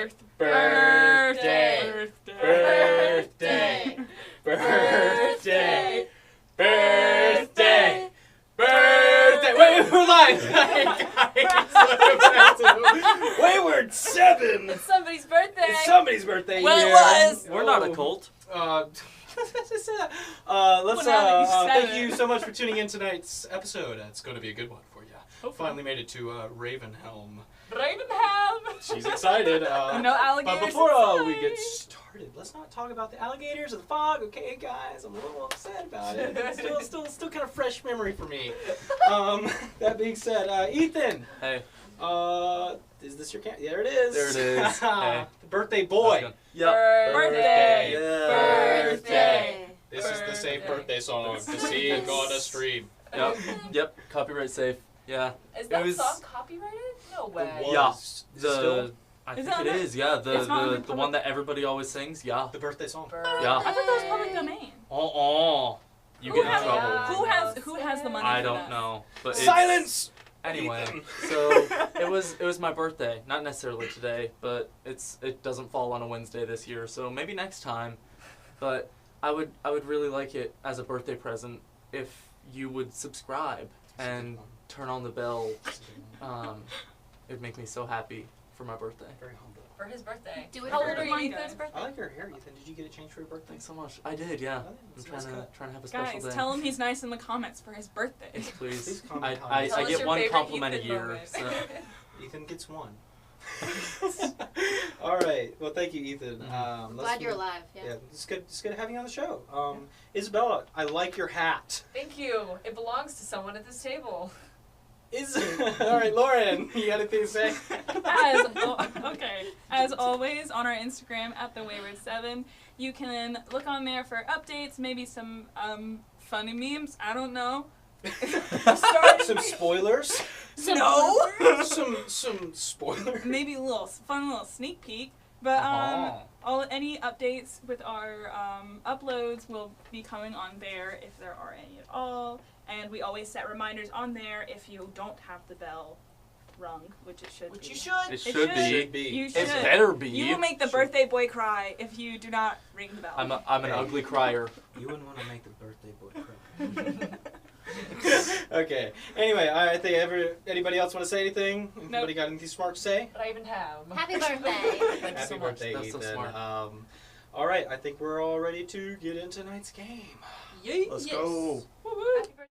Birthday. Birthday. Birthday. Birthday. Birthday. Wait, we're live. Wayward 7. It's somebody's birthday. It's somebody's birthday. Well, here. it was. We're not a cult. Thank you so much for tuning in tonight's episode. It's going to be a good one for you. Hopefully. Finally made it to Ravenhelm. Ravenhelm. She's excited. No alligators. But before we get started, let's not talk about the alligators or the fog, okay, guys? I'm a little upset about it. It's still kind of fresh memory for me. That being said, Ethan. Hey. Is this your There it is. There it is. Hey. The birthday boy. Yep. Birthday. Yeah. Birthday. This is the safe birthday song to see and go on a stream. Yep. Copyright safe. Yeah. Is that song copyrighted? No way. Yeah. I Is think that it on is. Yeah. it's not on The one that everybody always sings. Yeah. The birthday song. Yeah. I thought that was public domain. You get in trouble. Who has the money? I for don't that? know. But Silence. Anyway, Ethan. so it was my birthday. Not necessarily today, but it doesn't fall on a Wednesday this year. So maybe next time. But I would really like it as a birthday present if you would subscribe and turn on the bell. It'd make me so happy for my birthday. Very humble. For his birthday. Do it How for old are you, Armando. Ethan's birthday? I like your hair, Ethan. Did you get it changed for your birthday? Thanks so much. I did, yeah. Oh, I'm it's a trying nice to have a special Guys, day. tell him he's nice in the comments for his birthday. Yes, please. Please comment on I it. Tell us get your one favorite compliment a Ethan year. moment. So. Ethan gets one. All right. Well, thank you, Ethan. Glad you're alive. Yeah. It's good having you on the show. Isabella, I like your hat. Thank you. It belongs to someone at this table. All right, Lauren, you got anything to say? As always, on our Instagram at the Wayward 7, you can look on there for updates, maybe some funny memes. I don't know. Some spoilers. Some spoilers. Maybe a fun little sneak peek. But any updates with our uploads will be coming on there if there are any at all. And we always set reminders on there if you don't have the bell rung, which it should be. Which you should. It should be. You It should. better be. You will make the birthday boy cry if you do not ring the bell. I'm an ugly crier. You wouldn't want to make the birthday boy cry. Okay. Anyway, I think anybody else want to say anything? Anybody got anything smart to say? Ravenhelm. Happy birthday. Thank you Happy so much. birthday, That's so Ethan. smart. All right, I think we're all ready to get into tonight's game. Yeet. Let's Yes. go. Woo-woo. Happy birthday.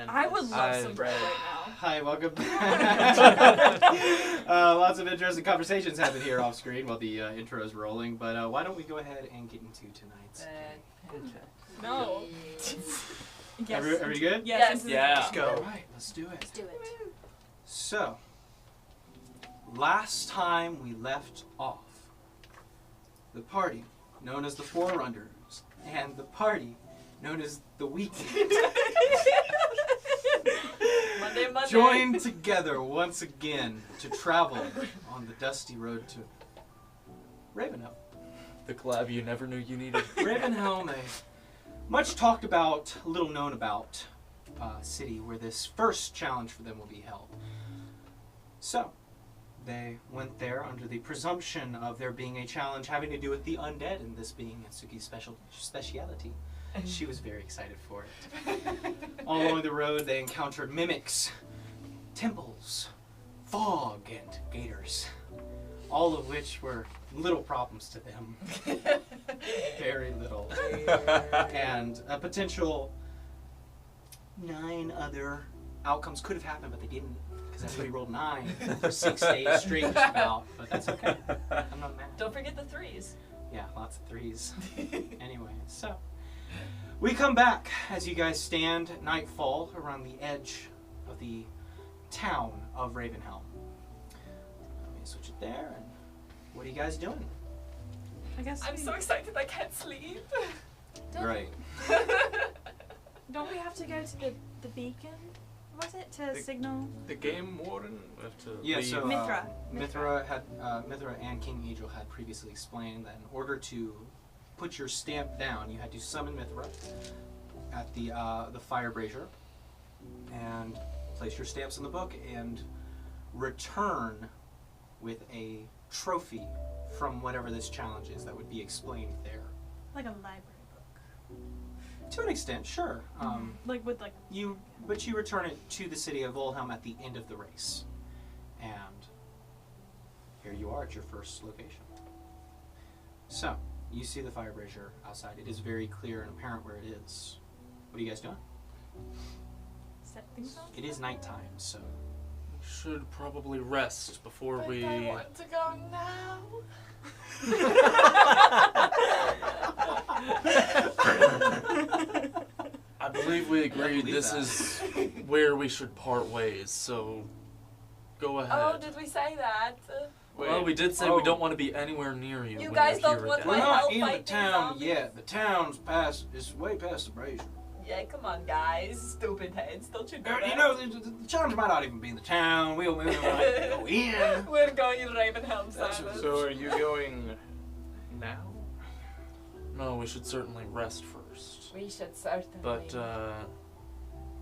I would love some bread right now. Hi, welcome. Lots of interesting conversations happen here off screen while the intro is rolling, but why don't we go ahead and get into tonight's game. No. Yes. Everybody good? Yes. Yeah. Let's go. All right, let's do it. Let's do it. So, last time we left off, the party known as the Forerunners and the party known as the Weekend Monday. joined together once again to travel on the dusty road to Ravenhelm. The collab you never knew you needed. Ravenhelm, a much talked about, little known about city where this first challenge for them will be held. So, they went there under the presumption of there being a challenge having to do with the undead, and this being Suki's speciality. She was very excited for it. All along the road, they encountered mimics, temples, fog, and gators, all of which were little problems to them. Very little. And a potential 9 other outcomes could have happened, but they didn't, because everybody rolled 9 for 6 days straight, just about. But that's okay. I'm not mad. Don't forget the 3s. Yeah, lots of 3s. Anyway, so we come back as you guys stand at nightfall around the edge of the town of Ravenhelm. Let me switch it there. And what are you guys doing? I guess I'm so excited I can't sleep. Great. Don't we have to go to the beacon? Was it to signal? The game warden? Yeah, so Mithra. Mithra and King Angel had previously explained that in order to put your stamp down, you had to summon Mithra at the fire brazier and place your stamps in the book and return with a trophy from whatever this challenge is that would be explained there. Like a library book. To an extent, sure. Like with like. But you return it to the city of Wayward at the end of the race, and here you are at your first location. So you see the fire brazier outside. It is very clear and apparent where it is. What are you guys doing? Set things up? It is nighttime, so Should probably rest before But we. I want to go now. I believe we agreed believe this that. is where we should part ways, so go ahead. Oh, did we say that? Well, we did say we don't want to be anywhere near you. You when guys you're don't here want again. my we're not help in the fighting town zombies? yet. The town's it's way past the brazier. Yeah, come on, guys. Stupid heads. Don't you know that? You know, the challenge might not even be in the town. We might go in. We're going in Ravenhelm, That's Silas. So are you going now? No, we should certainly rest first. We should certainly. But,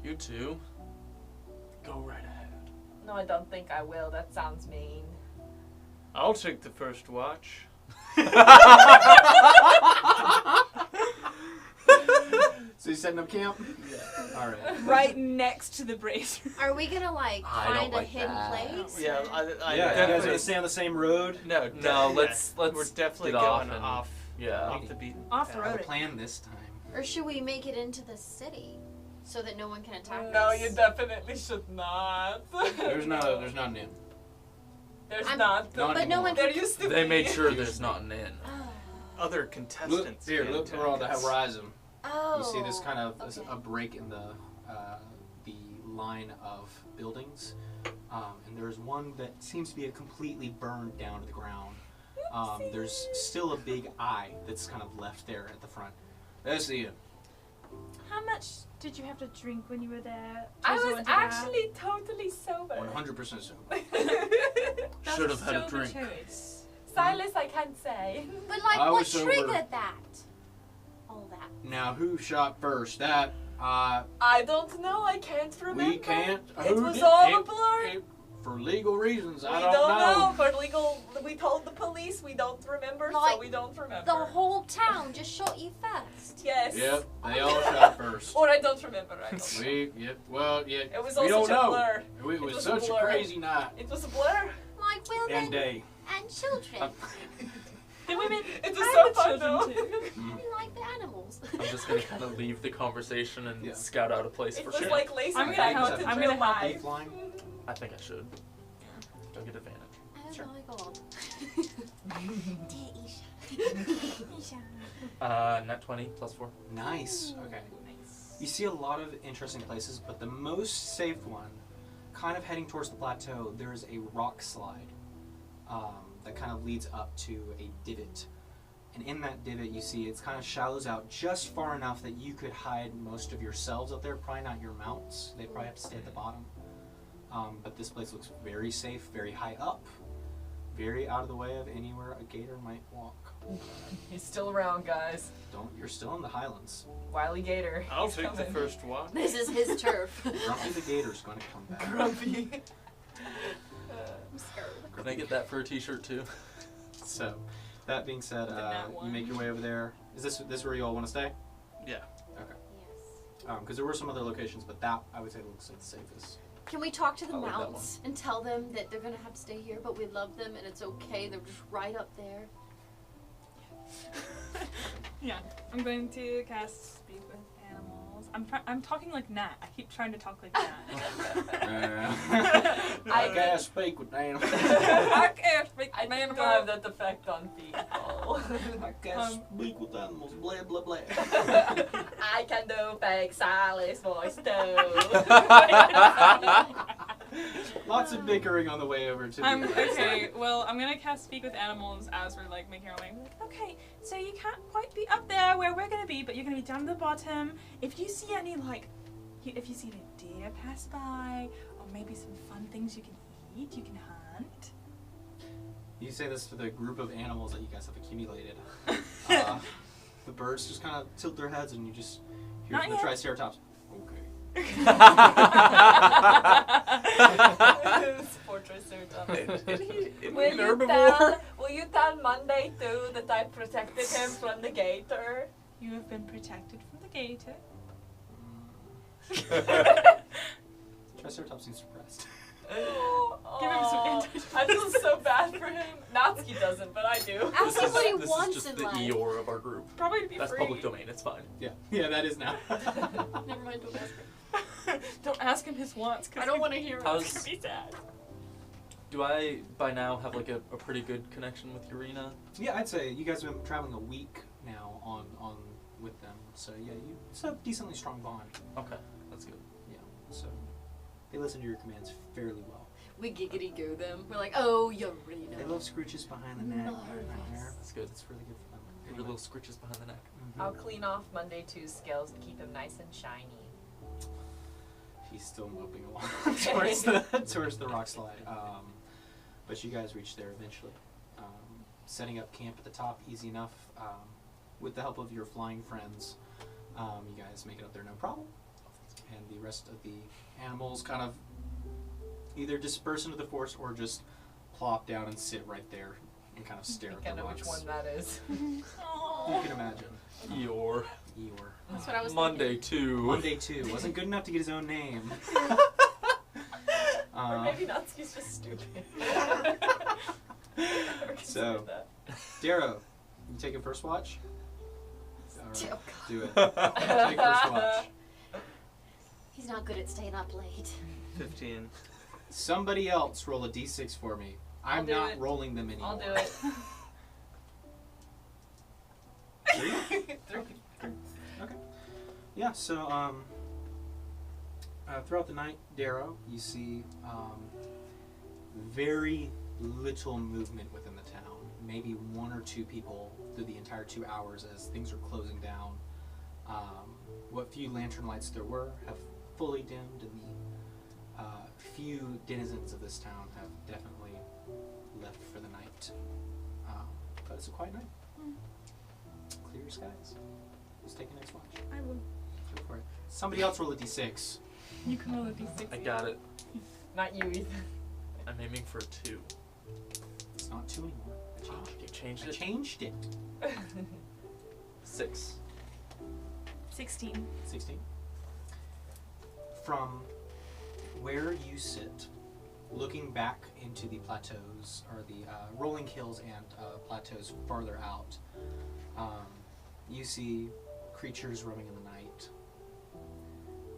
you two, go right ahead. No, I don't think I will. That sounds mean. I'll take the first watch. So you setting up camp? Yeah. All right. Right next to the brazier. Are we gonna like I don't find a like hidden that. place? Yeah, or- I Yeah, you guys definitely- gonna stay on the same road? No, No, let's we're definitely get off going and- off Yeah. off the beaten Off the path. I have road. a plan this time. Or should we make it into the city so that no one can attack No, us? you definitely should not. There's not an inn. There's I'm- not. Not But no one There can. used to They be. made sure there's not an inn. Oh. Other Look contestants. here. can Look attack around the us. horizon. Oh. You see this kind of okay. a break in the line of buildings, and there's one that seems to be completely burned down to the ground. There's still a big eye that's kind of left there at the front. That's the inn. How much did you have to drink when you were there? I to go was into that? actually totally sober. 100% sober. That's Should have had a sober drink. choice. Silas, I can't say. But like, I what was sober. triggered that? All that. Now, who shot first? That I don't know. I can't remember. we can't. It who was did- all a blur. for legal reasons. We I don't don't know. For legal, we told the police we don't remember, so Like, we don't remember. The whole town just shot you first. Yes. Yep, they all shot first. Or I don't remember. I don't know. It was we all don't such a know. blur. It was was a such a blur. crazy night It was a blur. Like women and day. and children. The women. It was and so the fun children though. too. And like the animals. I'm just gonna kind of leave the conversation and Yeah. scout out a place It for was sure. like laser I'm gonna tag, help- but in I'm real gonna help life. Flying? I think I should. Don't get advantage. Oh Sure. my god. Dear Isha. Net 20 plus 4. Nice. Okay. You see a lot of interesting places, but the most safe one, kind of heading towards the plateau, there is a rock slide that kind of leads up to a divot. And in that divot, you see it's kind of shallows out just far enough that you could hide most of yourselves up there, probably not your mounts. They probably have to stay at the bottom. But this place looks very safe, very high up. very out of the way of anywhere a gator might walk. He's still around, guys. You're still in the Highlands. Wile E. Gator. I'll He's take the coming. first watch. This is his turf. Grumpy the gator's going to come back. Grumpy. I'm scared. Can I get that for a t-shirt too? So, that being said, The nat you one. make your way over there. Is this where you all want to stay? Yeah. Yes. Because there were some other locations, but that I would say looks like the safest. Can we talk to the I like that mounts and tell them that they're gonna have to stay here, but we love them and it's okay. They're just right up there. Yeah, I'm going to cast Speak with Animals. I'm talking like Nat. I keep trying to talk like Nat. I can't speak with animals. I can't speak I with think animals. it'll have that effect on people. I can't speak with animals. Blah blah blah. I can do fake Silas voice too. Lots of bickering on the way over to. Okay, well, I'm gonna cast Speak with Animals as we're like making our way. Like, okay, so you can't quite be up there where we're gonna be, but you're gonna be down at the bottom. If you see any if you see a deer pass by, or maybe some fun things you can eat, you can hunt. You say this to the group of animals that you guys have accumulated. The birds just kind of tilt their heads, and you just hear Not from the yet. Triceratops. Okay. Fortress Will you tell Monday too that I protected him from the gator? You have been protected from the gator. Triceratops seems surprised. Give him some antidote. I feel so bad for him. Natsuki doesn't, but I do. Ask him what he This wants is just in the life. Eeyore of our group. Probably to be That's free. public domain. It's fine. Yeah, that is now. Never mind, don't ask him. Don't ask him his wants, because I don't want to hear How's- it. It's gonna be sad. Do I by now have like a pretty good connection with Urena? Yeah, I'd say you guys have been traveling a week now on with them, so yeah, it's a decently strong bond. Okay, that's good. Yeah, so they listen to your commands fairly well. We giggity go them. We're like, oh, Urena. They love scrooches behind the neck. Marvelous. That's good. It's really good for them. Every little scritches behind the neck. I'll clean off Monday 2's scales to keep him nice and shiny. He's still moping along towards the rock slide. But you guys reach there eventually. Setting up camp at the top, easy enough. With the help of your flying friends, you guys make it up there no problem. And the rest of the animals kind of either disperse into the forest or just plop down and sit right there and kind of stare I at think I the know rocks. which one that is. You can imagine. Eeyore. Eeyore. That's what I was Monday too. Monday 2 wasn't good enough to get his own name. Or maybe Natsuki's just stupid. So, Darrow, you taking first watch? Alright, Oh, do it. Take first watch. He's not good at staying up late. 15. Somebody else roll a d6 for me. I'll I'm do not it. rolling them anymore. I'll do it. 3? 3. Okay. Yeah, so throughout the night, Darrow, you see very little movement within the town. Maybe 1 or 2 people through the entire 2 hours as things are closing down. What few lantern lights there were have fully dimmed, and the few denizens of this town have definitely left for the night. But it's a quiet night. Clear skies. Who's taking next watch? I will. Go for it. Somebody else roll a d6. You can roll a d6. I got it. Not you, Ethan. I'm aiming for a 2. It's not 2 anymore. You changed I it. changed it. 6. 16. 16. From where you sit, looking back into the plateaus, or the rolling hills and plateaus farther out, you see creatures roaming in the night.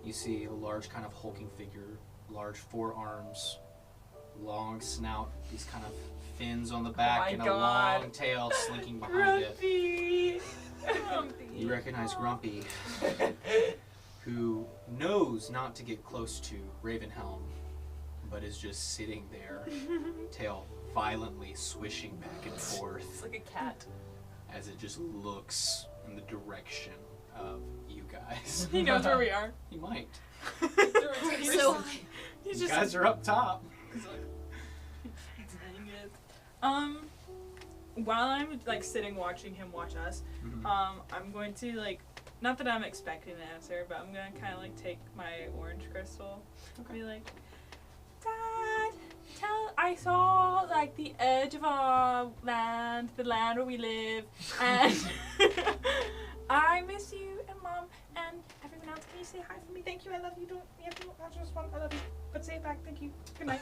You see a large kind of hulking figure, large forearms, long snout, these kind of fins on the back, my and a God. long tail slinking behind it. Grumpy. You recognize Grumpy, who knows not to get close to Ravenhelm, but is just sitting there, tail violently swishing back and It's forth like a cat. as it just looks in the direction of you guys. He knows where we are. He might. So He's You just guys are up top. He's like, dang it. While I'm like sitting watching him watch us, I'm going to like, not that I'm expecting an answer, but I'm gonna kind of like take my orange crystal and be like, Dad, I saw like the edge of our land, the land where we live, and I miss you and Mom and everyone else. Can you say hi for me? Thank you. I love you. Don't you have to watch this one? I love you. But say it back. Thank you. Good night.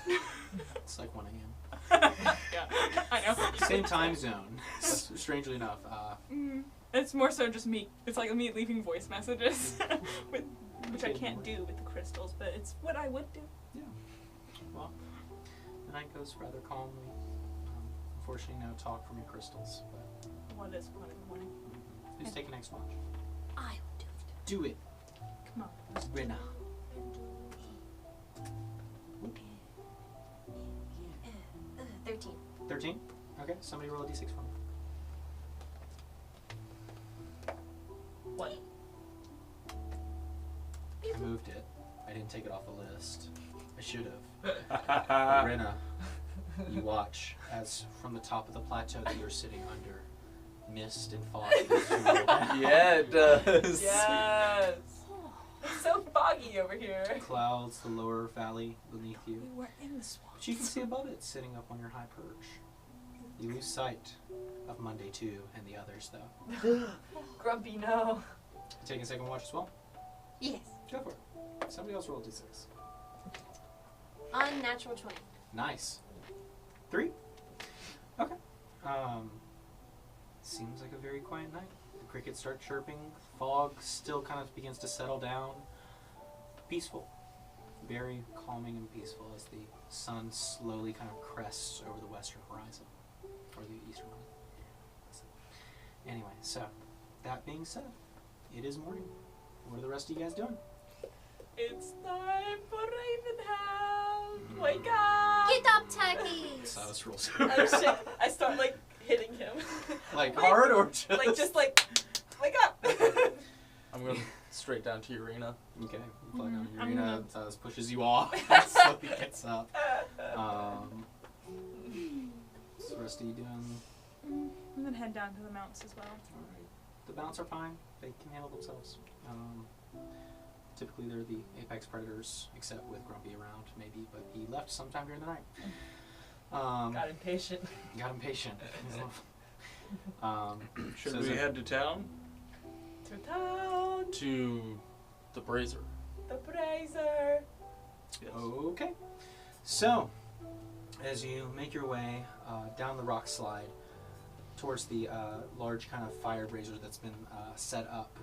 It's like 1 a.m. Yeah, I know. Same time zone. Strangely enough. It's more so just me. It's like me leaving voice messages, which I can't do with the crystals, but it's what I would do. Yeah. Well, the night goes rather calmly. Unfortunately, no talk from your crystals. But What is 1 in the morning? who's taking next watch? I will do it. Do it, Come on. Rena. 13. 13. Okay. Somebody roll a d6 for me. 1. I moved it. I didn't take it off the list. I should have. Rena, you watch as from the top of the plateau that you're sitting under, mist and fog begins to roll down. Yeah, it does. Yes. It's so foggy over here. Clouds, the lower valley beneath you. We were in the swamp. But you can see above it, sitting up on your high perch. You lose sight of Monday 2 and the others, though. Grumpy, no. Taking a second watch as well? Yes. Go for it. Somebody else roll a d6. Unnatural 20. Nice. 3? Okay. Seems like a very quiet night. The crickets start chirping. Fog still kind of begins to settle down. Peaceful. Very calming and peaceful as the sun slowly kind of crests over the western horizon. Or the eastern horizon. Anyway, so, that being said, it is morning. What are the rest of you guys doing? It's time for Ravenhelm. Wake up. Get up, turkeys! Silas rolls. I start like hitting him. Like hard or just? like, wake up. I'm going straight down to Urena. Okay, you plug on I'm Urena, gonna- Silas pushes you off, so he gets up. What's the rest of you doing? I'm gonna head down to the mounts as well. Alright. The mounts are fine. They can handle themselves. Typically they're the apex predators, except with Grumpy around, maybe, but he left sometime during the night. Got impatient. Got impatient. Should so we is it- head to town? To town. To the Brazier. The Brazier. Yes. Okay. So, as you make your way down the rock slide towards the large kind of fire brazier that's been set up,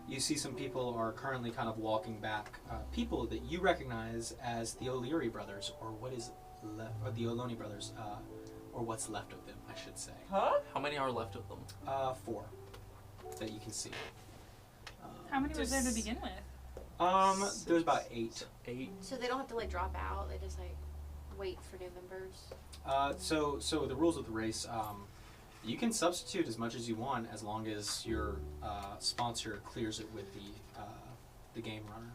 you see some people are currently kind of walking back. People that you recognize as the O'Leary brothers, or what is left, or the Oloni brothers, or what's left of them, I should say. Huh? How many are left of them? 4 that you can see. How many was there to begin with? There's about 8. 8. So they don't have to like drop out, they just like wait for new members. So the rules of the race, you can substitute as much as you want as long as your sponsor clears it with the game runner.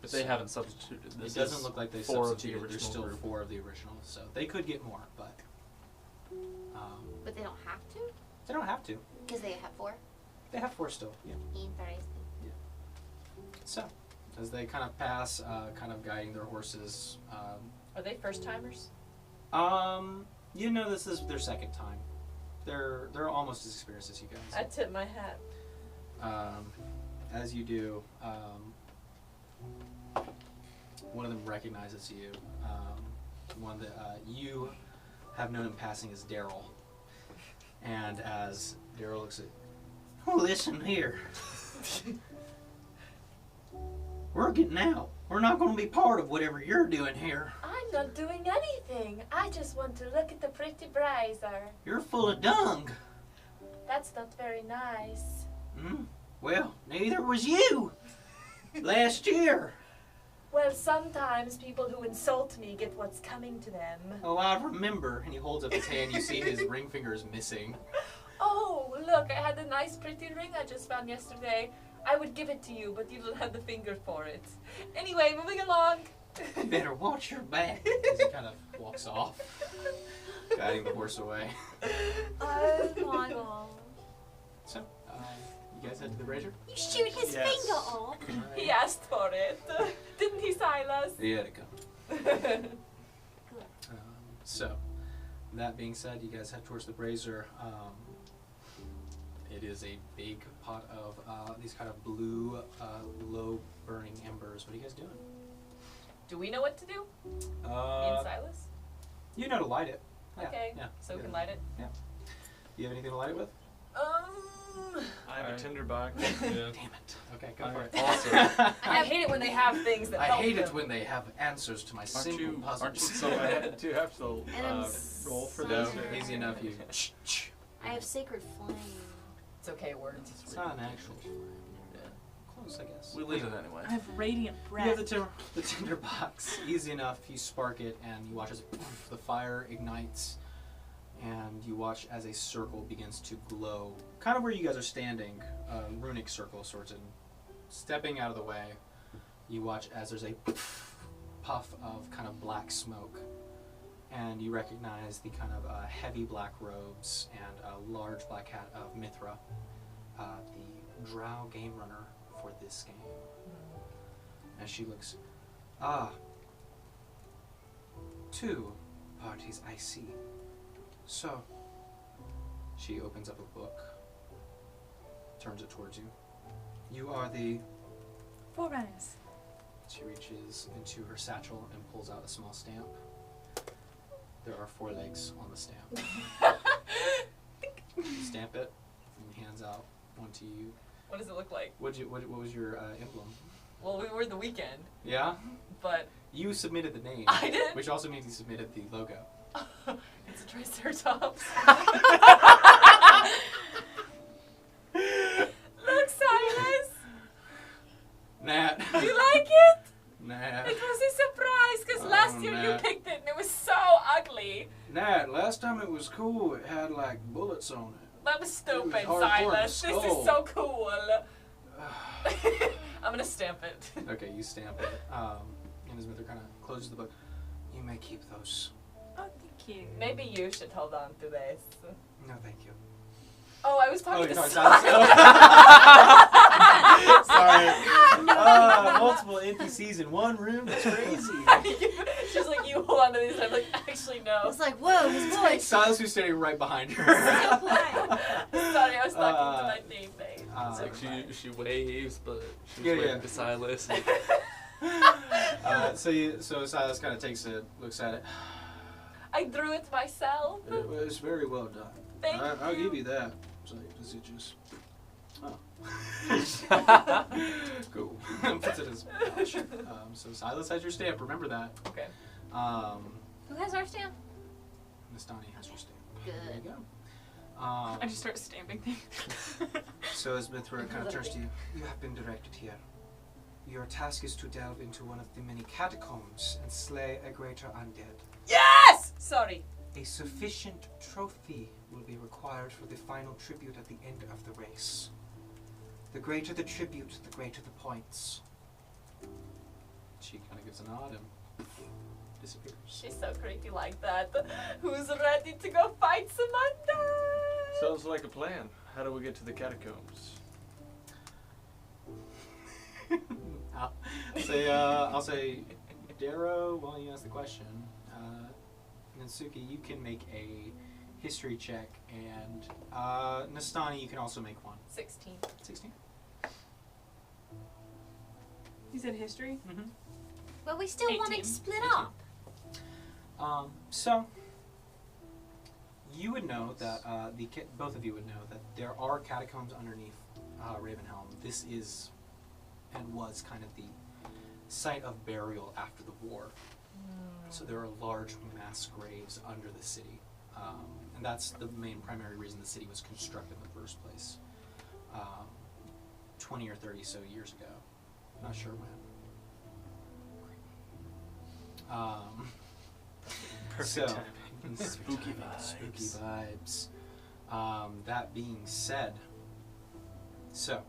But they haven't substituted. This It doesn't is look like they 4 of the substituted. There's original still group. 4 of the original, so they could get more, but But they don't have to? they don't have to. Because they have 4? They have 4 still. Yeah. Interesting. So as they kind of pass, kind of guiding their horses. Are they first timers? You know, this is their second time. They're almost as experienced as you I guys. tip my hat. As you do, one of them recognizes you. One that you have known in passing as Daryl. And as Daryl looks at, oh, listen here. We're getting out. We're not going to be part of whatever you're doing here. I'm not doing anything. I just want to look at the pretty Brazier. You're full of dung. That's not very nice. Well, neither was you. Last year. Well, sometimes people who insult me get what's coming to them. Oh, I remember. And he holds up his hand. You see his ring finger is missing. Oh, look, I had a nice pretty ring I just found yesterday. I would give it to you, but you don't have the finger for it. Anyway, moving along. You better watch your back. As he kind of walks off, guiding the horse away. Oh my god. So, you guys head to the brazier? You shoot his Yes. finger off. He asked for it. Didn't he, Silas? Yeah, to come. So, that being said, you guys head towards the brazier. It is a big pot of these kind of blue, low burning embers. What are you guys doing? Do we know what to do? Me and Silas? You know to light it. Yeah, Okay. Yeah. So we can light it. Do you have anything to light it with? I have a Alright. tinderbox. Yeah. Damn it. Okay, go for it. Awesome. I hate it when they have things that I help hate them. it when they have answers to my simple puzzles. Aren't you so I do have to And I'm roll for No, sorry. those? easy enough. You. I have sacred flame. It's okay, it works. It's not an actual flame. Close, I guess. We lit it anyway. I have radiant You breath. have the tinder box. Easy enough. You spark it, and you watch as poof, the fire ignites, and you watch as a circle begins to glow. Kind of where you guys are standing, runic circle sorts of. Stepping out of the way, you watch as there's a poof, puff of kind of black smoke, and you recognize the kind of heavy black robes and a large black hat of Mithra, the drow game runner for this game. As she looks, two parties I see. So, she opens up a book, turns it towards you. You are the... Forerunners. She reaches into her satchel and pulls out a small stamp. There are 4 legs on the stamp. You stamp it and hands out one to you. What does it look like? What was your emblem? Well, we were the weekend, Yeah? but You submitted the name. I did. Which also means you submitted the logo. It's a triceratops. Look, Silas. Nat. You like it? Nat. It was a surprise because Oh, last year you Nat. picked it and it was so ugly. Nat, last time it was cool. It had like bullets on it. That was stupid, It was hardcore Silas. This skull. is so cool. I'm gonna stamp it. Okay, you stamp it. And his mother kind of closes the book. You may keep those. Oh, thank you. Maybe you should hold on to this. No, thank you. Oh, I was talking to you're Silas. Sorry. Multiple NPCs in one room. That's crazy. She's like, you hold on to these. I'm like, actually, I no. was like, whoa, his voice. Silas, who's standing right behind her. So polite. Sorry, I was talking to my teammate. It's like she waves, but she's Yeah, waving yeah. to Silas. So Silas kind of takes it, looks at it. I drew it myself. It was very well done. Thank I'll you. give you that. So does it just? Oh. Cool. Puts it in his pouch. So Silas has your stamp. Remember that. Okay. Who has our stamp? Miss Donnie has your stamp. Good. There you go. I just start stamping things. So as Mithra kind of turns to you, you have been directed here. Your task is to delve into one of the many catacombs and slay a greater undead. Yes! Sorry. A sufficient trophy will be required for the final tribute at the end of the race. The greater the tribute, the greater the points. She kind of gives a nod and disappears. She's so creepy like that. Who's ready to go fight some undead? Sounds like a plan. How do we get to the catacombs? I'll say, Darrow, while you ask the question, Nansuki, you can make a history check, and Nastani, you can also make one. 16. 16? You said history? Mm-hmm. But we still want 18. to split 18. up. So, you would know that, both of you would know that there are catacombs underneath Ravenhelm. This is, and was kind of the site of burial after the war. So there are large mass graves under the city. And that's the main primary reason the city was constructed in the first place. 20 or 30 so years ago. Not sure when. Perfect So, timing. Spooky Spooky vibes. vibes. That being said, so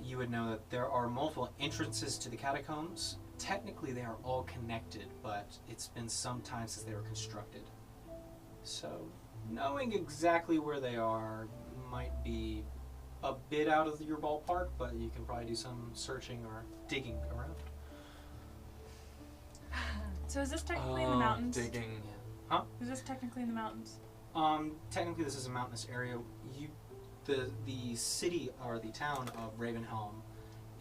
you would know that there are multiple entrances to the catacombs, technically they are all connected, but it's been some time since they were constructed. So knowing exactly where they are might be a bit out of your ballpark, but you can probably do some searching or digging around. So is this technically in the mountains? Digging. Huh? Is this technically in the mountains? Technically this is a mountainous area. The city or the town of Ravenhelm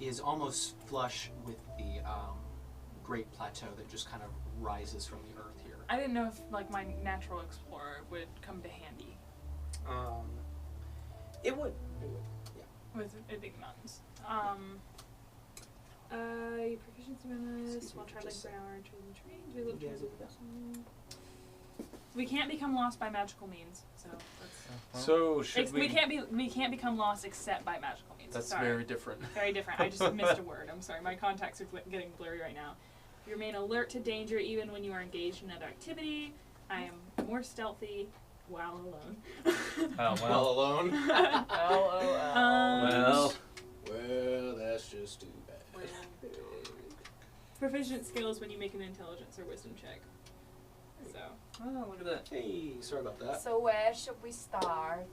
is almost flush with the Great Plateau that just kind of rises from the earth here. I didn't know if like my natural explorer would come to handy It would. with it being mountains. Proficiency bonus while traveling for an hour to the train. Do we live towards the person? We can't become lost by magical means. So that's So should we can't become lost except by magical means. That's Sorry. very different. Very different. I just missed a word. I'm sorry. My contacts are getting blurry right now. You remain alert to danger even when you are engaged in another activity. I am more stealthy while alone. Oh Well alone. Well, that's just too bad. Proficient skills when you make an intelligence or wisdom check. So. Oh, look at that. Hey, sorry about that. So where should we start?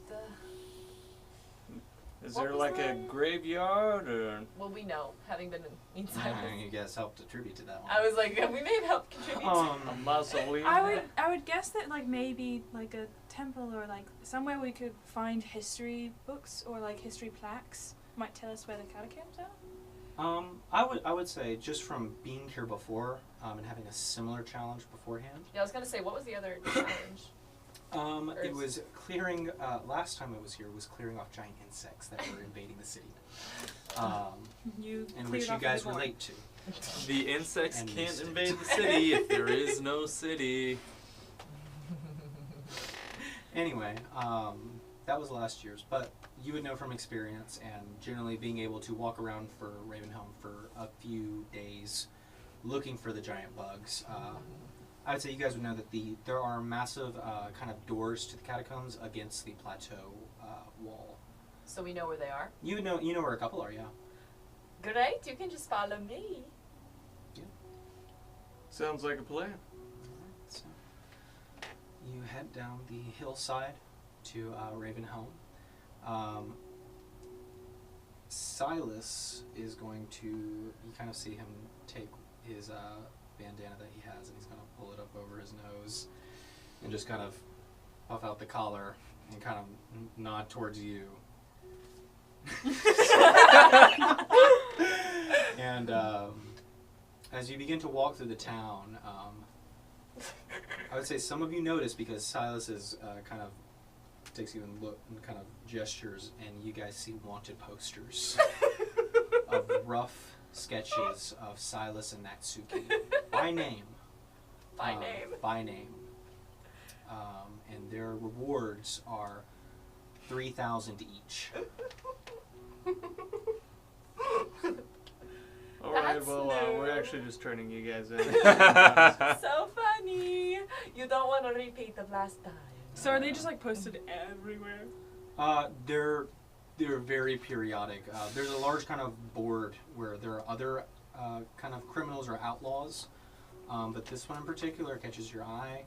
Is What there was like a the- graveyard or? Well, we know, having been inside. You guys helped attribute to that one. I was like, we may help contribute. A mausoleum? I would guess that like maybe like a temple or like somewhere we could find history books or like history plaques might tell us where the catacombs are. I would say just from being here before and having a similar challenge beforehand. Yeah, I was gonna say, what was the other challenge? It was clearing. Last time I was here was clearing off giant insects that were invading the city, You and cleared which you off guys the board. relate to. The insects And can't these invade the city if there is no city. Anyway, that was last year's, but you would know from experience and generally being able to walk around for Ravenhelm for a few days looking for the giant bugs. I would say you guys would know that there are massive kind of doors to the catacombs against the plateau wall. So we know where they are. You know where a couple are, yeah. Great, you can just follow me. Sounds like a plan. So you head down the hillside to Ravenhelm. Silas is going to, you kind of see him take his bandana that he has and he's going to pull it up over his nose and just kind of puff out the collar and kind of nod towards you. And as you begin to walk through the town, I would say some of you notice because Silas is kind of takes you and look and kind of gestures, and you guys see wanted posters of rough sketches of Silas and Natsuki by name. By name. By name. And their rewards are 3,000 each. Alright, That's well, new. we're actually just turning you guys in. So funny. You don't want to repeat the last time. So are they just like posted everywhere? They're very periodic. There's a large kind of board where there are other kind of criminals or outlaws, but this one in particular catches your eye.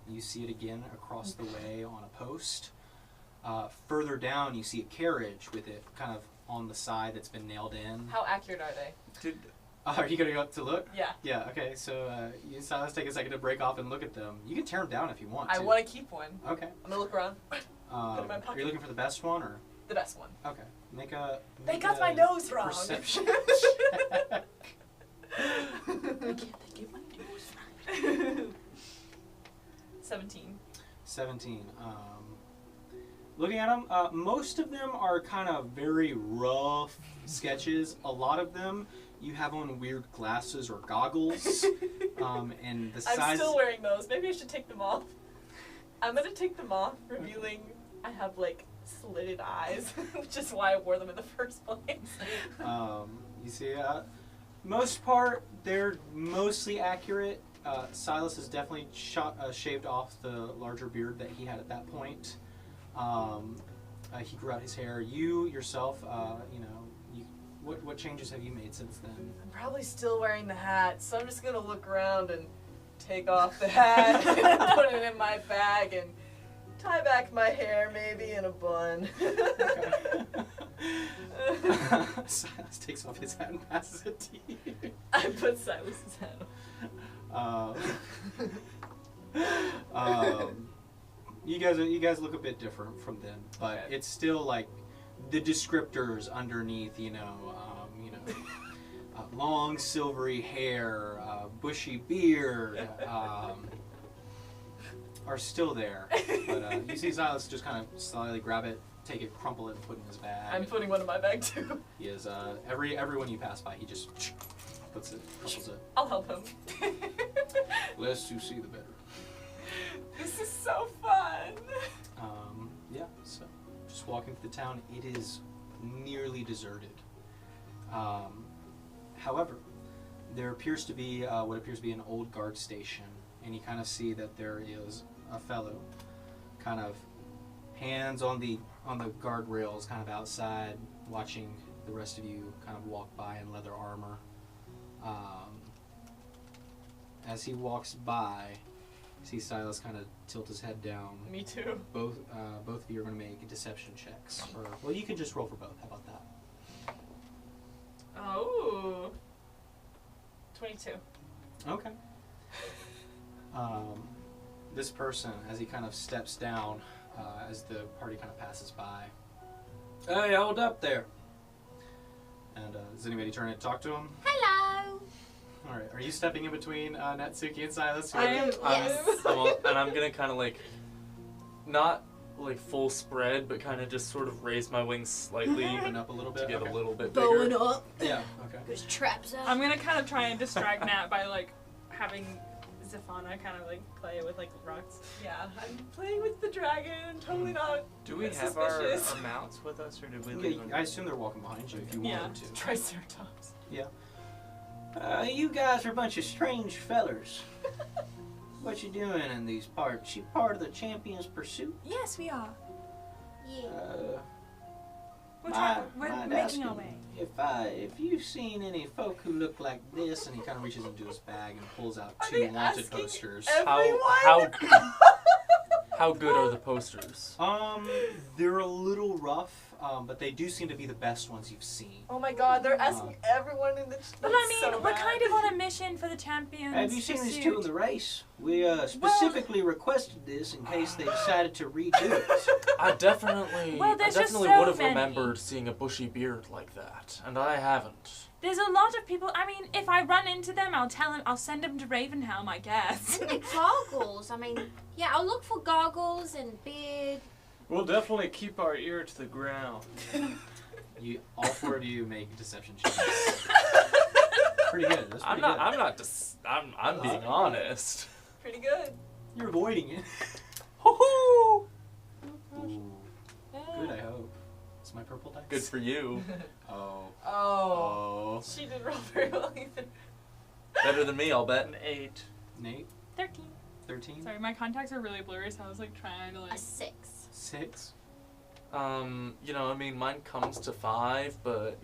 You see it again across the way on a post. Further down, you see a carriage with it kind of on the side that's been nailed in. How accurate are they? Did, Are you gonna go up to look? Yeah. Yeah. Okay. So you and Silas take a second to break off and look at them. You can tear them down if you want. I to. want to keep one. Okay. I'm gonna look around. Put it in my Are pocket. you looking for the best one or? The best one. Okay. Make a. They make got a my nose wrong. Perception. They get my nose right. 17. 17. Looking at them, most of them are kind of very rough sketches. A lot of them, you have on weird glasses or goggles, and the size. I'm still wearing those. Maybe I should take them off. I'm gonna take them off, revealing I have like slitted eyes, which is why I wore them in the first place. You see, most part, they're mostly accurate. Silas has definitely shaved off the larger beard that he had at that point. He grew out his hair. You yourself, What changes have you made since then? I'm probably still wearing the hat, so I'm just gonna look around and take off the hat and put it in my bag and tie back my hair maybe in a bun. Silas takes off his hat and passes it to you. I put Silas's hat on. You guys look a bit different from them, but Okay. it's still like the descriptors underneath. Long silvery hair, bushy beard, are still there. But you see Silas just kind of slyly grab it, take it, crumple it, and put it in his bag. I'm putting one in my bag too. He is everyone you pass by, he just puts it, crumples it. I'll help him. Less you see, the better. This is so fun. Yeah, so just walking through the town, it is nearly deserted. However, there appears to be what appears to be an old guard station, and you kind of see that there is a fellow, kind of hands on the guardrails, kind of outside, watching the rest of you kind of walk by in leather armor. As he walks by, you see Silas kind of tilt his head down. Me too. Both of you are going to make deception checks, or well, you can just roll for both. How about that? Oh. 22. Okay. This person, as he kind of steps down, as the party kind of passes by. Hey, hold up there. And does anybody turn and talk to him? Hello. All right. Are you stepping in between Natsuki and Silas? I am. Yes. And I'm gonna kind of like, not like full spread, but kind of just sort of raise my wings slightly Open up a little to bit. get Okay. a little bit Going bigger. up. Yeah. Okay. There's traps out. I'm gonna kind of try and distract Nat by like having Zephana kind of like play with like rocks. Yeah, I'm playing with the dragon. Totally not. Do we That's have our suspicious. mounts with us, or did we leave them? I assume they're walking behind you if you want Yeah. them to. Triceratops. You guys are a bunch of strange fellers. What you doing in these parts? You part of the Champion's Pursuit? Yes, we are. Yeah. We're mind making our asking, way. If you've seen any folk who look like this, And he kind of reaches into his bag and pulls out Are 2 they wanted asking posters. How good are the posters? They're a little rough, but they do seem to be the best ones you've seen. Oh my god, they're asking everyone in the. Well, I mean, we're kind of on a mission for the champions. have you seen these two in pursuit. the race? We specifically requested this in case they decided to redo it. I definitely, Well, there's just so would have many. remembered seeing a bushy beard like that, and I haven't. There's a lot of people. I mean, if I run into them, I'll send them to Ravenhelm, I guess. And the goggles. I mean, yeah, I'll look for goggles and beard. We'll definitely keep our ear to the ground. All 4 of you make deception checks. Pretty good. That's pretty good. I'm being honest. Pretty good. You're avoiding it. Hoo-hoo! Good, I hope. It's my purple dice. Good for you. Oh. Oh. She didn't roll very well either. Better than me, I'll bet. An 8. Nate, 13. 13? Sorry, my contacts are really blurry, so I was like trying to A like. 6. 6? I mean, mine comes to 5, but,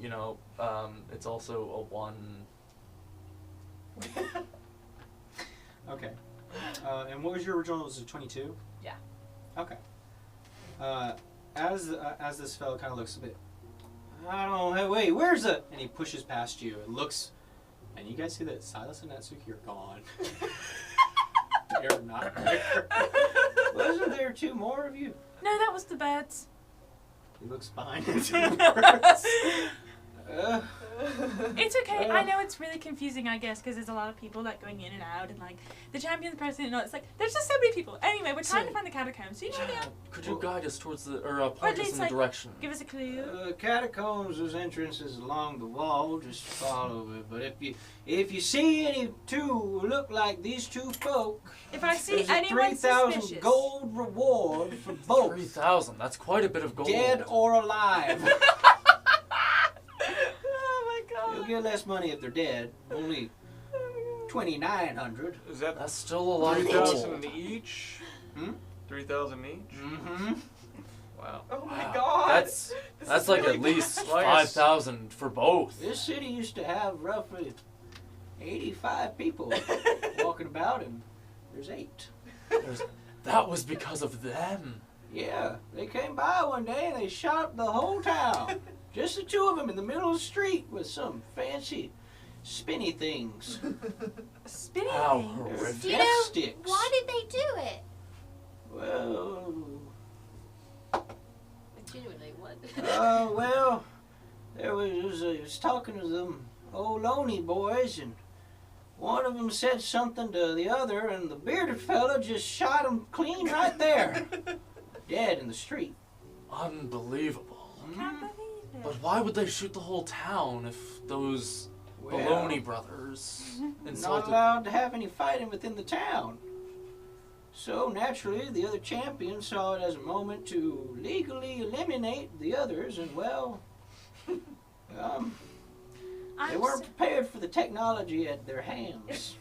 it's also a 1. Okay. And what was your original? Was it 22? Yeah. Okay. As this fellow kind of looks a bit, I don't know, hey, wait, where's the? And he pushes past you. It looks, and you guys see that Silas and Natsuki are gone. They're not there. Wasn't there 2 more of you? No, that was the birds. He looks behind him to the birds. It's okay. I know it's really confusing, I guess, because there's a lot of people like going in and out, and like the champion's president. It's like there's just so many people. Anyway, we're trying to find the catacombs. So you should Could you guide us towards or at point us least, in the like, direction? give us a clue. Catacombs, there's entrances along the wall. Just follow it. But if you see any 2 who look like these 2 folk, If I see there's a anyone 3,000 suspicious, gold reward for both, 3,000. That's quite a bit of gold. dead or alive. Oh my You'll god. get less money if they're dead. Only 2,900. Is that That's still a lot of 3,000 gold. each? Hmm? 3,000 each? Mm-hmm. Wow. Oh my Wow. god. That's This that's is like really at least bad. Well, I guess- 5,000 for both. This city used to have roughly 85 people walking about, and there's 8. That was because of them. Yeah, they came by one day and they shot the whole town. Just the 2 of them in the middle of the street with some fancy spinny things. Spinning How things. They're horrific. Do you death know sticks. why did they do it? Well, Genuinely, what? well, I was talking to them old lonely boys, and one of them said something to the other, and the bearded fella just shot him clean right there, dead in the street. Unbelievable. Can't Mhm. believe it. But why would they shoot the whole town if those Well, baloney brothers not insulted allowed to have any fighting within the town. So naturally, the other champion saw it as a moment to legally eliminate the others, and well, they I'm, weren't prepared for the technology at their hands.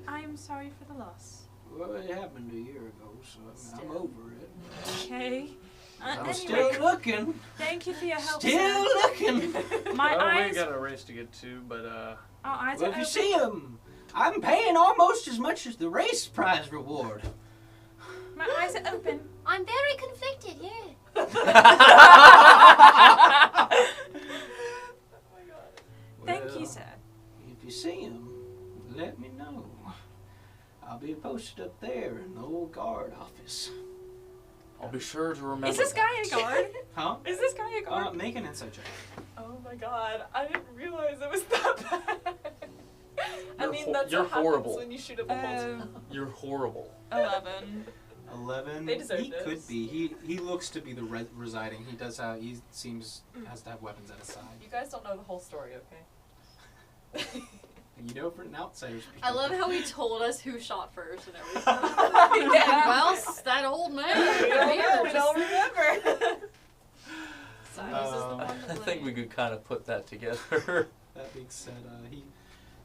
I'm sorry for the loss. Well, it happened a year ago, so I'm Still. over it. Okay. I'm Anyway, still looking. thank you for your help. Still sir. looking. My Well, we eyes. got a race to get to, but Our eyes Well, are if you open. see him, I'm paying almost as much as the race prize reward. My eyes are open. I'm very conflicted, yeah. Thank Well, you, sir. If you see him, let me know. I'll be posted up there in the old guard office. I'll be sure to remember. Is this guy a guard? Huh? Is this guy a guard? Make an insight check. Oh my god, I didn't realize it was that bad. I You're mean, that's you're what happens horrible. when you shoot up a whole town. You're horrible. 11. 11. They deserve he this. could be. He looks to be the residing. He does have. He seems has to have weapons at his side. You guys don't know the whole story, okay? You know, for an outsider's I perspective. love how he told us who shot first and everything. Yeah. Well, that old man. Yeah, we Just- don't remember. Silas is the Um, one to I blame. think we could kind of put that together. That being said, he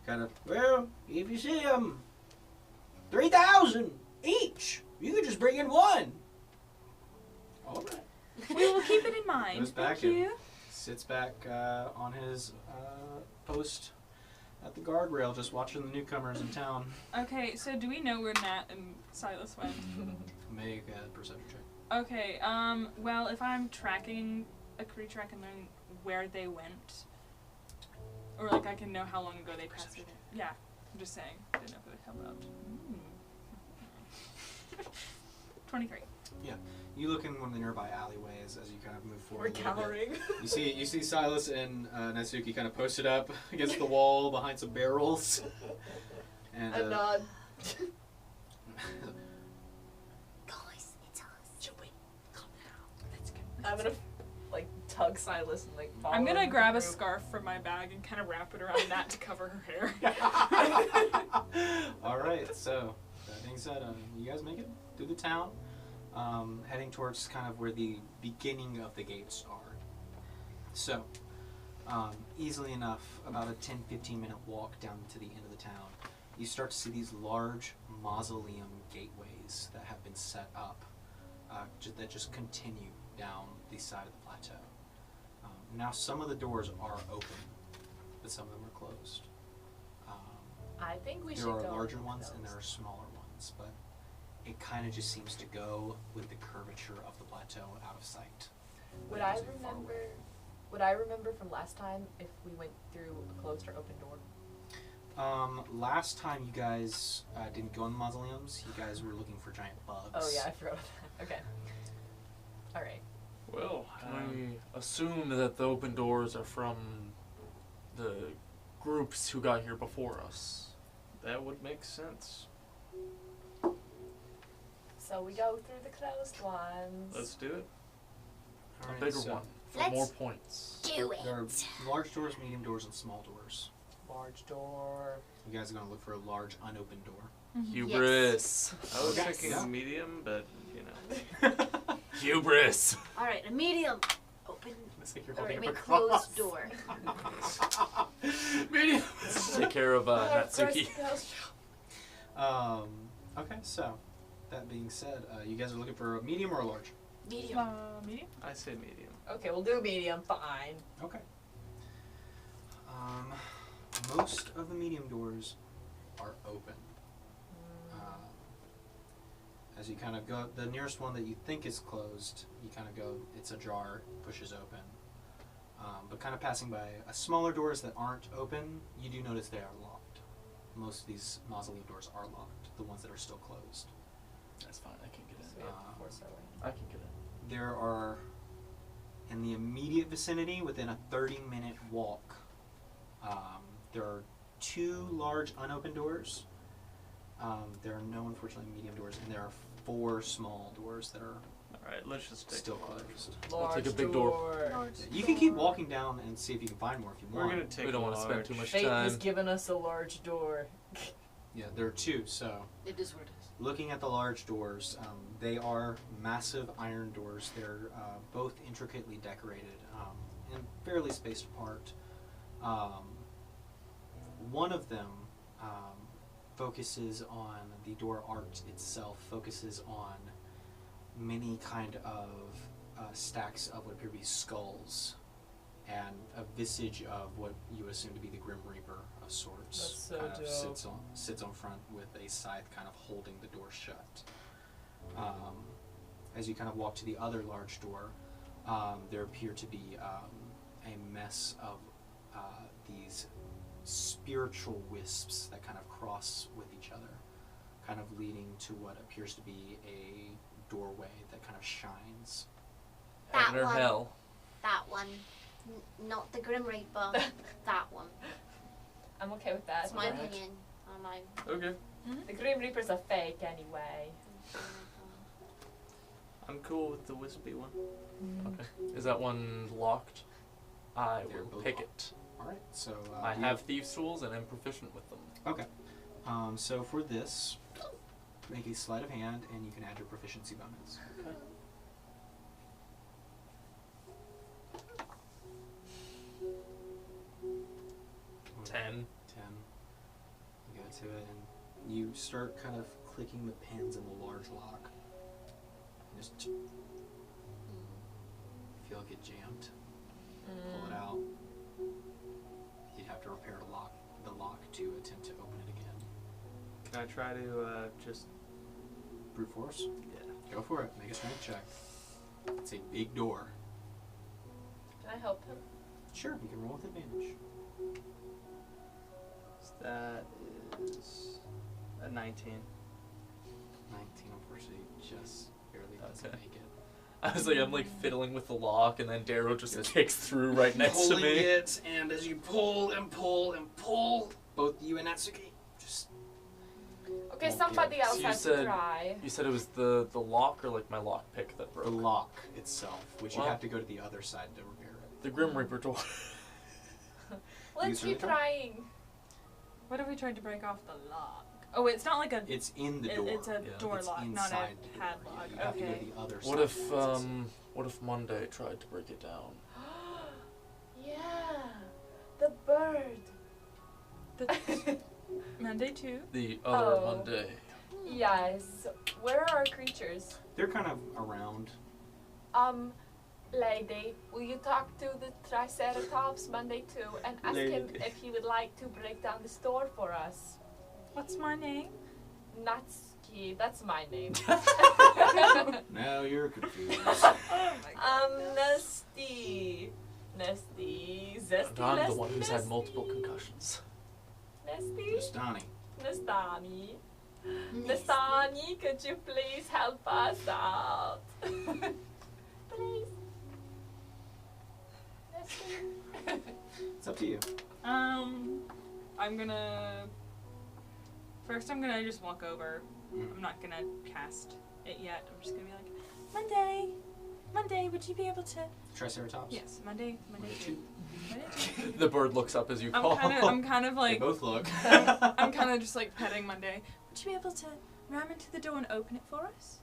kind of. Well, if you see him, 3,000 each. You could just bring in 1. All right. We will keep it in mind. Goes back Thank in. you. Sits back on his post at the guardrail, just watching the newcomers in town. Okay, so do we know where Nat and Silas went? Make a perception check. Okay, well, if I'm tracking a creature, I can learn where they went. Or, like, I can know how long ago they passed through there. Yeah, I'm just saying. I didn't know if it would help out. 23. You look in one of the nearby alleyways as you kind of move We're forward. a little bit. cowering. You see Silas and Natsuki kind of posted up against the wall behind some barrels. And I nod. Guys, it's us. I'm gonna like tug Silas and like follow I'm gonna him grab a through. scarf from my bag and kind of wrap it around Nat to cover her hair. all right. So that being said, you guys make it through the town, heading towards kind of where the beginning of the gates are. So easily enough, about a 10-15 minute walk down to the end of the town, you start to see these large mausoleum gateways that have been set up that just continue down the side of the plateau. Now some of the doors are open, but some of them are closed. I think we should There are go larger with ones and those. there are smaller ones, but it kind of just seems to go with the curvature of the plateau out of sight. Would I Too far away. remember? Would I remember from last time if we went through a closed or open door? Last time you guys didn't go in the mausoleums, you guys were looking for giant bugs. Oh yeah, I forgot about that. Okay. All right. well, Can we assume that the open doors are from the groups who got here before us? that would make sense. So we go through the closed ones. Let's do it. All A right, bigger so one for Let's more points. Do There are it. large doors, medium doors, and small doors. Large door. You guys are going to look for a large unopened door. Hubris. I was Yes. thinking Yeah. medium, but you know. Hubris. All right, a medium. Open. It's like you're Or holding wait, up a cross. closed door. Medium. Take care of Natsuki. Okay, so that being said, you guys are looking for a medium or a large? Medium. Medium? I say medium. Okay, we'll do medium. Fine. Okay. Most of the medium doors are open. As you kind of go, the nearest one that you think is closed, you kind of go, it's ajar, pushes open. But kind of passing by smaller doors that aren't open, you do notice they are locked. Most of these mausoleum doors are locked, the ones that are still closed. That's fine. I can get So in. we have to force our way. I can get in. There are, in the immediate vicinity, within a 30-minute walk, there are 2 large unopened doors. There are no, unfortunately, medium doors, and there are 4 small doors that are Alright, let's just take still the large. closed. I'll take a Large big door. You can keep walking down and see if you can find more if you We're want. gonna take We don't the want to spend large. too much Fate has time. given us a large door. Yeah, there are 2, so It is what it is. looking at the large doors, they are massive iron doors. They're both intricately decorated and fairly spaced apart. One of them focuses on, the door art itself focuses on many kind of stacks of what appear to be skulls and a visage of what you assume to be the Grim Reaper of sorts. That's so kind of dope. sits on front with a scythe kind of holding the door shut. As you kind of walk to the other large door, there appear to be a mess of these spiritual wisps that kind of cross with each other, kind of leading to what appears to be a doorway that kind of shines. That Heaven or one. hell. That one. Not the Grim Reaper. That one. I'm okay with that. That's my Alright. opinion. Okay. The Grim Reaper's a fake anyway. I'm cool with the wispy one. Okay. Is that one locked? I They're will both pick locked. it. Alright, so I you- have thieves' tools and am proficient with them. Okay. So for this, make a sleight of hand, and you can add your proficiency bonus. Okay. Ten. 10. You go to it, and you start kind of clicking the pins in the large lock. And just feel it get jammed. Pull it out. You'd have to repair the lock to attempt to open it again. Can I try to just... Brute force? Yeah. Go for it. Make a strength check. It's a big door. Can I help him? Sure, you can roll with advantage. That is a 19. 19, unfortunately, just barely doesn't Okay. make it. I was like, I'm like fiddling with the lock, and then Darrow just kicks through right next to Pulling me. it, and as you pull and pull and pull, both you and Natsuki just Okay, Won't somebody get it. else So you has to said- try. You said it was the lock or like my lock pick that broke? the lock itself, which you Well- have to go to the other side to repair it. The Grim Reaper door. Let's really keep try? trying. What if we tried to break off the lock? Oh, it's not like a. It's in the door. It's a Yeah. door It's lock, not inside a the door. padlock. Yeah, you have to go Okay. to the other What side. if Monday tried to break it down? Yeah, the bird. Monday too. The other Oh. Monday. Yes. Where are our creatures? They're kind of around. Lady, will you talk to the Triceratops Monday too and ask him Lady. if he would like to break down the store for us? What's my name? Natsuki, that's my name. Now you're confused. Oh my god. Nesty. Nesty. Zesty. I'm the one who's had multiple concussions. Nesty. Miss Donnie. Nestani. Nestani, could you please help us out? Please. Nesty. It's up to you. I'm gonna. First, I'm gonna just walk over. Mm. I'm not gonna cast it yet. I'm just gonna be like, Monday, Monday, would you be able to? Triceratops? Yes, Monday, Monday Monday too. Monday too. The bird looks up as you call. I'm kind of They like, both look. I'm kind of just like petting Monday. Would you be able to ram into the door and open it for us?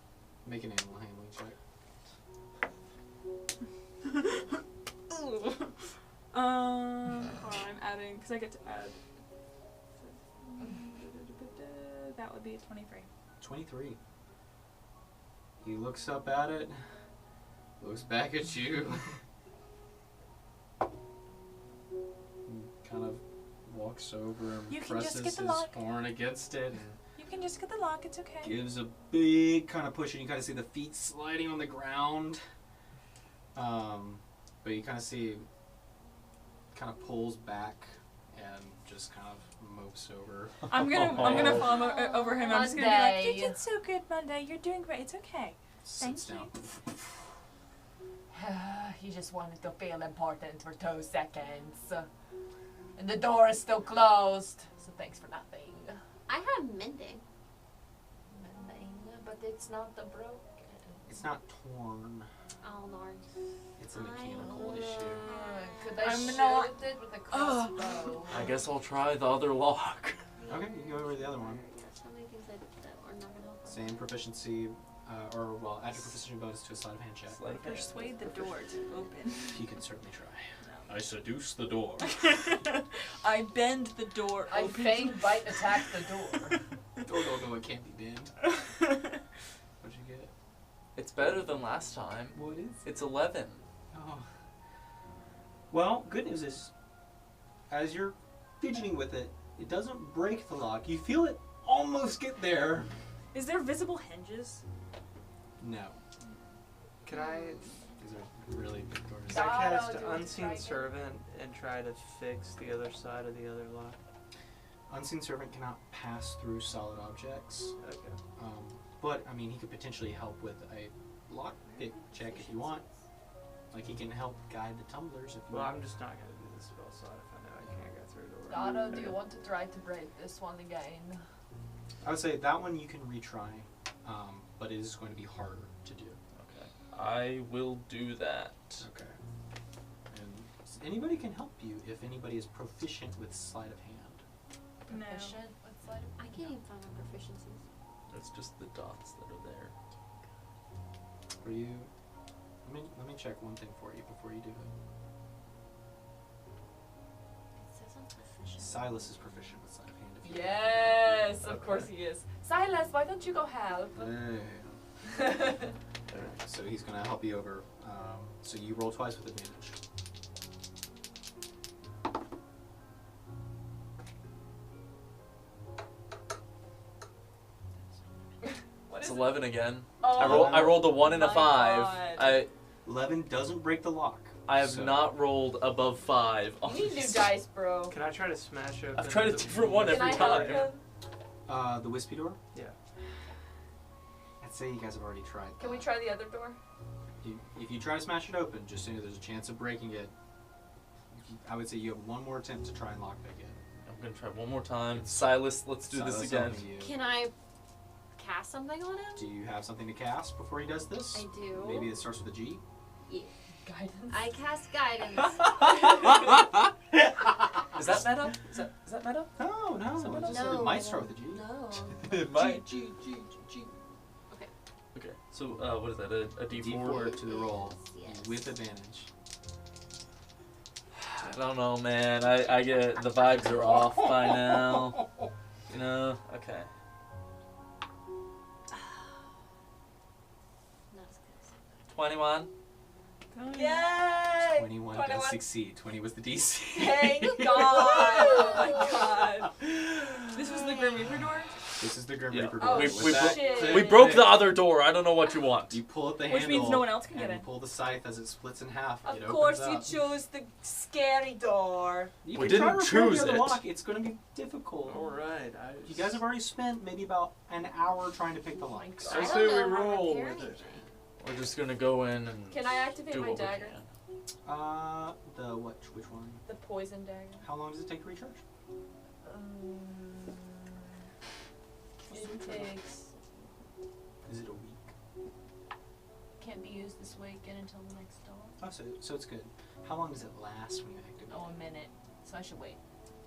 Make an animal handling check. Hold on, I'm adding, because I get to add. That would be a 23. 23. He looks up at it, Looks back at you. Kind of walks over and You can just presses get the his lock. horn against it and You can just get the lock. It's okay. gives a big kind of push, and you kind of see the feet sliding on the ground. But you kind of see, kind of pulls back and just kind of mopes over. I'm gonna fall over him. I'm just gonna be like, Monday. you did so good, Monday. You're doing great. It's okay. Sits Thank down. He just wanted to feel important for 2 seconds. And the door is still closed, so thanks for nothing. I have mending. But it's not the broken. It's not torn. Oh, Lord. It's a mechanical issue. Could I I'm shoot not- it with a crossbow? I guess I'll try the other lock. Okay, you can go over to the other one. There's so many things that are not going to help us. Same proficiency, add your proficiency bonus to a sleight of hand check. Sleight of hand. Persuade the door to open. You can certainly try. I seduce the door. I bend the door I open. feign bite attack the door. No, it can't be bent. What'd you get? It's better than last time. What is? It's 11. Oh. Well, good news is, as you're fidgeting with it, it doesn't break the lock. You feel it almost get there. Is there visible hinges? No. Can I These are really big doors. Can I cast do it, Unseen try it. Servant and try to fix the other side of the other lock? Unseen Servant cannot pass through solid objects. Okay. But, I mean, he could potentially help with a lockpick check if you want. Like, he can help guide the tumblers if you Well, want. I'm just not going to do the spell slot if I know I can't get through the door. Dado, do you want to try to break this one again? I would say that one you can retry, but it is going to be harder to do. Okay. I will do that. Okay. And anybody can help you if anybody is proficient with sleight of hand. No. Proficient with sleight of I can't even find my proficiencies. It's just the dots that are there. For you, let me check one thing for you before you do it. It says I'm proficient. Silas is proficient with sleight of hand. If you Yes, of Okay. course he is. Silas, why don't you go help? Hey. So he's going to help you over. So you roll twice with advantage. What It's is 11 again. Oh, I rolled a 1 and a my 5. God. 11 doesn't break the lock. I have So- not rolled above 5. you need new dice, bro. Can I try to smash open I've tried a the- different one Can every I help time. him? The wispy door? Yeah. I'd say you guys have already tried. Can we that. try the other door? If you try to smash it open, just so you know there's a chance of breaking it. I would say you have one more attempt to try and lockpick it. I'm gonna try one more time. Silas, let's do this Silas again. helping you. Can I cast something on him? Do you have something to cast before he does this? I do. Maybe it starts with a G? Guidance. I cast guidance. Is that meta? Is that meta? No, no. Someone It, just, No. it might start with a G. No. It might. G. Okay, so what is that? A D4? D4 to the roll Yes. with advantage. I don't know, man. I get the vibes are off by now. You know? Okay. Not as good. 21. Yay! 21 does succeed. 20 was the DC. Thank God! Oh my God! This was the Grim Reaper door? This is the Grim Yeah. Reaper Oh door. We- With we that, shit! We broke the other door. I don't know what you want. You pull at the Which handle. means no one else can get and in. you pull the scythe as it splits in half. Of it course opens you up. choose the scary door. You We can try didn't to repair choose the other it. lock. It's going to be difficult. Alright. You guys have already spent maybe about an hour trying to pick the Oh my locks. God. I I say don't we know how to roll repair with it. anything. We're just gonna go in and Can I activate do my what we dagger? can. Which one? The poison dagger. How long does it take to recharge? It takes. Is it a week? Can't be used this weekend until the next dawn. Oh, so it's good. How long does it last when you activate Oh, it? a minute. So I should wait.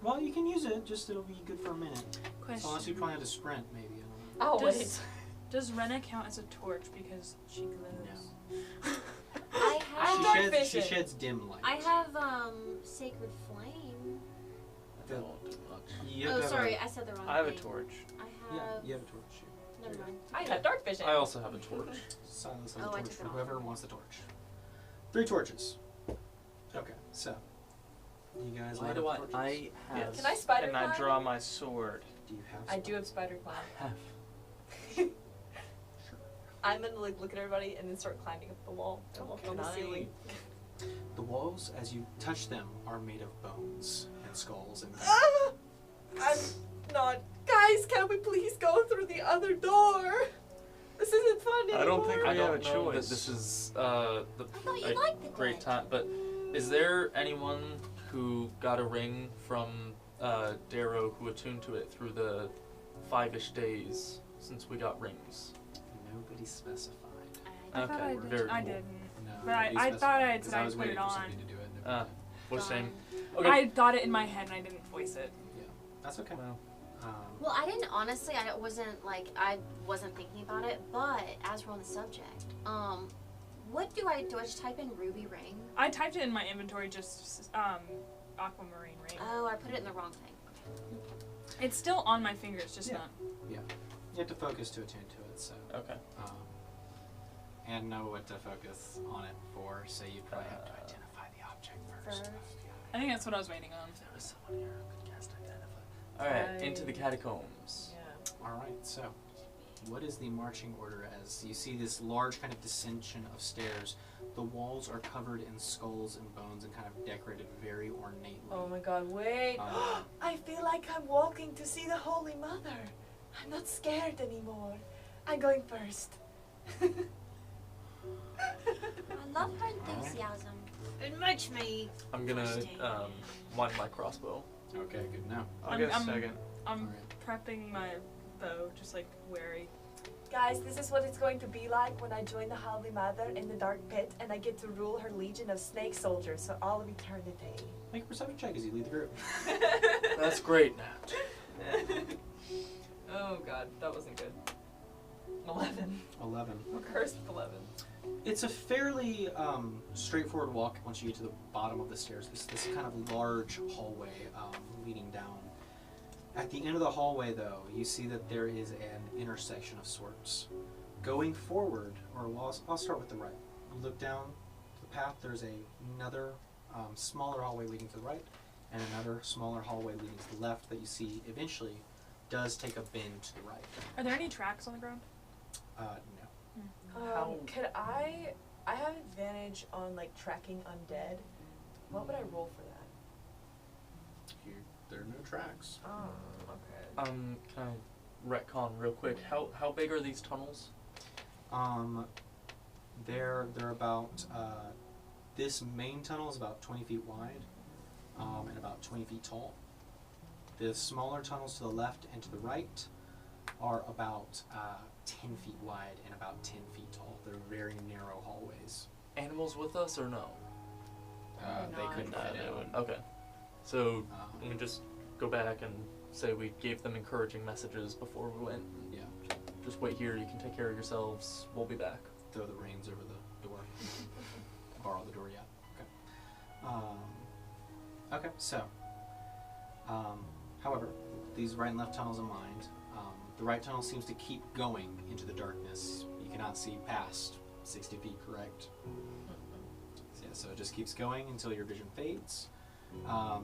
Well, you can use it. Just it'll be good for a minute. Question. Unless you probably have to sprint, maybe. I don't know. Oh, Does- wait. Does Rena count as a torch because she glows? I I have have. dark She vision. sheds dim light. I have sacred flame. That won't do much. You have Oh, to have sorry, a- I said the wrong I have a thing. torch. I Yeah, have. you have a torch. Never mind. I have dark vision. I also have a torch. Silas has Oh, a I torch took for it off. whoever wants the torch. 3 torches. Okay, so you guys Why light do up I? torches? I have. Yes. Can I spider And I climb? draw my sword. Do you have? I some? do have spider climb. have. I'm gonna like look at everybody and then start climbing up the wall and walk on the ceiling. The walls, as you touch them, are made of bones and skulls and. Ah! I'm not. Guys, can we please go through the other door? This isn't fun anymore. I don't think I we have don't a know that choice. this is I thought you liked the great dead. time. But is there anyone who got a ring from Darrow who attuned to it through the 5-ish days since we got rings? Nobody specified. I thought Okay, I, very did. I cool. didn't. No, But I- nobody I thought specified, I had 'cause said I I'd was put waiting it for on. somebody to do it. and nobody did. What shame. Done. Okay. I thought it in my head and I didn't voice it. That's okay. Well, Well, I didn't honestly. I wasn't thinking about it. But as we're on the subject, what do I do? I just type in ruby ring. I typed it in my inventory, just aquamarine ring. Oh, I put it in the wrong thing. It's still on my finger. It's just Yeah. not. You have to focus to attune to it, so. okay. And know what to focus on it for, so you probably have to identify the object first. First. I think that's what I was waiting on. There was someone here who could cast identify. Alright, into the catacombs. Yeah. Alright, so what is the marching order as you see this large kind of descension of stairs? The walls are covered in skulls and bones and kind of decorated very ornately. Oh my god, wait. I feel like I'm walking to see the Holy Mother. I'm not scared anymore. I'm going first. I love her enthusiasm. It makes me. I'm gonna wind my crossbow. Okay, good to know. I'll get a I'm- second. I'm Alright. prepping my bow, just like wary. Guys, this is what it's going to be like when I join the Holy Mother in the dark pit and I get to rule her legion of snake soldiers for all of eternity. Make a perception check as you lead the group. That's great, Nat. Oh god, that wasn't good. 11. 11. We're cursed with 11. It's a fairly straightforward walk once you get to the bottom of the stairs. This kind of large hallway leading down. At the end of the hallway, though, you see that there is an intersection of sorts. Going forward, or well, I'll start with the right. You look down the path, there's another smaller hallway leading to the right, and another smaller hallway leading to the left that you see eventually does take a bend to the right. Are there any tracks on the ground? No. How- Could I have advantage on like tracking undead? What would I roll for that? There are no tracks. Oh, okay. Can I retcon real quick? How big are these tunnels? They're about this main tunnel is about 20 feet wide, and about 20 feet tall. The smaller tunnels to the left and to the right are about 10 feet wide and about 10 feet tall. They're very narrow hallways. Animals with us or no? They couldn't No, fit they in. wouldn't. Okay. So we Um, can just go back and say we gave them encouraging messages before we went. yeah, Just wait here. You can take care of yourselves. We'll be back. throw the reins over the door. Borrow the door, yeah. Okay. Okay, so, however, these right and left tunnels in mind, the right tunnel seems to keep going into the darkness. You cannot see past 60 feet, correct? So, yeah, so it just keeps going until your vision fades.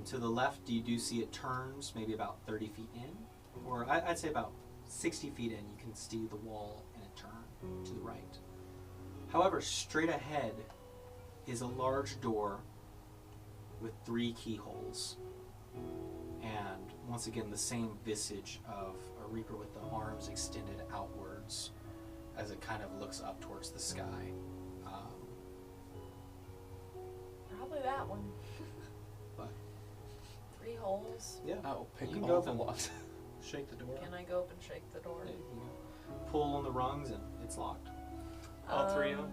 To the left, you do see it turns maybe about 30 feet in, or I'd say about 60 feet in, you can see the wall and it turn to the right. However, straight ahead is a large door with 3 keyholes. And once again, the same visage of a reaper with the arms extended outwards as it kind of looks up towards the sky. Probably that one. But 3 holes. yeah, I'll pick You can all go the for- locks. shake the door. Can I go up and shake the door? Yeah, you pull on the rungs and it's locked. All 3 of them?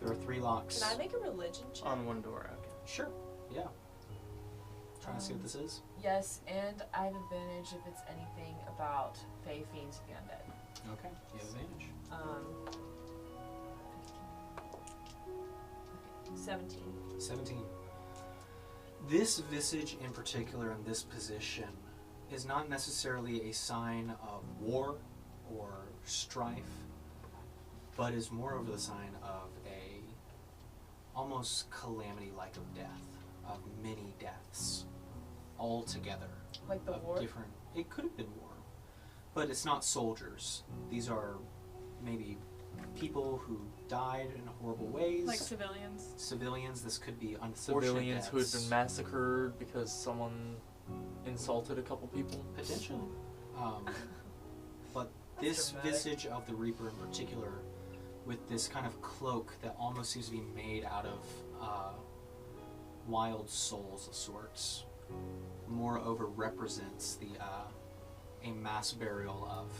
There are 3 locks. Can I make a religion check? On one door, okay. Sure. Yeah. Trying to see what this is. Yes, and I have advantage if it's anything about Fey Fiends and the Undead. Okay. You have advantage. 17. 17. This visage in particular in this position is not necessarily a sign of war or strife, but is moreover the sign of a almost calamity-like of death, of many deaths, all together. Like the of war? Different. It could have been war, but it's not soldiers. These are maybe people who died in horrible ways. Like civilians. Civilians. This could be unfortunate Civilians who had deaths. been massacred because someone insulted a couple people. Potentially. But this dramatic. visage of the Reaper in particular, with this kind of cloak that almost seems to be made out of wild souls of sorts, moreover represents a mass burial of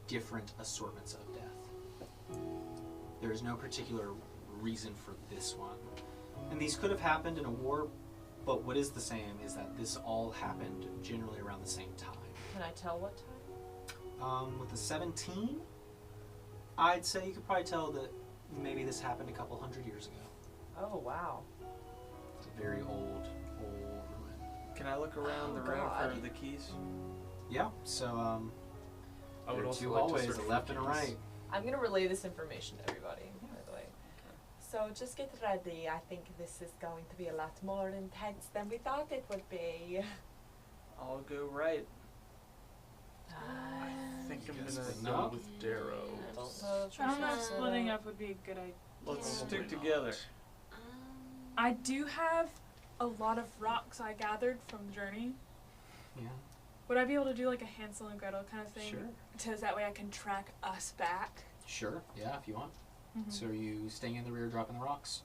different assortments of death. There is no particular reason for this one. And these could have happened in a war, but what is the same is that this all happened generally around the same time. Can I tell what time? With the 17, I'd say you could probably tell that maybe this happened a couple hundred years ago. Oh, wow. It's a very old ruin. Can I look around the room God. for the keys? Yeah, so I there would are also two like to hallways, search a for left and a keys. right. I'm going to relay this information to everybody, by the way. So just get ready. I think this is going to be a lot more intense than we thought it would be. I'll go right. I think I'm Guess gonna we're go not. with Darrow. I don't know if splitting up would be a good idea. Let's Yeah. stick together. I do have a lot of rocks I gathered from Journey. Yeah, Would I be able to do like a Hansel and Gretel kind of thing? sure. So that way I can track us back? Sure, yeah, if you want. Mhm. So are you staying in the rear, dropping the rocks?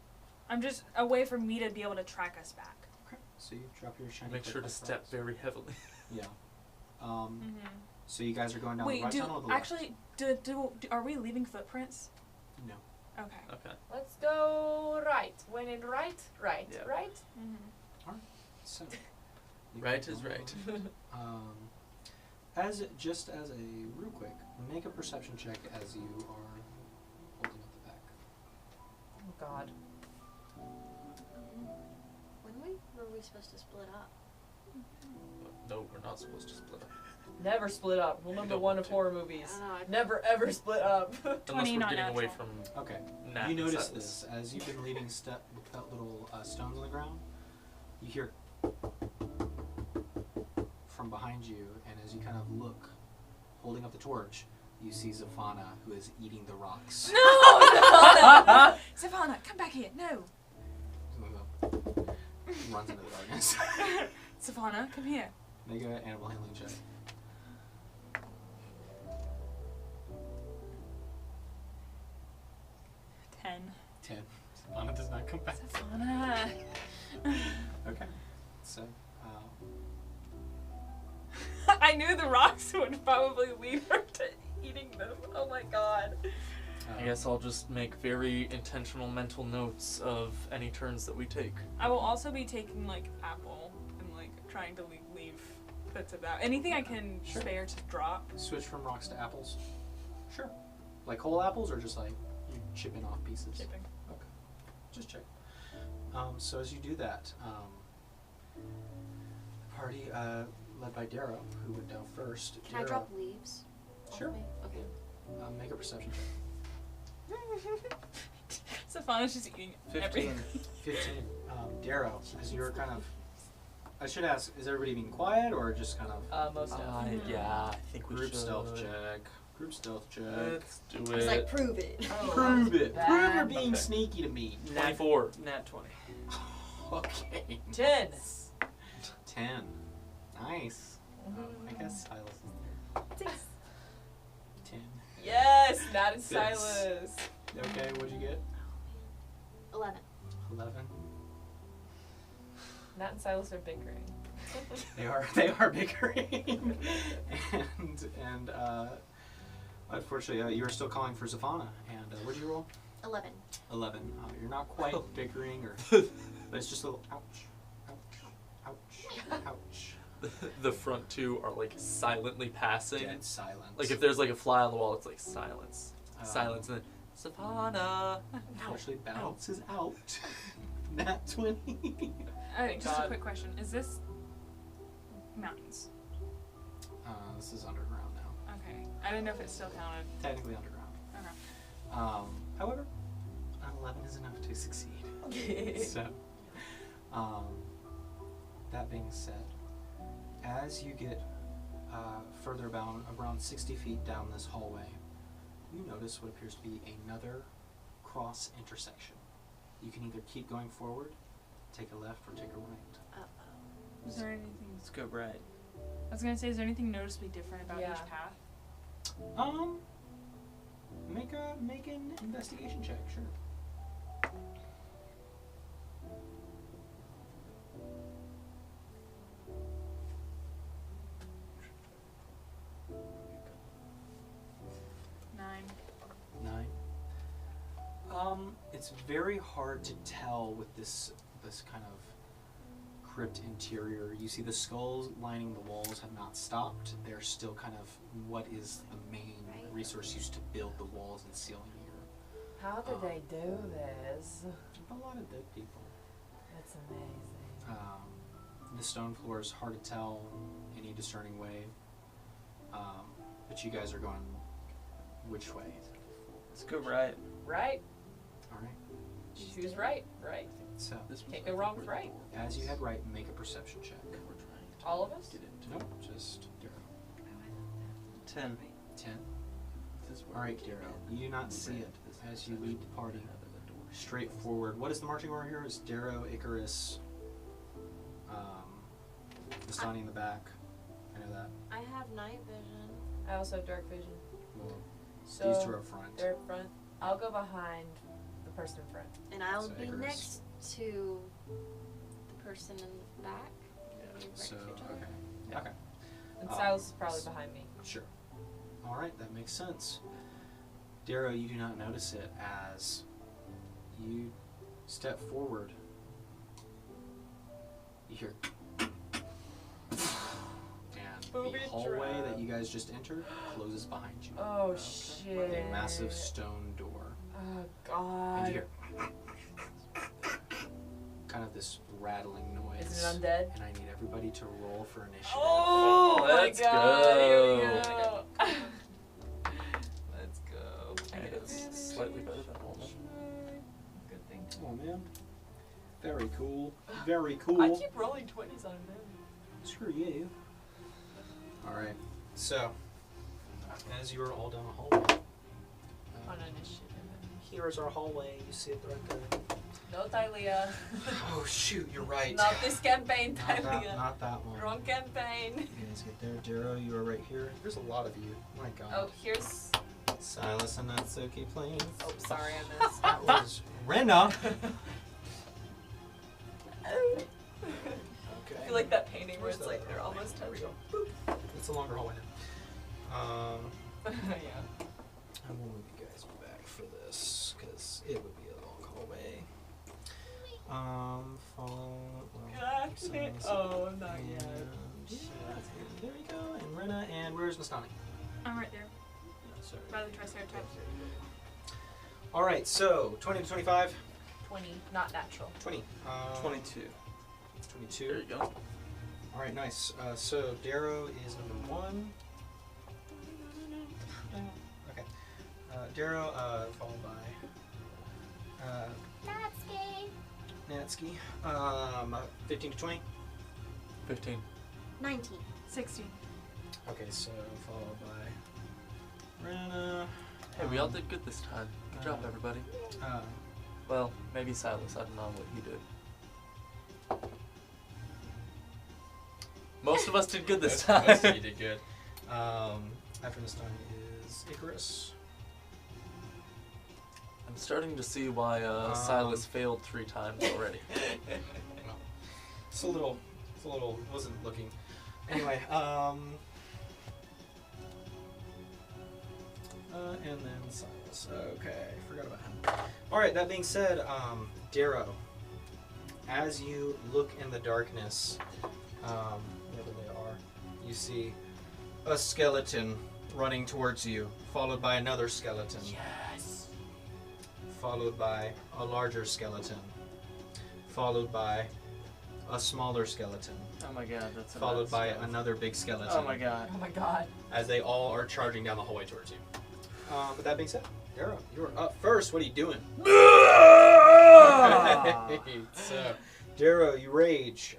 I'm just a way for me to be able to track us back. Okay. So you drop your shiny Make sure to quick step rocks. very heavily. Yeah. Mm-hmm. So you guys are going down the Wait, right tunnel or the left? actually, are we leaving footprints? No. Okay. Okay. Let's go right. When in right, right, Yeah. right? Mm-hmm. So you Right can is go right. on. Just as a real quick, make a perception check as you are holding up the back. Oh, God. When were we supposed to split up? No, we're not supposed to split up. Never split up. Rule number don't one want of to. horror movies. I don't know. Never ever split up. Unless 20 we're not getting away natural. from Okay. Nat You and notice Silas. this as you've been leaving little stones on the ground. You hear from behind you, and as you kind of look, holding up the torch, you see Zaphana, who is eating the rocks. No! Savannah, come back here. No. Runs into the darkness. Savannah, come here. Make an animal handling check. 10. Savannah does not come back. Savannah. Okay. So, I knew the rocks would probably lead her to eating them. Oh my god. I guess I'll just make very intentional mental notes of any turns that we take. I will also be taking like apple and like trying to leave bits of that. Anything I can Sure. spare to drop. switch from rocks to apples. Sure. Like whole apples, or just like you chipping off pieces? Chipping. Okay. Just check. So as you do that, the party led by Darrow, who went down first. Can I drop leaves? Sure. Okay. Make a perception check. Savannah's just eating 15. everything. 15. Darrow, as you're kind of, I should ask, is everybody being quiet or just kind of Most of. Yeah, I think we group should. stealth check? Group stealth check. Let's do It's like, it. prove it. Prove it. bad. Prove you're being Okay. sneaky to me. 24. Nat 20. Okay. 10. 10. Nice. I guess Silas is there. 10. Yes, Nat and Yes. Silas. Okay, what'd you get? 11. 11. Nat and Silas are bickering. They are bickering. and unfortunately, you are still calling for Zaphana. And what'd you roll? 11. 11. You're not quite bickering, but it's just a little ouch, ouch, ouch, ouch. The front two are like silently passing. Dead silence. Like if there's like a fly on the wall, it's like silence. Um, Silence and then Savannah. Unfortunately, balances out. Nat 20. Just a God. quick question. Is this mountains? This is underground now. Okay. I didn't know if it still counted. Technically underground. Okay. However, I 11 is enough to succeed. So, that being said, as you get further about around 60 feet down this hallway, you notice what appears to be another cross intersection. You can either keep going forward, take a left, or take a right. Is there anything? Let's go right. I was gonna say, is there anything noticeably different about Yeah. each path? Make an investigation check, sure. Nine. 9. It's very hard to tell with this kind of crypt interior. You see the skulls lining the walls have not stopped. They're still kind of what is the main resource used to build the walls and ceiling here. How did they do this? A lot of dead people. That's amazing. The stone floor is hard to tell any discerning way. But you guys are going which way? Let's go right. Right? Alright. Choose right. Right. So, Can't go wrong with right. as you head right, make a perception check. All of us? Nope, just Darrow. 10. 10. Alright, Darrow. You do not see it as you lead the party straight forward. What is the marching order here? Is Darrow, Icarus, Vistani in the back. I know that. I have night vision. I also have dark vision. Well, So these two are up front. they're up front. I'll go behind the person in front. And I'll So be Icarus. next to the person in the back. Maybe right So, to each other. okay. Okay. And Silas is probably behind me. Sure. Alright, that makes sense. Darrow, you do not notice it as you step forward. You hear and Booby the hallway trap. that you guys just entered closes behind you. Oh With shit. a massive stone door. Oh And you god. hear kind of this rattling noise. Is it undead? And I need everybody to roll for initiative. Oh my Let's god. Here we go. go. Let's go. I get it. It's slightly better than normal. Good thing. Oh man. Very cool. Very cool. I keep rolling 20s on them. Screw you. Alright, so, as you are all down the hallway, On initiative. here is our hallway. You see it right there. No, Thalia. Oh, shoot, you're right. Not this campaign, Not that, Thalia. not that one. Wrong campaign. You guys get there. Darrow, you are right here. There's a lot of you. My god. Oh, here's. Silas and Nat, please. Oh, sorry, I missed. That was Rena. I Okay. feel like that painting where Where's it's the like other they're hallway? almost There we touching. go. It's a longer hallway now. Yeah. I will move you guys back for this, because it would be a long hallway. Follow. Well, Okay. Silas Oh, not and- yet. yeah, there we go. And Rena, and where's Mastani? I'm right there. Sorry. By the Triceratops. All right, so 20 to 25. 20, not natural. 20. 22. 22. There you go. All right, nice. So Darrow is number 1. Okay. Darrow, followed by Natsuki. Natsky. 15 to 20. 15. 19. 16. Okay, so followed by Rena. Hey, we all did good this time. Good job, everybody. Well, maybe Silas. I don't know what he did. Most of us did good this time. You did good. After this time is Icarus. I'm starting to see why Silas failed 3 times already. Well, it's a little, wasn't looking. Anyway, and then Silas. Okay, forgot about him. Alright, that being said, Darrow, as you look in the darkness, wherever they are, you see a skeleton running towards you, followed by another skeleton. Yes. Followed by a larger skeleton, followed by a smaller skeleton, Oh my god, that's a followed nuts by skeleton. another big skeleton. Oh my god. Oh my god. As they all are charging down the hallway towards you. With that being said, Darrow, you're up first. What are you doing? So, Darrow, you rage.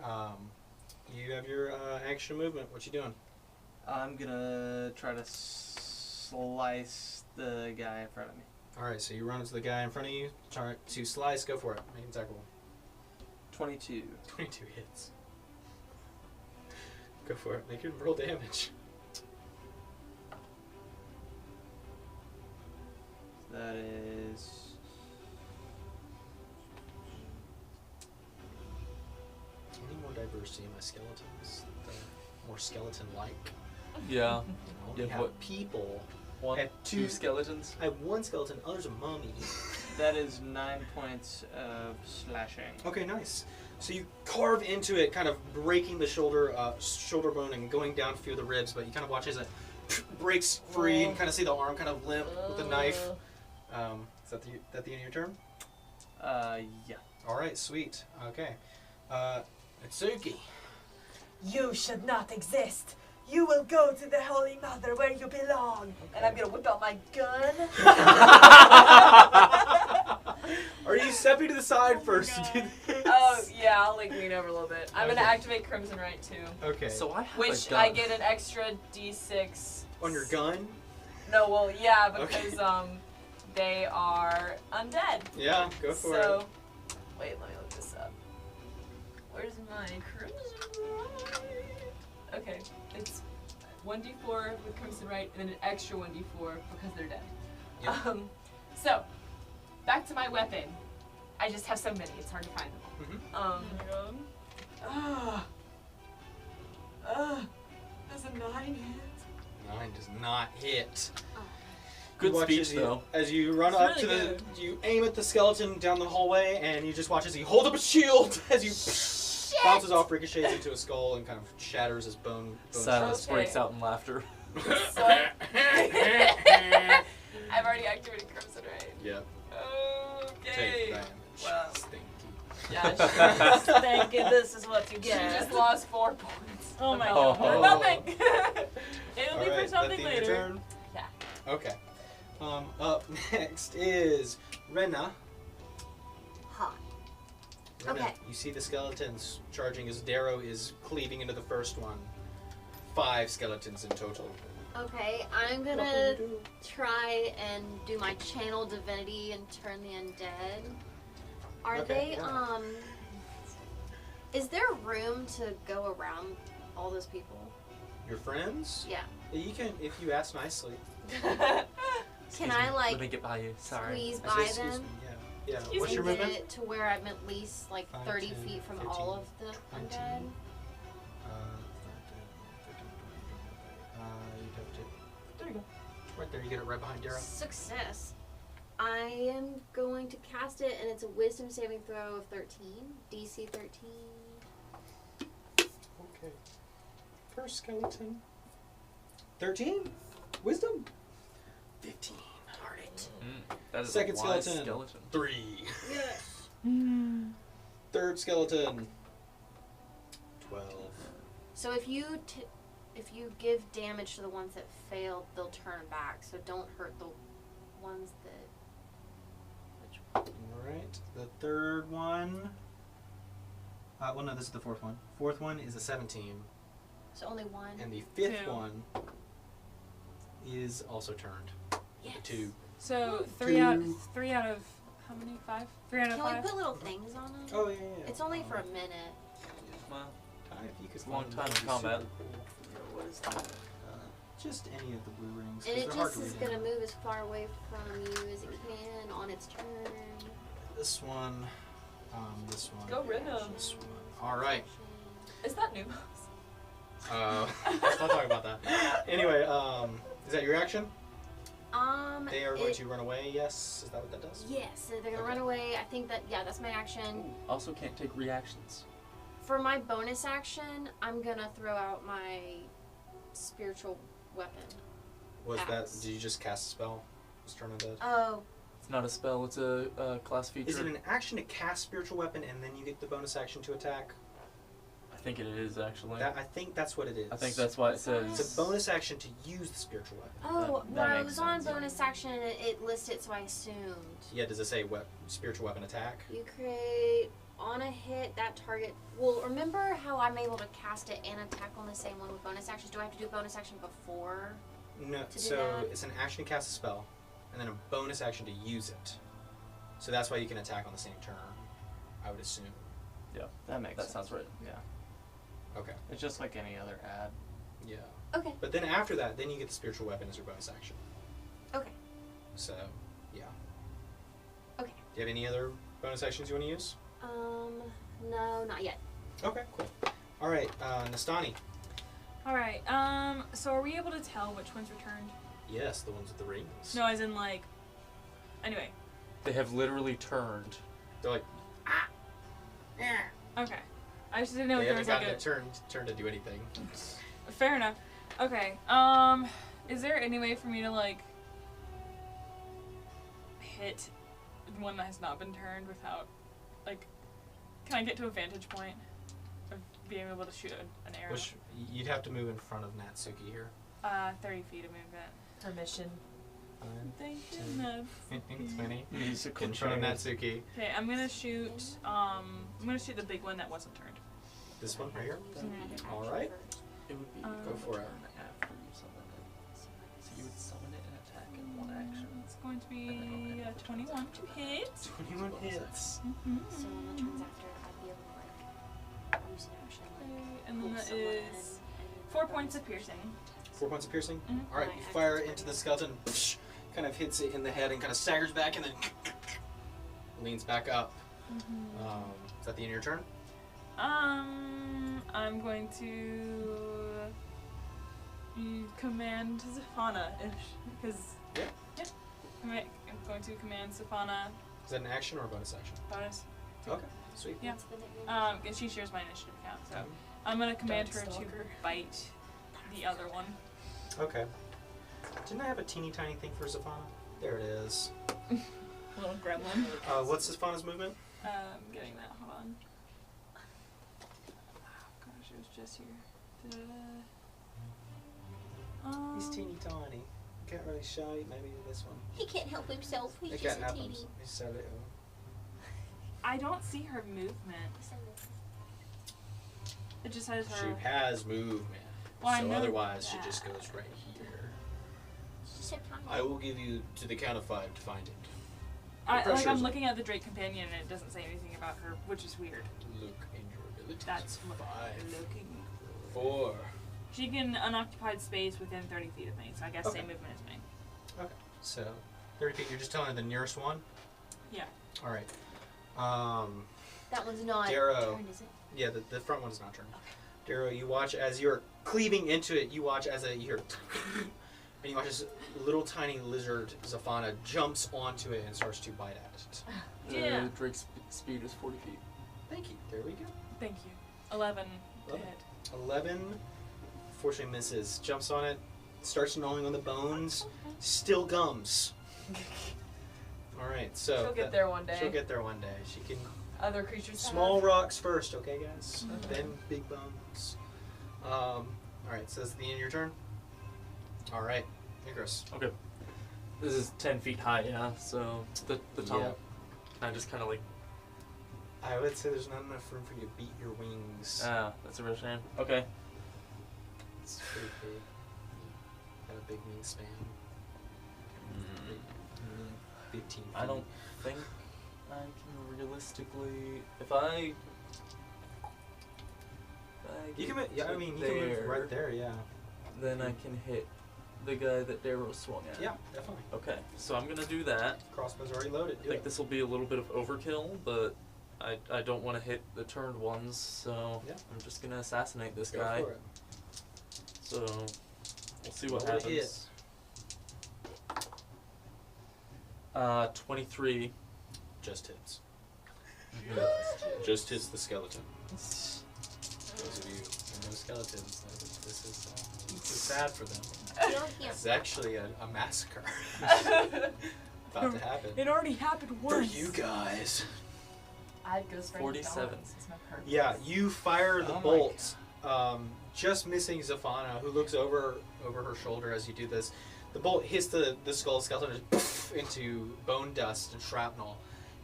You have your action movement. What you doing? I'm gonna try to slice the guy in front of me. All right, so you run into the guy in front of you. Try to slice. Go for it. Make an attack roll. 22. 22 hits. Go for it. Make your roll damage. That is... I need more diversity in my skeletons. They're more skeleton-like. Yeah. I only Yeah, have what- people. One, I have two skeletons. I have one skeleton. Oh, there's a mummy. That is 9 points of slashing. Okay, nice. So you carve into it, kind of breaking the shoulder bone and going down a few of the ribs, but you kind of watch as it breaks free and kind of see the arm kind of limp with the knife. Is that the end of your turn? Yeah. All right, sweet. Okay. Itsuki. You should not exist. You will go to the Holy Mother where you belong. And I'm gonna whip out my gun. Are you stepping to the side first to do this? Oh, yeah, I'll like lean over a little bit. I'm gonna activate Crimson Right too. Okay. So I have a Which gun. I get an extra d6. On your gun? No, well, yeah, Okay. because they are undead. Yeah, go for it. So, wait, let me look this up. Where's my Crimson Right? Okay, it's 1d4 with Crimson Right, and then an extra 1d4 because they're dead. Yep. So, back to my weapon. I just have so many, it's hard to find them all. Does a 9 hit? 9 does not hit. Good You watch speech, as you, though. As you run It's up to really the, you aim at the skeleton down the hallway, and you just watch as he holds up a shield as you bounces off, ricochets into a skull, and kind of shatters his bone. Silas Okay. breaks out in laughter. So, I've already activated Crimson Right. Yep. Okay. Take damage. Well. Stinky. Yeah, Thank you, this is what you she get. just lost 4 points. Oh my Oh. god. Oh. Nothing. It'll All be right, for something that the end of later. your turn? Yeah. Okay. Up next is Rena. Huh. Rena, Okay. you see the skeletons charging as Darrow is cleaving into the first one. 5 skeletons in total. Okay, I'm gonna try and do my channel divinity and turn the undead. Are Okay, they, yeah. is there room to go around all those people? Your friends? Yeah. You can, if you ask nicely. Can I, like, Let me get by you. Sorry. squeeze I by said, excuse them me, Yeah. Excuse What's and your get movement? it to where I'm at least, like, 5, 30 10, feet from 15, all of the 19. undead? You'd have to. There you go. Right there, you get it right behind Darrow. Success. I am going to cast it, and it's a wisdom saving throw of 13. DC 13. Okay. First skeleton. 13? Wisdom? 15. Alright. That is Second a wise skeleton. 3. Yes. Third skeleton. 12. So if you give damage to the ones that failed, they'll turn back. So don't hurt the ones that. Alright. The third one. Well, no, this is the fourth one. Fourth one is a 17. So only one. And the fifth 2. one is also turned. Yes. 2. So 2. 3 out of how many? 5? 3 out of Can we 5. put little things on them? Oh, yeah. It's only for a minute. Well, Ty, if you could Long find time them, in that'd be combat. super cool. What is that? Just any of the blue rings. 'cause And it they're hard just to is read gonna in. move as far away from you as it can on its turn. This one. This one. Go and Ravenhelm. This one. Alright. Is that new? Let's not talk about that. Anyway, is that your action? They are going it- to run away, yes? Is that what that does? Yes, so they're gonna Okay. run away. I think that that's my action. also can't take reactions. For my bonus action, I'm gonna throw out my spiritual weapon. Was that, Axe. did you just cast a spell? Was turn undead? Oh, It's not a spell. It's a class feature. Is it an action to cast spiritual weapon and then you get the bonus action to attack? I think it is actually. I think that's what it is. I think that's why it says. It's a bonus action to use the spiritual weapon. Oh, that well, it makes was on sense, yeah. bonus action and it listed, so I assumed. Yeah, does it say spiritual weapon attack? You create on a hit that target. Well, remember how I'm able to cast it and attack on the same one with bonus actions? Do I have to do bonus action before? No, To do so that? it's an action to cast a spell, and then a bonus action to use it. So that's why you can attack on the same turn, I would assume. That makes That sense. sounds right. Yeah. Okay. It's just like any other ad. Yeah. Okay. But then after that, then you get the spiritual weapon as your bonus action. Okay. So, yeah. Okay. Do you have any other bonus actions you want to use? No, not yet. Okay, cool. All right, Nastani. All right. So are we able to tell which ones returned? Yes, the ones with the rings. No, as in like. Anyway. They have literally turned. They're like, Okay. I just didn't know they if there haven't was like gotten a. a turn to do anything. Fair enough. Okay. Is there any way for me to like hit one that has not been turned without, like, can I get to a vantage point of being able to shoot an arrow? Which you'd have to move in front of Natsuki here. 30 feet of movement. Permission. Thank you, Ned. 20. Musical In front of chairs. Natsuki. Okay, I'm gonna shoot the big one that wasn't turned. This one right here. Mm-hmm. All right. It would be Go for it. after you summon it. So you would summon it and attack in one action. It's going to be a 21 to hit. 21 hits. Mm-hmm. So on the turns after, I'd be able to like use an action. Like, And then pull that someone is and 4 points of piercing. 4 points of piercing. Mhm. All right, you fire it into the skeleton. Kind of hits it in the head and kind of staggers back and then leans back up. Is that the end of your turn? I'm going to command Zaphana-ish, because Yeah. I'm going to command Zaphana Is that an action or a bonus action? bonus. Okay, sweet. Yeah. spin it really And she shares my initiative count, so Um, I'm gonna command her to Darkstalker. bite the other one. okay. Didn't I have a teeny tiny thing for Zaphana? There it is. Little gremlin. What's Zaphana's movement? Getting that. Hold on. Oh, gosh, it was just here. He's teeny tiny. Can't really show it. Maybe this one. He can't help himself. He's They just can't a help teeny. him. He's so little. I don't see her movement. It just says She her. has movement. Well, I so know otherwise she that. just goes right here. She's so tiny. I will give you to the count of 5 to find it. Like pressure's I'm on. looking at the Drake companion and it doesn't say anything about her, which is weird. Look in your abilities. That's what 5, I'm looking. 4. She can unoccupied space within 30 feet of me, so I guess Okay. same movement as me. Okay. So 30 feet. You're just telling her the nearest one. Yeah. All right. That one's not Darrow. turned, is it? Yeah, the front one is not turned. Darrow, you watch as you're cleaving into it. You watch as you hear, and you watch this little tiny lizard Zaphana jumps onto it and starts to bite at it. Yeah. Drake's speed is 40 feet. Thank you. There we go. Thank you. 11 to 11. hit. 11. Fortunately misses. Jumps on it. Starts gnawing on the bones. Still gums. All right. So She'll get there one day. She'll get there one day. She can. Other creatures. Small rocks first, okay, guys? Then big bones. All right, so that's the end of your turn. All right, Icarus. Okay. This is 10 feet high, yeah. So the tunnel. I just kind of like. I would say there's not enough room for you to beat your wings. That's a real shame. Okay. It's pretty big. Got a big wingspan. Big 15 feet. I don't think I can realistically. If I You get can move. Yeah, I to mean, you can move right there. Yeah. Then I can hit the guy that Darrow swung at. Yeah, definitely. Okay, so I'm gonna do that. Crossbow's already loaded. I Do think it. this will be a little bit of overkill, but I don't want to hit the turned ones, so Yeah. I'm just gonna assassinate this Go guy. for it. So we'll see what Roll to hit. happens. 23. Just hits. Just hits the skeleton. Those of you who know skeletons know that this is sad for them. Kill him. It's actually a massacre about to happen. It already happened For once. you guys. I'd go straight 47. It's my purpose. Yeah, you fire the Oh my bolt, just missing Zafana, who looks over her shoulder as you do this. The bolt hits the skull skeleton and just into bone dust and shrapnel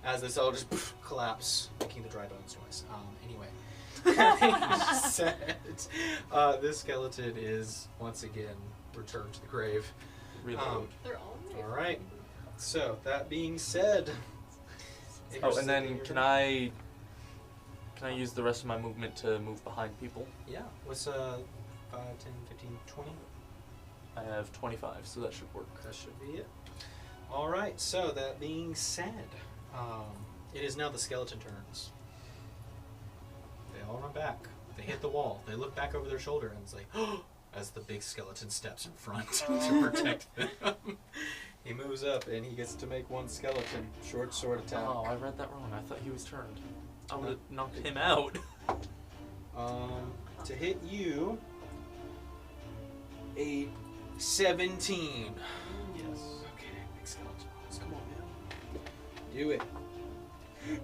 as this all just collapse, making the dry bones noise. Anyway, having said, this skeleton is once again returned to the grave. Reload. They're all All right. So that being said, Oh, and then can I use the rest of my movement to move behind people? Yeah. What's 5, 10, 15, 20? I have 25, so that should work. That should be it. All right. So that being said, it is now the skeleton turns. They all run back. They hit the wall. They look back over their shoulder and it's like, as the big skeleton steps in front to protect them. He moves up and he gets to make one skeleton short sword attack. Oh, I read that wrong. I thought he was turned. I would have knocked him out. To hit you, a 17. Yes. Okay, big skeleton rolls. Come on, man. Do it.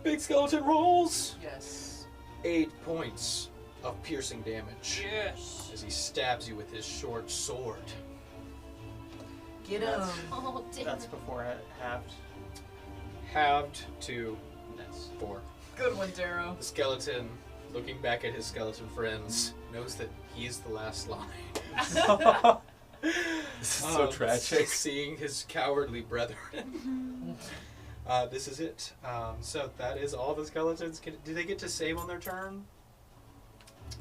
Big skeleton rolls. Yes. 8 points of piercing damage Yes. as he stabs you with his short sword. Get him. That's- Oh, damn. That's before halved. Halved to Nice. 4. Good one, Darrow. The skeleton, looking back at his skeleton friends, knows that he is the last line. This is so tragic. Seeing his cowardly brethren. This is it. So that is all the skeletons. Do they get to save on their turn?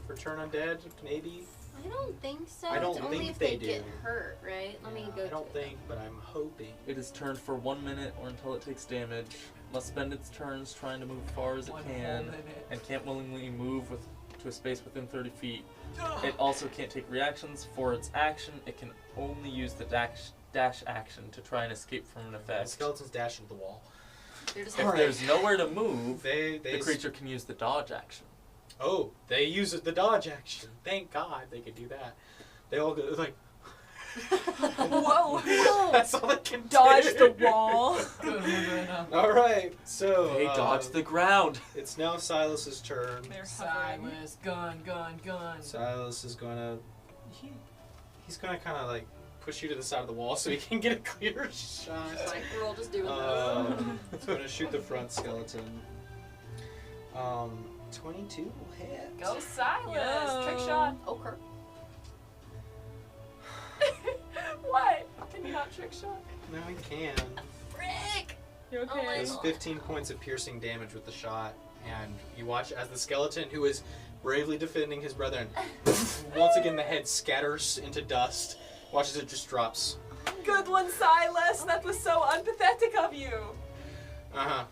For turn undead, maybe? I don't think so. I don't it's only think if they get do. hurt, right? Let me Yeah, go I don't to think, but I'm hoping. It is turned for 1 minute or until it takes damage. Must spend its turns trying to move far as it 1 can, whole minute. and can't willingly move to a space within 30 feet. It also can't take reactions. For its action, it can only use the dash action to try and escape from an The effect. skeletons dash into the wall. They're just If Alright. there's nowhere to move, They the creature can use the dodge action. Oh, they use the dodge action. Thank God they could do that. They all go like. Whoa. That's all they can Dodge do. the wall. Good one, Brenna. All right, so They dodge the ground. It's now Silas's turn. They're hovering. Silas, gun. Silas is gonna. He's gonna kind of like push you to the side of the wall so he can get a clear shot. It's like we're all just doing this. He's gonna shoot the front skeleton. 22 will hit. Go Silas. Yo. Trick shot. Okay. What? Can you not trick shot? No, he can. Frick! You Oh my okay? Does 15 points of piercing damage with the shot, and you watch as the skeleton, who is bravely defending his brethren, once again the head scatters into dust. Watch as it just drops. Good one, Silas. That was so unpathetic of you.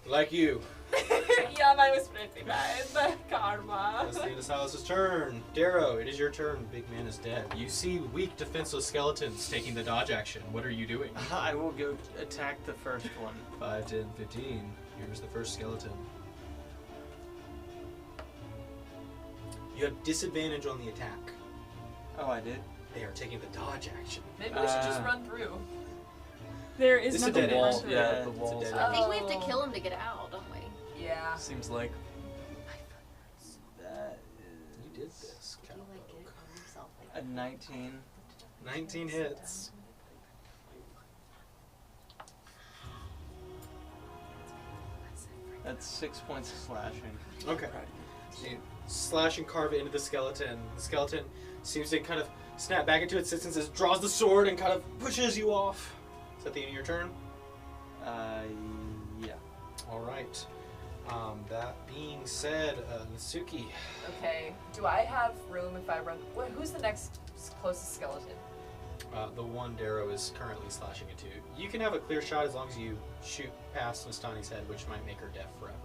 Like you. Yeah, mine was pretty bad, but karma. That's the end of Silas's turn. Darrow, it is your turn. Big man is dead. You see weak, defenseless skeletons taking the dodge action. What are you doing? I will go attack the first one. 5, 10, 15. Here's the first skeleton. You have disadvantage on the attack. Oh, I did? They are taking the dodge action. Maybe we should just run through. There is This is a nothing dead to end. run through. Yeah, It's the a walls. dead I think we Oh. have to kill him to get out, don't we? Yeah. Seems like. That You did this. Do you like get it on yourself? a 19. 19 hits. That's 6 points of slashing. Okay. So you slash and carve it into the skeleton. The skeleton seems to kind of snap back into its existence, draws the sword, and kind of pushes you off. Is that the end of your turn? Yeah. All right. That being said, Natsuki. Okay. Do I have room if I run? Wait, who's the next closest skeleton? The one Darrow is currently slashing into. You can have a clear shot as long as you shoot past Nastani's head, which might make her deaf forever.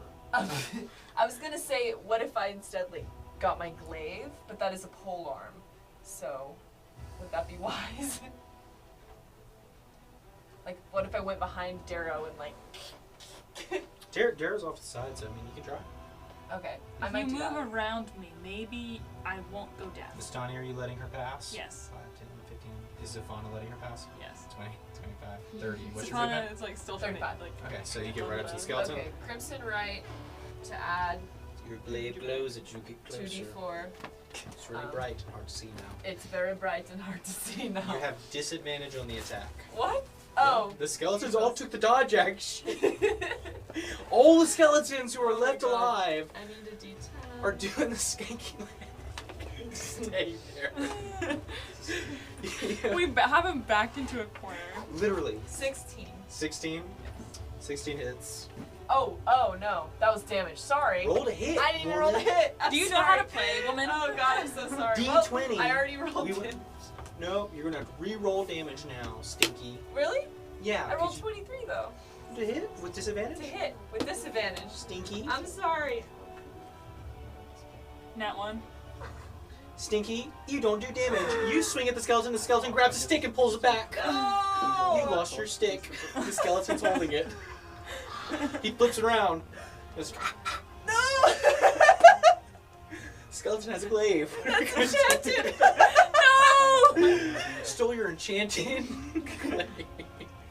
I was gonna say, what if I instead like got my glaive, but that is a pole arm. So, would that be wise? Like, what if I went behind Darrow and like? Darrow's off to the side, so I mean you can try. Okay, I If might you do move that. around me, maybe I won't go down. Nastani, are you letting her pass? Yes. 5, 10, 15. Is Zafana letting her pass? Yes. 20, 25, 30. What's your movement? Satana is like still trying to 35. like. Okay, so you get right up to the skeleton. Okay, Crimson right. to add Your blade glows as you get closer. 2d4. It's really bright and hard to see now. It's very bright and hard to see now. You have disadvantage on the attack. What? Oh. The skeletons all took the dodge action. All the skeletons who are left God. alive I need a d10. are doing the skanky leg. Stay there. We have him backed into a corner. Literally. 16. 16? 16 hits. Oh no. That was damage. Sorry. Roll to hit. I didn't even roll the hit. I'm Do you know sorry. how to play, woman? Oh god, I'm so sorry. D20. Well, I already rolled We would- it. No, you're gonna re-roll damage now, Stinky. Really? Yeah. I rolled 'cause 23 though. you- to hit with disadvantage? To hit with disadvantage. Stinky. I'm sorry. Nat 1. Stinky, you don't do damage. You swing at the skeleton grabs a stick and pulls it back. No! You lost your stick. The skeleton's holding it. He flips it around. Just- No! Skeleton has a glaive. That's enchanted! No! Stole your enchanted glaive.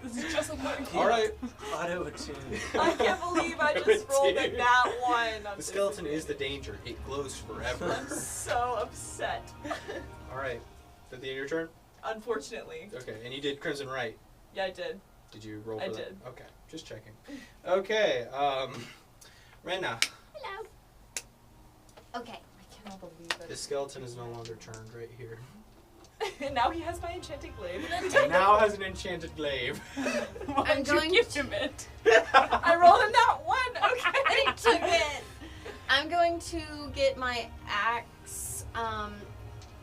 This is just like what Alright. Auto attune. I can't believe I just rolled a nat 1. The skeleton is the danger. It glows forever. I'm so upset. Alright. Is that the end of your turn? Unfortunately. Okay, and you did Crimson Right. Yeah, I did. Did you roll for I that? did. Okay, just checking. Okay, Rena, Hello. Okay. I cannot believe the it. skeleton is no longer turned right here. And now he has my enchanted glaive. It now has an enchanted glaive. Why I'm did you going give him it? I rolled a nat 1. Okay. And he took it. I'm going to get my axe,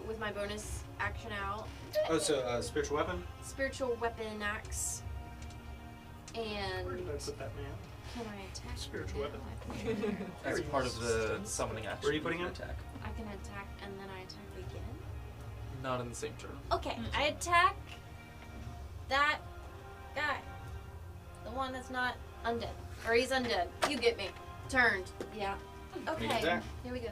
with my bonus action out. Oh, so spiritual weapon? Spiritual weapon axe. And Where did I put that, man? can I attack? Spiritual weapon. That's part of the summoning action. Where are you putting can it? Attack. I can attack and then I attack again. Not in the same turn. Okay, I attack that guy. The one that's not undead. Or he's undead. You get me. Turned. Yeah. Make an Okay. attack. Here we go.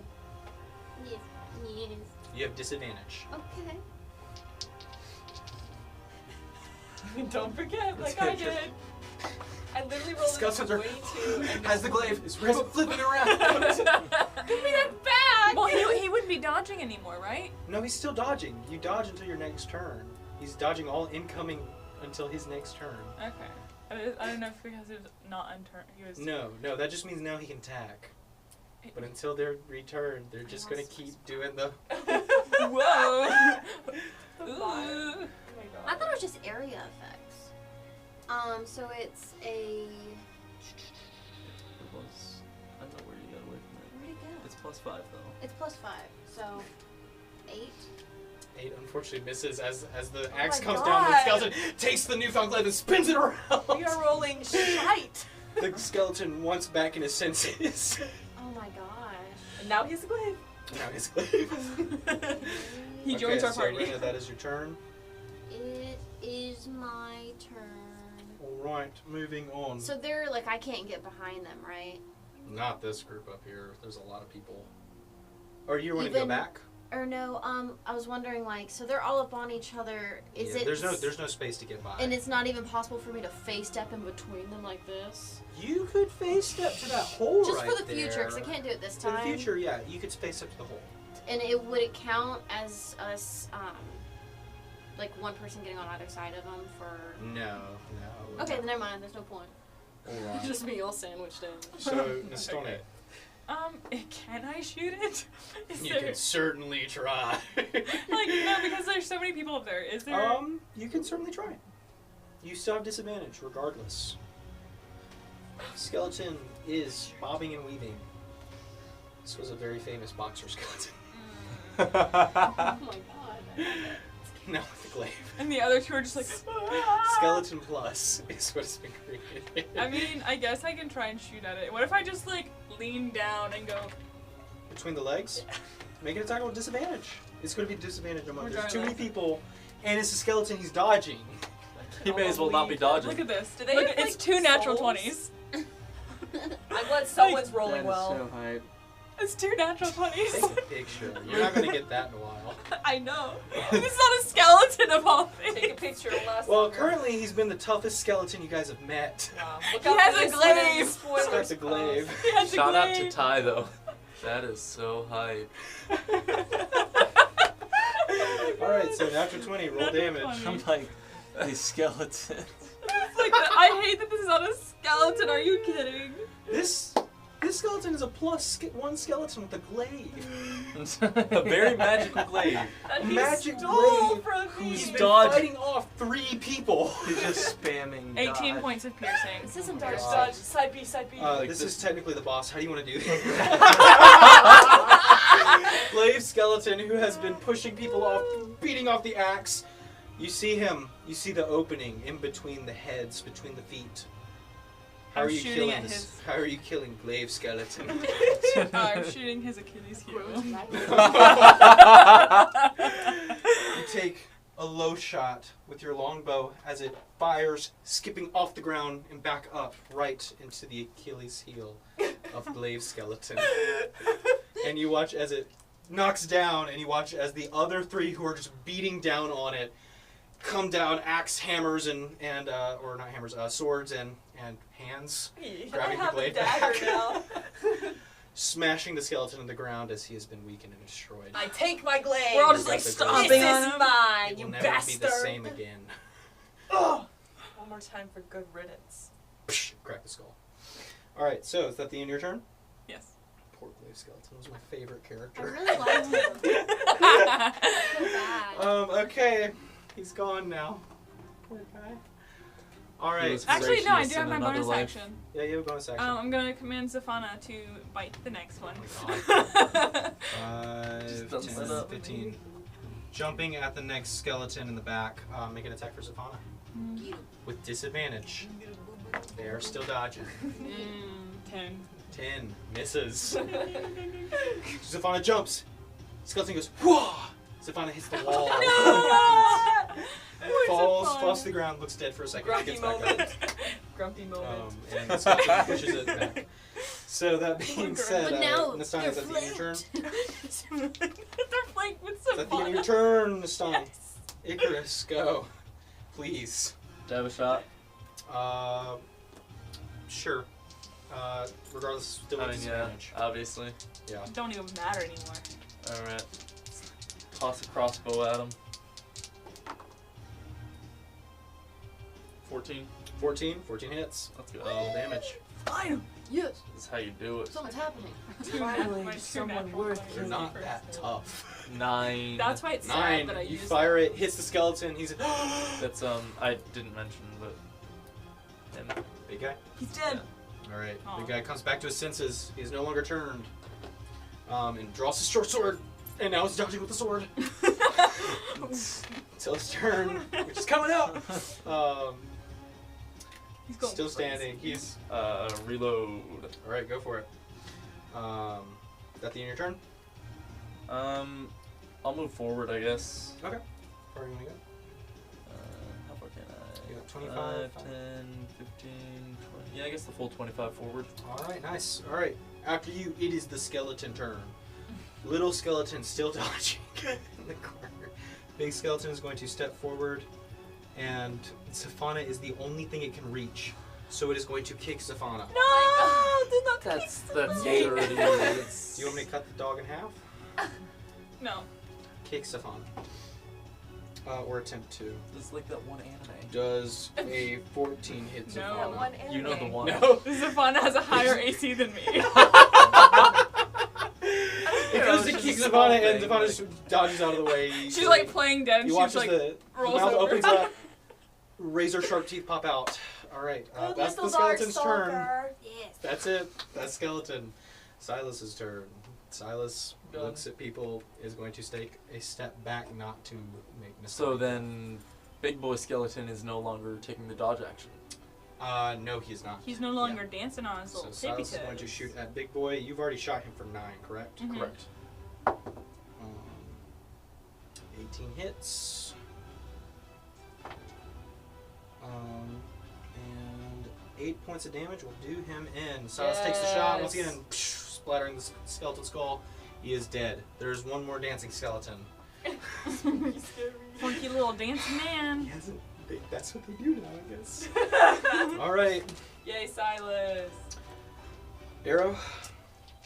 Yes. Yes. You have disadvantage. Okay. Don't forget, like That's I it. did. I literally rolled Skeletons a are 22 and has the glaive. It's flipping around. Give me that back! Well, he wouldn't be dodging anymore, right? No, he's still dodging. You dodge until your next turn. He's dodging all incoming until his next turn. Okay. I don't know if because it was not unturned. He was. No, that just means now he can attack. But until they're returned, they're just gonna keep doing the. Whoa! The vibe. Ooh. Oh my I god. thought it was just area effects. So it's a. It was. I don't know where you got away from it. Where'd it go? It's +5 though. It's +5, so 8. 8 unfortunately misses as the Oh axe my comes down. The God. skeleton takes the newfound glaive and spins it around. We are rolling shite. The skeleton once back in his senses. Oh my gosh. And now he has a glaive. Now his glaive. He joins our so party. Rena, that is your turn. It is my turn. All right, moving on. So they're like, I can't get behind them, right? Not this group up here. There's a lot of people. Or you want to go Even- back? Or no, I was wondering like, so they're all up on each other. Is Yeah, it? There's no space to get by. And it's not even possible for me to face step in between them like this. You could face step to that hole Just right for the future, because I there. can't do it this For time. the future, yeah, you could face up to the hole. And would it count as us, like one person getting on either side of them for? No. Okay, then never mind. There's no point. All right. Just me all sandwiched in. So, Nastone, Okay. Can I shoot it? Is you there can certainly try. like no? Because there's so many people up there. Is there? You can certainly try. You still have disadvantage, regardless. Skeleton is bobbing and weaving. This was a very famous boxer skeleton. Oh my god. Now with the glaive. And the other two are just like. Skeleton Plus is what has been created. I mean, I guess I can try and shoot at it. What if I just like lean down and go? Between the legs, make an attack with disadvantage. It's going to be disadvantage among. There's too many Regardless. people, and it's a skeleton. He's dodging. He may as well not be dodging. Look at this. Do they Look, have, it's like, 2 natural souls? 20s. I'm glad someone's rolling That is well. so hype. It's 2 natural 20s. Take a picture. You're not gonna get that in a while. I know. It's not a skeleton of all things. Take a picture and last Well, longer. currently he's been the toughest skeleton you guys have met. Look He out has for a this one in the glaive. He's spoilers got the post. glaive. He has a Shout out to glaive. Ty though. That is so hype. Alright, so natural 20, roll Natural damage. 20. I'm like, these skeletons. It's like, I hate that this is not a skeleton. Are you kidding? This skeleton is a +1 skeleton with a glaive. A very magical glaive. That he Magic stole glaive from me. He's been dodging. fighting off 3 people. He's just spamming. 18 dodge. points of piercing. This isn't Oh my dodge, God. dodge. Side B, side B. Like this this- is technically the boss. How do you want to do this? Glaive skeleton who has been pushing people off, beating off the axe. You see him. You see the opening in between the heads, between the feet. How I'm are you shooting killing at this? his- How are you killing glaive skeleton? I'm shooting his Achilles heel. You take a low shot with your longbow as it fires, skipping off the ground and back up right into the Achilles heel of glaive skeleton. And you watch as it knocks down, and you watch as the other 3 who are just beating down on it come down, axe, hammers, and or not hammers, swords and hands, I grabbing the have a blade dagger back. now. smashing the skeleton to the ground as he has been weakened and destroyed. I take my glaive. We're all just like This stomping This on is him. mine, It you will never bastard. be the same again. Ugh. One more time for good riddance. Psh, crack the skull. Alright, so is that the end of your turn? Yes. Poor Glaive Skeleton was my favorite I character. really like him. So bad. Okay. He's gone now. Poor guy. He Alright. was Actually, no, I gracious do have in my another bonus life. action. Yeah, you have a bonus action. I'm gonna command Zafana to bite the next one. Oh my 5, Just 10, dump it up. 15. Jumping at the next skeleton in the back. Make an attack for Zafana. With disadvantage. They are still dodging. 10. 10. Misses. Zafana jumps. Skeleton goes, whoa! Zafana hits the wall. Falls to the ground, looks dead for a second. Grumpy Gets back moment. up. Grumpy moment. And the skeleton pushes it back. So that being said, But now Nastani, you're is that the end of your turn? They're flanked with Is that the end of your Zafana. turn, Nastani? Icarus, go. Please. Do I have a shot? Sure. Regardless, still I with mean, yeah, disadvantage. obviously. Yeah. Don't even matter anymore. Alright. Toss a crossbow at him. 14. 14 hits. Let's go. Roll damage. Fine. Yes, That's how you do it. something's happening. Finally, My two someone natural worth twenties You're in not the that first. tough. 9. That's why it's 9. sad that I You used fire it, hits the skeleton. He's That's I didn't mention, but him. big guy. He's dead. All right. Aw. The guy comes back to his senses. He's no longer turned. And draws his short sword. And now he's dodging with the sword. Until his turn, which is coming up. He's going Still crazy. standing. He's Reload. all right. Go for it. Is that the end of your turn? I'll move forward, I guess. Okay. Where are you gonna go? How far can I? You got 25, 10, 15, 20. Yeah, I guess the full 25 forward. All right. Nice. All right. After you, it is the skeleton turn. Little skeleton still dodging in the corner. Big skeleton is going to step forward, and Zafana is the only thing it can reach. So it is going to kick Zafana. No! Did not That's kick dirty. Zafana. It's- Do you want me to cut the dog in half? No. Kick Zafana. Or attempt to. It's like that one anime. Does a 14 hit No. Zafana? That one You know the anime. one. No. Zafana has a higher AC than me. It goes to it's kick just a small Zafana, and thing, Zafana like- just dodges out of the way. She's like playing dead and You she watch just as like the rolls mouth over. opens up, razor sharp teeth pop out. All right, Good that's the little dark skeleton's turn. stalker. Yes. That's it. That's skeleton. Silas's turn. Silas Done. looks at people, is going to take a step back, not to make mistakes. So then, Big Boy Skeleton is no longer taking the dodge action. No, he's not. He's no longer dancing on his So little tippy Silas is going to toes. shoot at Big Boy. You've already shot him for 9, correct? Mhm. Correct. 18 hits. And 8 points of damage will do him in. Silas takes the shot once Yes. again. splattering the skeleton skull. He is dead. There's one more dancing skeleton. Funky little dancing man. That's what they do now, I guess. All right. Yay, Silas. Arrow.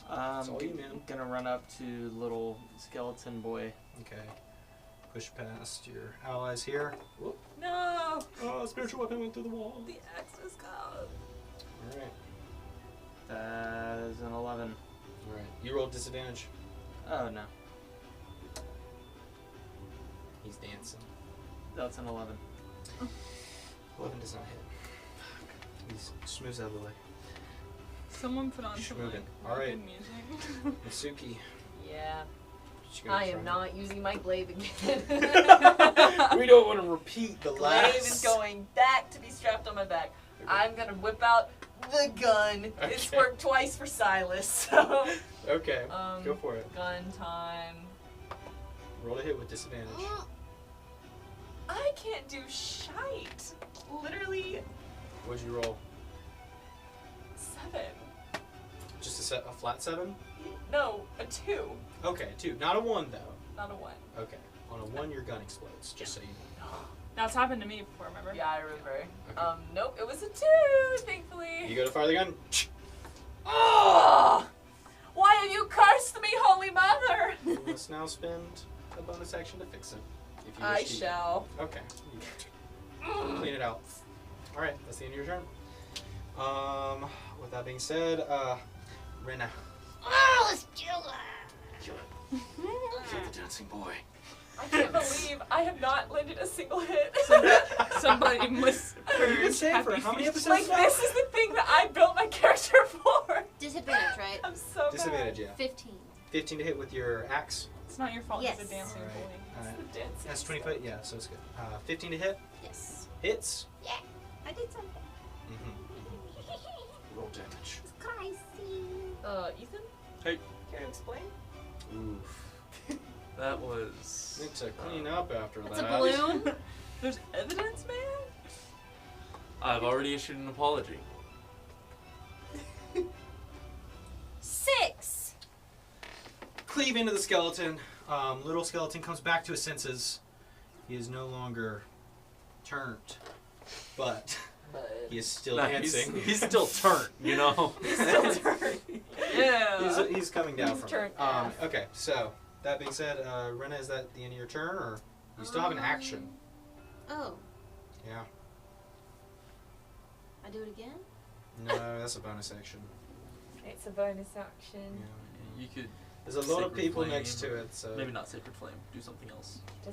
I'm all you, man. gonna run up to little skeleton boy. Okay. Push past your allies here. Whoop. No. Oh, spiritual weapon went through the wall. The axe is gone. All right. That is an 11. All right. You rolled disadvantage. Oh no, He's dancing. that's an 11. 11 does not hit. He moves out of the way. Someone put on some Schmoogin'. like All right. good music. Masuki. Yeah. what you gonna I am try? not using my glaive again. We don't want to repeat the Glaive last. is going back to be strapped on my back. I'm gonna whip out the gun. It's Okay. worked twice for Silas, so. Okay. Um, Go for it. Gun time. Roll a hit with disadvantage. I can't do shite. Literally What'd you roll? 7. Just a flat 7? No, a 2. Okay, 2. Not a 1 though. Not a 1. Okay. On a 1, your gun explodes. Just so you know. That's happened to me before, remember? Yeah, I remember. Okay. Nope, it was a 2, thankfully. You go to fire the gun. Oh! Why have you cursed me, Holy Mother? You must now spend a bonus action to fix it. If you I wish to. shall. Okay. Clean it out. Alright, that's the end of your turn. With that being said, Rena. Oh, let's kill her. Kill it. Kill the dancing boy. I can't believe I have not landed a single hit. Somebody must. You've been saying for how many episodes Like, now? this is the thing that I built my character for. Disadvantage, right? I'm so Disadvantage, bad. yeah. 15. 15 to hit with your axe. It's not your fault. Yes. It's a dancing Alright. boy. Alright. It's the dancing That's 20 stuff. foot, yeah, so it's good. 15 to hit. Yes. Hits. I did something. Roll damage. It's crazy. Ethan? Hey. Care to explain? Oof. That was. Need to clean up after It's that. a balloon. There's evidence, man? I've already issued an apology. 6. Cleave into the skeleton. Little skeleton comes back to his senses. He is no longer turned, but he is still Nah, dancing. He's still turned, you know? Yeah. He's coming down from turned it. half. Okay, so that being said, Rena, is that the end of your turn, or you still have an action? Oh, Yeah. I do it again? No, that's a bonus action. It's a bonus action. Yeah. You could. There's a lot of Sacred people flame, next to it, so Maybe not Sacred Flame. Do something else. I'm gonna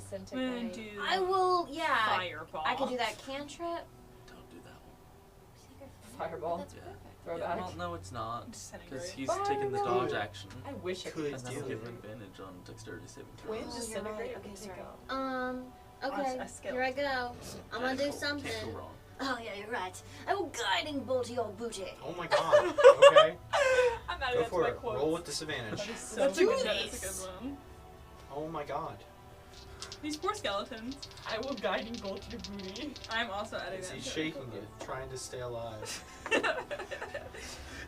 Disintegrate. do I will, yeah. fireball. I can do that cantrip. Don't do that one. Fireball. That's Yeah. perfect. Throwback. Well, no, it's not. Disintegrate. Because he's taking the dodge action. I wish I Could could And that'll give do him it. advantage on dexterity saving Wait, throws. Oh, you're disintegrate. right. Okay, Okay, take sorry. out. Okay, A skill. here I go. I'm gonna do Can't something. go wrong. Oh yeah, you're right. I will guiding bolt to your booty. Oh my god. Okay. I'm adding Go that to for my it. quotes. Roll with disadvantage. That is so Let's do good. That is a this. good one. Oh my god. These poor skeletons. I will guiding bolt your booty. I'm also adding Is that. he to my shaking quotes. it, trying to stay alive?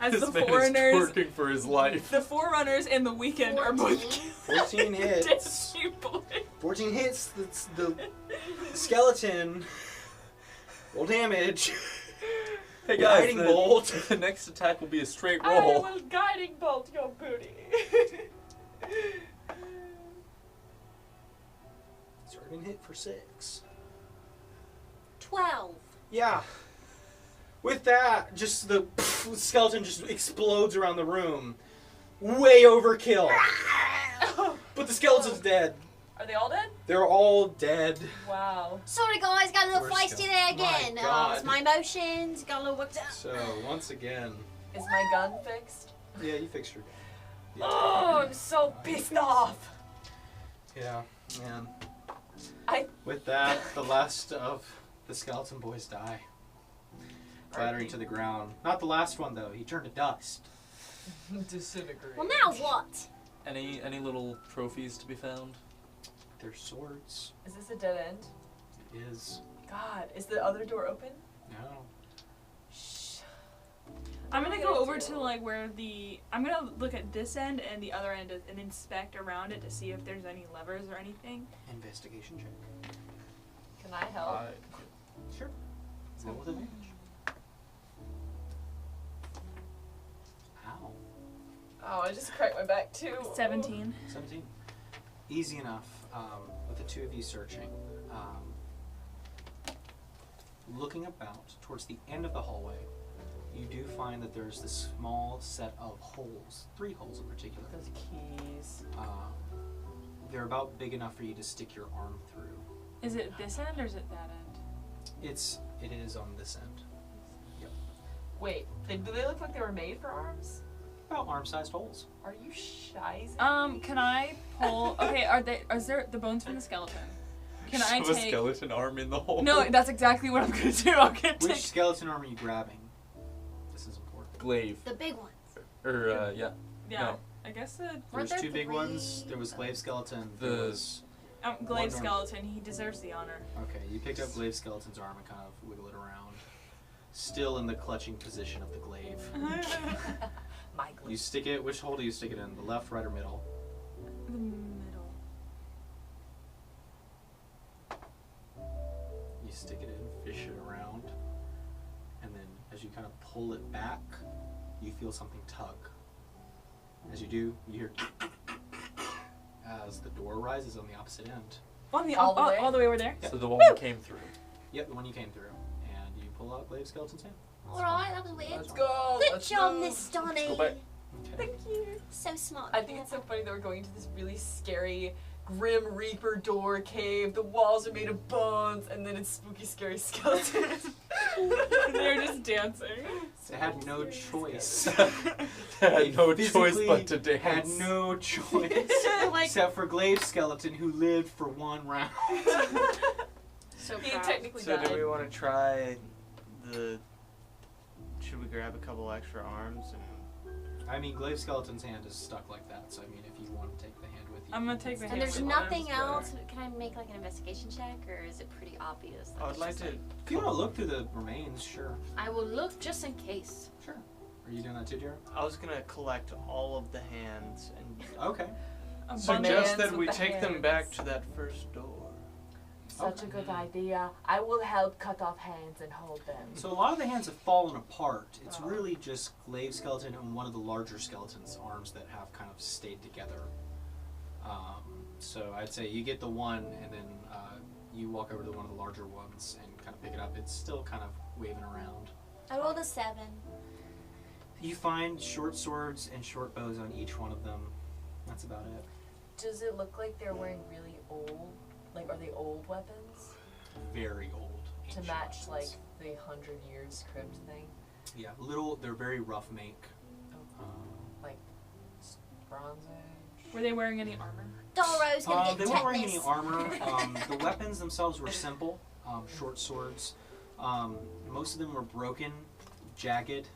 As This the man foreigners, is twerking for his life. the Forerunners and the Weekend are both 14 hits. dancing boys. 14 hits. That's the skeleton. Roll damage. Hey Guiding bolt. The next attack will be a straight I roll. will guiding bolt your booty. It's already been hit for 6. 12. Yeah. With that, just the skeleton just explodes around the room. Way overkill. But the skeleton's dead. Are they all dead? They're all dead. Wow. Sorry guys, got a little Poor feisty skeleton. there My again. God. It's my emotions, got a little worked up. So, once again, Is my gun fixed? yeah, you fixed your yeah. Oh, I'm so pissed off. Yeah, man. I- With that, the last of the skeleton boys die. Clattering to the ground. Not the last one, though. He turned to dust. Disintegrate. Well now what? Any little trophies to be found? Their swords Is this a dead end? is... God, is the other door open? No. Shh. I'm gonna go over to like where the I'm gonna look at this end and the other end and inspect around it to see if there's any levers or anything. Investigation check. Can I help? Sure. Roll with advantage. Ow. Oh, I just cracked my back too. 17. 17. Easy enough with the two of you searching. Looking about towards the end of the hallway, you do find that there's this small set of holes, 3 holes in particular. Those keys. They're about big enough for you to stick your arm through. Is it this end or is it that end? It is on this end. Wait, do they look like they were made for arms? About arm-sized holes. Are you shy? Can I pull? Okay, is there the bones from the skeleton? Can I Shove a take? skeleton arm in the hole. No, that's exactly what I'm gonna do. I'm gonna Which take. skeleton arm are you grabbing? This is important. Glaive. The big ones. Or yeah. Yeah, No. I guess the Weren't There's there 2 big 3? ones. There was Glaive Skeleton. There The- was... Glaive One skeleton. He deserves the honor. Okay, you picked up Glaive Skeleton's arm and kind of wiggle it around. Still in the clutching position of the glaive. My You stick it, which hole do you stick it in? The left, right, or middle? The middle. You stick it in, fish it around, and then as you kind of pull it back, you feel something tug. As you do, you hear as the door rises on the opposite end. On the All the way? all the way over there. So the one we came through. Yep, the one you came through. And you pull out Glaive Skeleton's hand. Alright, that was weird. Let's go. Good let's job, go. Miss Donnie. Go back. Okay. Thank you. So smart. I think it's so funny that we're going to this really scary Grim Reaper door cave. The walls are made of bones, and then it's spooky, scary skeletons. They're just dancing. They had no choice. Had no choice physically but to dance. Had no choice. Like- except for Glaive Skeleton, who lived for 1 round. So He proud. technically So died. do we want to try the? Should we grab a couple extra arms and? I mean, Glaive Skeleton's hand is stuck like that, so I mean, if you want to take the hand with you. I'm gonna take the And hand. there's with nothing arms. else. Can I make like an investigation check, or is it pretty obvious? that I would it's like just, to. If you want to look through the remains, sure. I will look just in case. Sure. Are you doing that too, Jared? I was gonna collect all of the hands and Okay. A suggest Bands that with we the take them back hands. to that first door. Such a good idea. I will help cut off hands and hold them. So a lot of the hands have fallen apart. It's Oh. really just Glaive Skeleton and one of the larger skeleton's arms that have kind of stayed together. So I'd say you get the one, and then you walk over to one of the larger ones and kind of pick it up. It's still kind of waving around. I rolled a 7. You find short swords and short bows on each one of them. That's about it. Does it look like they're wearing really old, like are they old weapons? Very old. To ancient match weapons. like the 100 years crypt thing? Yeah, they're very rough make. Like Bronze Age? Were they wearing any armor? Doro's gonna They get weren't wearing any tetanus. armor. The weapons themselves were simple, short swords. Most of them were broken, jagged.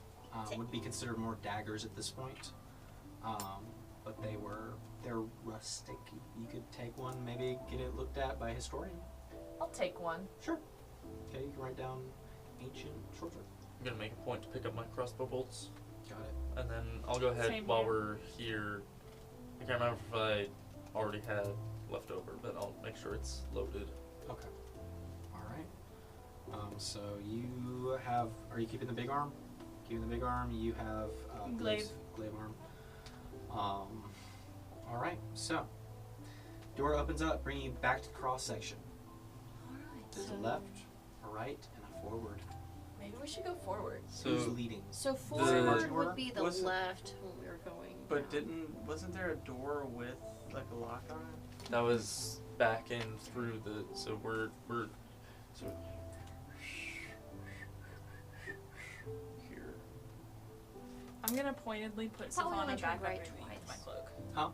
Would be considered more daggers at this point. But they're rustic. You could take one, maybe get it looked at by a historian. I'll take one. Sure. Okay, you can write down ancient short sword. I'm gonna make a point to pick up my crossbow bolts, Got it. and then I'll go ahead Same while here. we're here. I can't remember if I already had leftover, but I'll make sure it's loaded. Okay. All right. So you have. Are you keeping the big arm? Keeping the big arm. You have Glaive. Glaive arm. All right. So door opens up, bringing you back to the cross section. Alright, There's so, a left, a right, and a forward. Maybe we should go forward. Who's So leading? so The- forward would be the Was it- left when we were going. But down. wasn't there a door with like a lock on it? that was back in through the. So we're so here. I'm gonna pointedly put Thought we only Zephana tried back right underneath twice. my cloak. Huh?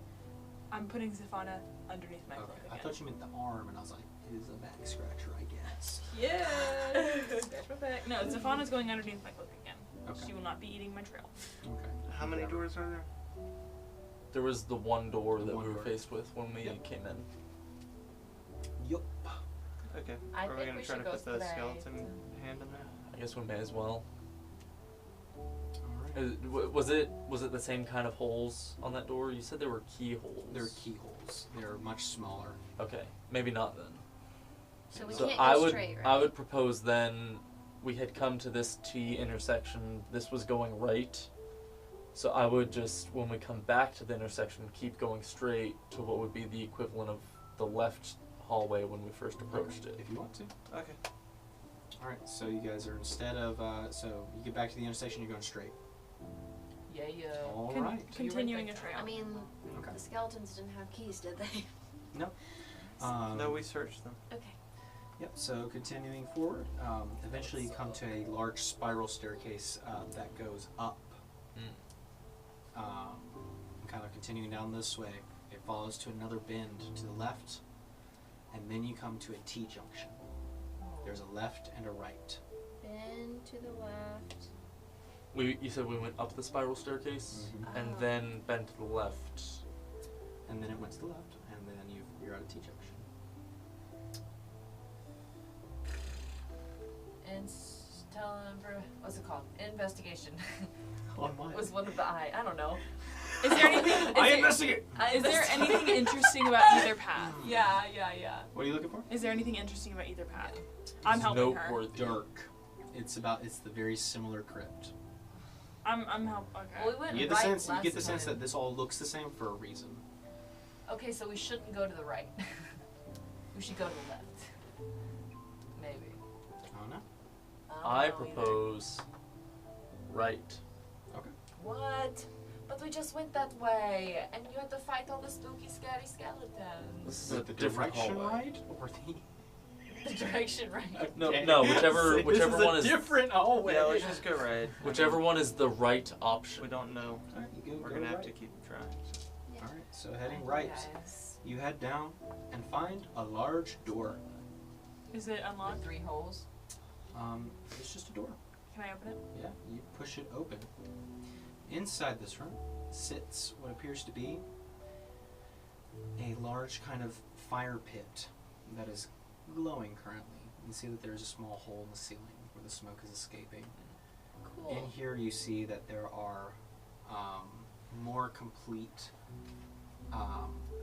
I'm putting Zephana underneath my Okay. cloak I again. thought you meant the arm, and I was like, it is a back scratcher, I guess. Yeah. Scratch my back. No, Zephana's going underneath my cloak again. Okay. She will not be eating my trail. Okay. How many doors are there? There was the one door The that one we were door. faced with when we Yep. came in. Yup. Okay. I Are we think gonna we try to should go put the straight. skeleton hand in there? I guess we may as well. All right. Was it the same kind of holes on that door? You said there were keyholes. They're keyholes. They're much smaller. Okay, maybe not then. So we So can't I go would straight, right? I would propose then we had come to this T intersection. This was going right. So I would just, when we come back to the intersection, keep going straight to what would be the equivalent of the left hallway when we first approached it. If you want to. Okay. All right. So you guys are instead of so you get back to the intersection. You're going straight. Yeah, yeah. All right. Continuing a trail. I mean, Okay. the skeletons didn't have keys, did they? No, we searched them. Okay. Yep, so continuing forward, eventually you come to a large spiral staircase that goes up. Kind of continuing down this way, it follows to another bend to the left, and then you come to a T-junction. There's a left and a right. Bend to the left. You said we went up the spiral staircase and Oh. then bent to the left. And then it went to the left, and then you're at a T-junction. Tell him for, what's it called? Investigation. On what? Was one of the I don't know. Is there anything? investigate! Is there anything interesting about either path? Yeah. What are you looking for? Is there anything interesting about either path? I'm helping her. Noteworthy. Dark. It's the very similar crypt. I'm helping. Okay. Well, we went You get the right sense. You last get the sense time. that this all looks the same for a reason. Okay, so we shouldn't go to the right. We should go to the left. Maybe. Oh no. I don't know either. propose right. What? But we just went that way, and you had to fight all the spooky, scary skeletons. This is Is a it the different direction hallway. right or the? The direction right. No, Okay. no, whichever This is one a is different hallway. Yeah, let's just go right. whichever one is the right option. We don't know. Alright, you We're go gonna have right. to keep trying. All right, so heading right, Yes. you head down and find a large door. Is it With unlocked? 3 holes. It's just a door. Can I open it? Yeah, you push it open. Inside this room sits what appears to be a large kind of fire pit that is glowing currently. You can see that there's a small hole in the ceiling where the smoke is escaping. Cool. In here you see that there are more complete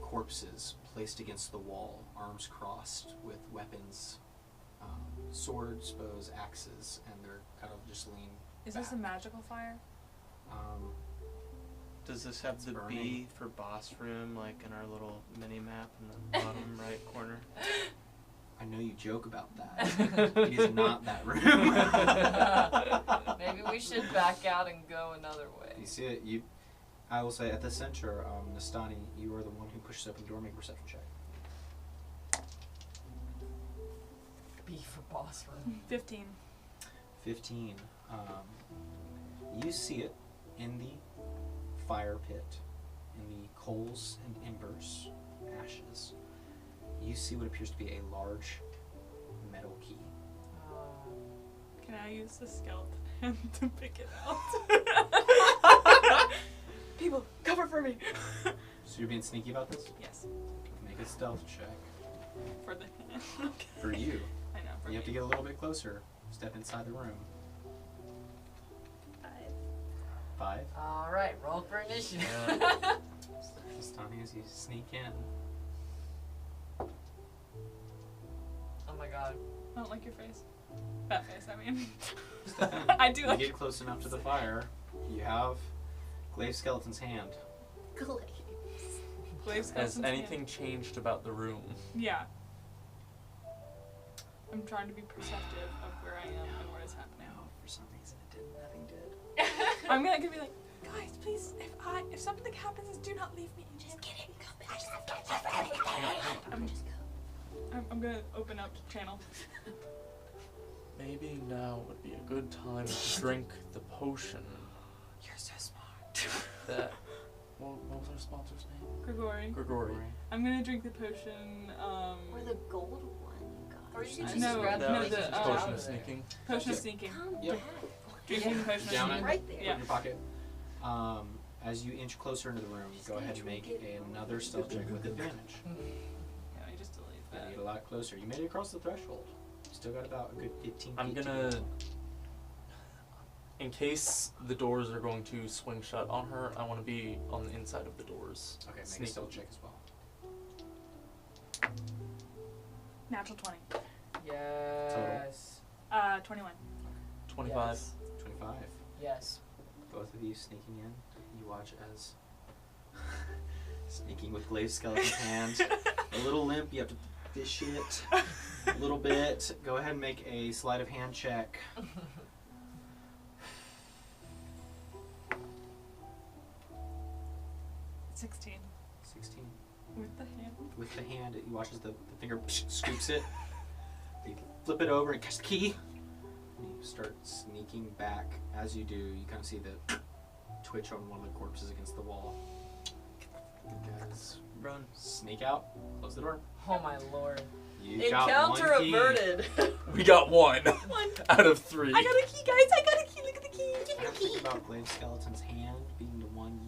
corpses placed against the wall, arms crossed with weapons, swords, bows, axes, and they're kind of just lean. Is this a magical fire? Does this have It's the burning. B for boss room, like in our little mini map in the bottom right corner? I know you joke about that. It is not that room. Maybe we should back out and go another way. You see it? I will say at the center, Nastani, you are the one who pushes open the door. Make a perception check. B for boss room. 15. 15. You see it in the fire pit, in the coals and embers, ashes. You see what appears to be a large metal key. Can I use the skeleton to pick it out? People, cover for me. So you're being sneaky about this? Yes, Make a stealth check. for the okay. For you. I know. For You have to me. get a little bit closer. Step inside the room. 5. All right, roll for initiative. Nastani, as you sneak in. Oh my god. I don't like your face. That face, I mean. Step in. I do You like get close enough to the fire. You have Glaive Skeleton's hand. Glaive's Has skeleton's anything changed about the room? hand. Yeah. I'm trying to be perceptive of where I am and what is happening. No, for some reason it did. Nothing did. I'm gonna be like, guys, please, if something happens, do not leave me. Just kidding. I'm gonna open up channel. Maybe now would be a good time to drink the potion You're so smart. that. What was our sponsor's name? Grigori. Gregory. I'm gonna drink the potion. Or the gold one, you Or guys. you could I just know, grab no, the the, just Potion out of of there. sneaking. Potion of sneaking. Calm Yep. down. Drinking the potion of Down sneaking. it. Right there. Put it in your pocket. As you inch closer into the room, go ahead and make another stealth check with advantage. Yeah, I just delete Then that. you get a lot closer. You made it across the threshold. Still got about a good 15 I'm feet to gonna. go. in case the doors are going to swing shut on her, I want to be on the inside of the doors. Okay, make a Sneak. stealth check as well. Natural 20. Yes. 21. 25. Yes. 25. Yes. Both of you sneaking in. You watch as sneaking with glazed skeleton's hands. A little limp. You have to fish it a little bit. Go ahead and make a sleight of hand check. 16. 16. With the hand. With the hand, you watch as the finger scoops it. You flip it over and catch the key. And you start sneaking back. As you do, you kind of see the twitch on one of the corpses against the wall. You guys Run. sneak out, close the door. Oh my lord. You got Encounter one key. averted. We got one out of 3. I got a key, guys! I got a key! Look at the key! I don't think about glaive skeleton's hand being the one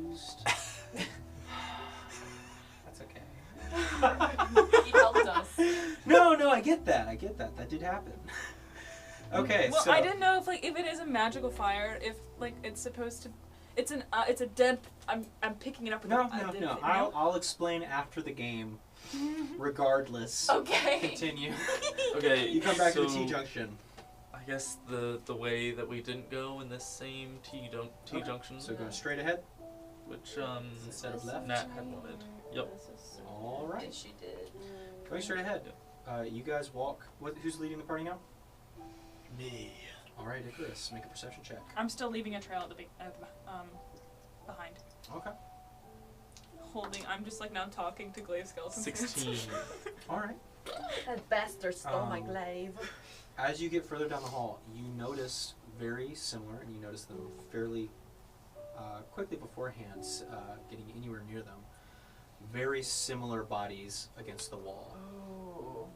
used. That's okay. He helped us. No, I get that. That did happen. Okay, Well, so I didn't know if it is a magical fire, if it's supposed to. It's a dead. I'm picking it up with no. a dead thing, I'll explain after the game. Regardless. Okay. Continue. Okay, You come back to the so T junction. I guess the way that we didn't go in this same T Okay. junction, So going straight ahead. which Instead of left. Nat had wanted. Yep. All right. And she did. Going straight ahead. You guys walk. Who's leading the party now? Me. All right, Icarus, make a perception check. I'm still leaving a trail at the behind. Okay. I'm just now talking to glaive skeletons. 16. All right. That bastard stole my Um, glaive. As you get further down the hall, you notice very similar, and you notice them fairly quickly beforehand, getting anywhere near them. Very similar bodies against the wall. Oh.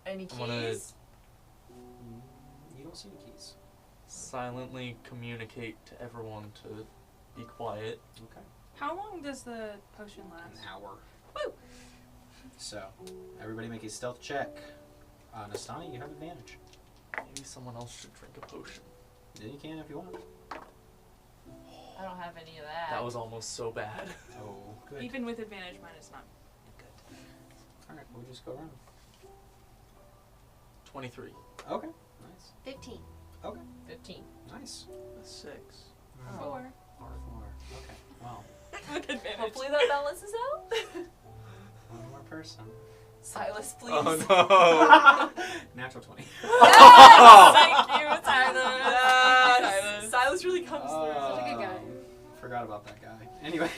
Any I wanna- keys? You don't see any keys. Silently communicate to everyone to be quiet. Okay. How long does the potion An last? hour. Woo! So, everybody make a stealth check. Nastani, you have advantage. Maybe someone else should drink a potion. Then you can if you want. I don't have any of that. That was almost so bad. Oh, good. Even with advantage, mine is not good. All right, we'll just go around. 23. Okay. Nice. 15. Okay. 15. Nice. 6. 4. Or 4. Okay. Well, With advantage. Hopefully that balances out. one more person. Silas, please. Oh no! Natural 20. Thank you, Tyler. Yes. Silas really comes Such a good guy. Forgot about that guy. Anyway,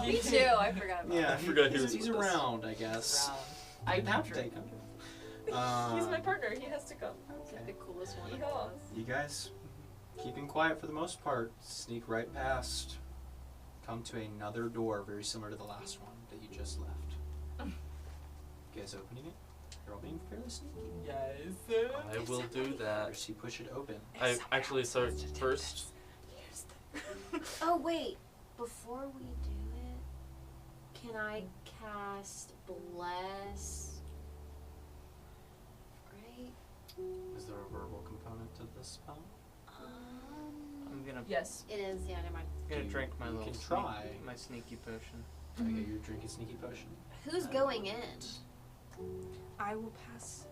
Me too. I forgot about yeah, I forgot he was he's with us. around, I guess. I Didn't have do to drink. take him. He's my partner. He has to come. He's like the coolest one of Yeehaw. all. You guys, keeping quiet for the most part, sneak right past, come to another door very similar to the last one that you just left. You guys opening it? You're all being fairly sneaky. Yes. I will do that. First you push it open. I actually, sorry, first, Oh wait, before we do it, can I cast bless? Right? Is there a verbal component to this spell? I'm gonna Yes. It is. Yeah, never mind. drink my You little can sneak- try. my sneaky potion. Okay, you're drinking sneaky potion. Who's going in? I will pass.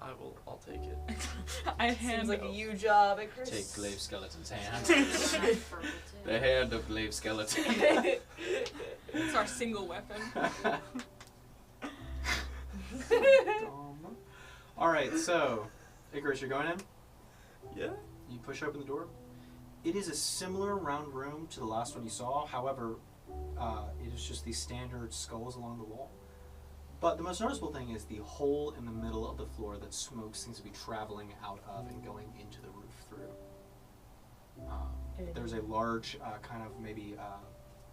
I'll take it. I Seems hand like a you job, Icarus. Take Glaive Skeleton's hand. Purple too. The hand of Glaive Skeleton. It's our single weapon. Alright, so, Icarus, you're going in? Yeah? You push open the door. It is a similar round room to the last one you saw. However, it is just these standard skulls along the wall. But the most noticeable thing is the hole in the middle of the floor that smoke seems to be traveling out of and going into the roof through. There's a large, kind of maybe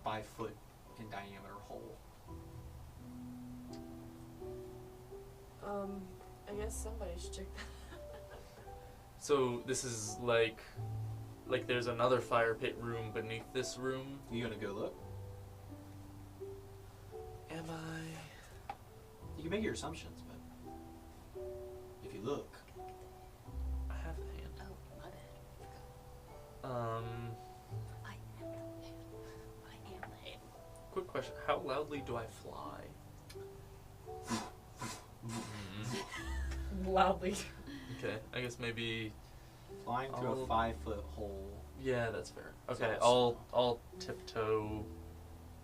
5 foot in diameter hole. I guess somebody should check that. So this is like there's another fire pit room beneath this room. You gonna go look? Am I? You can make your assumptions, but if you look, I have the hand. Oh, my bad. I am late. Quick question. How loudly do I fly? Loudly. Okay, I guess maybe... Flying through a 5-foot hole. Yeah, that's fair. Okay, So- I'll tiptoe.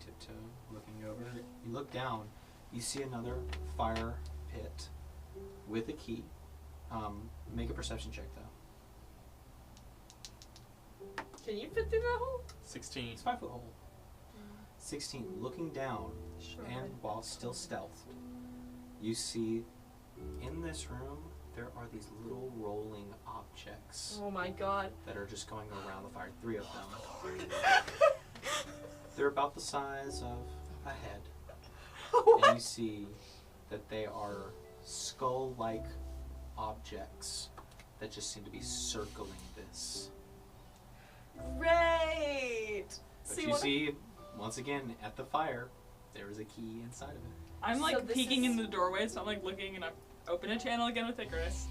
Tiptoe, looking over. You look down. You see another fire pit with a key. Make a perception check, though. Can you fit through that hole? 16. It's a 5-foot hole. 16. Looking down, Sure. and while still stealthed, you see in this room there are these little rolling objects Oh my god. that are just going around the fire. 3 of them. They're about the size of a head. And you see that they are skull-like objects that just seem to be circling this. Great! But you see, once again, at the fire, there is a key inside of it. I'm So like this peeking is- in the doorway, so I'm like looking and I open a channel again with Icarus.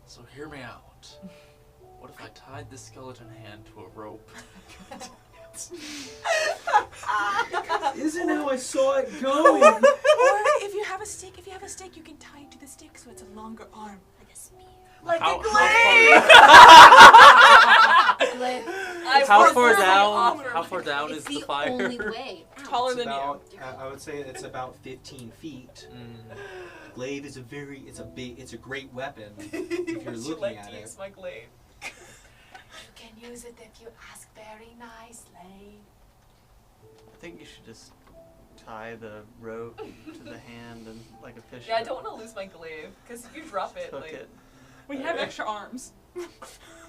So hear me out. What if I tied this skeleton hand to a rope? Isn't how I saw it going! Or if you have a stick, you can tie it to the stick so it's a longer arm. Like a spear. Like how, a glaive! How far down It's is the the fire? only way. out. Taller It's than about, I would say it's about 15 feet. Glaive is it's a great weapon if you're Would you looking like at to it. use my glaive? You can use it if you ask very nicely. I think you should just tie the rope to the hand and like a fish. Yeah, I don't want to lose my glaive, because if you drop it, hook like... it. We have extra arms.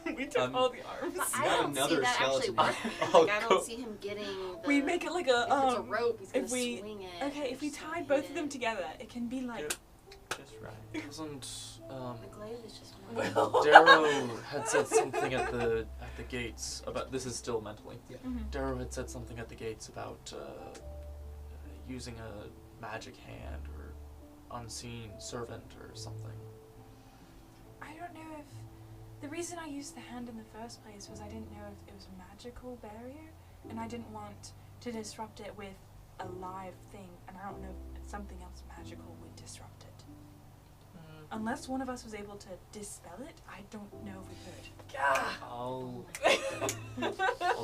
We took all the arms. But You I got don't see another that actually skeleton. working. Oh, Like, I go- don't see him getting the... We make it like a If it's a rope, he's gonna if we swing it. okay, if we just tied hit both of them it. together, it can be like Just right. Wasn't The glaive is just one. Darrow had said something at the gates about this is still mentally. Yeah. Darrow had said something at the gates about using a magic hand or unseen servant or something. I don't know if the reason I used the hand in the first place was I didn't know if it was a magical barrier, and I didn't want to disrupt it with a live thing, and I don't know if something else magical would disrupt it. Unless one of us was able to dispel it, I don't know if we could. I'll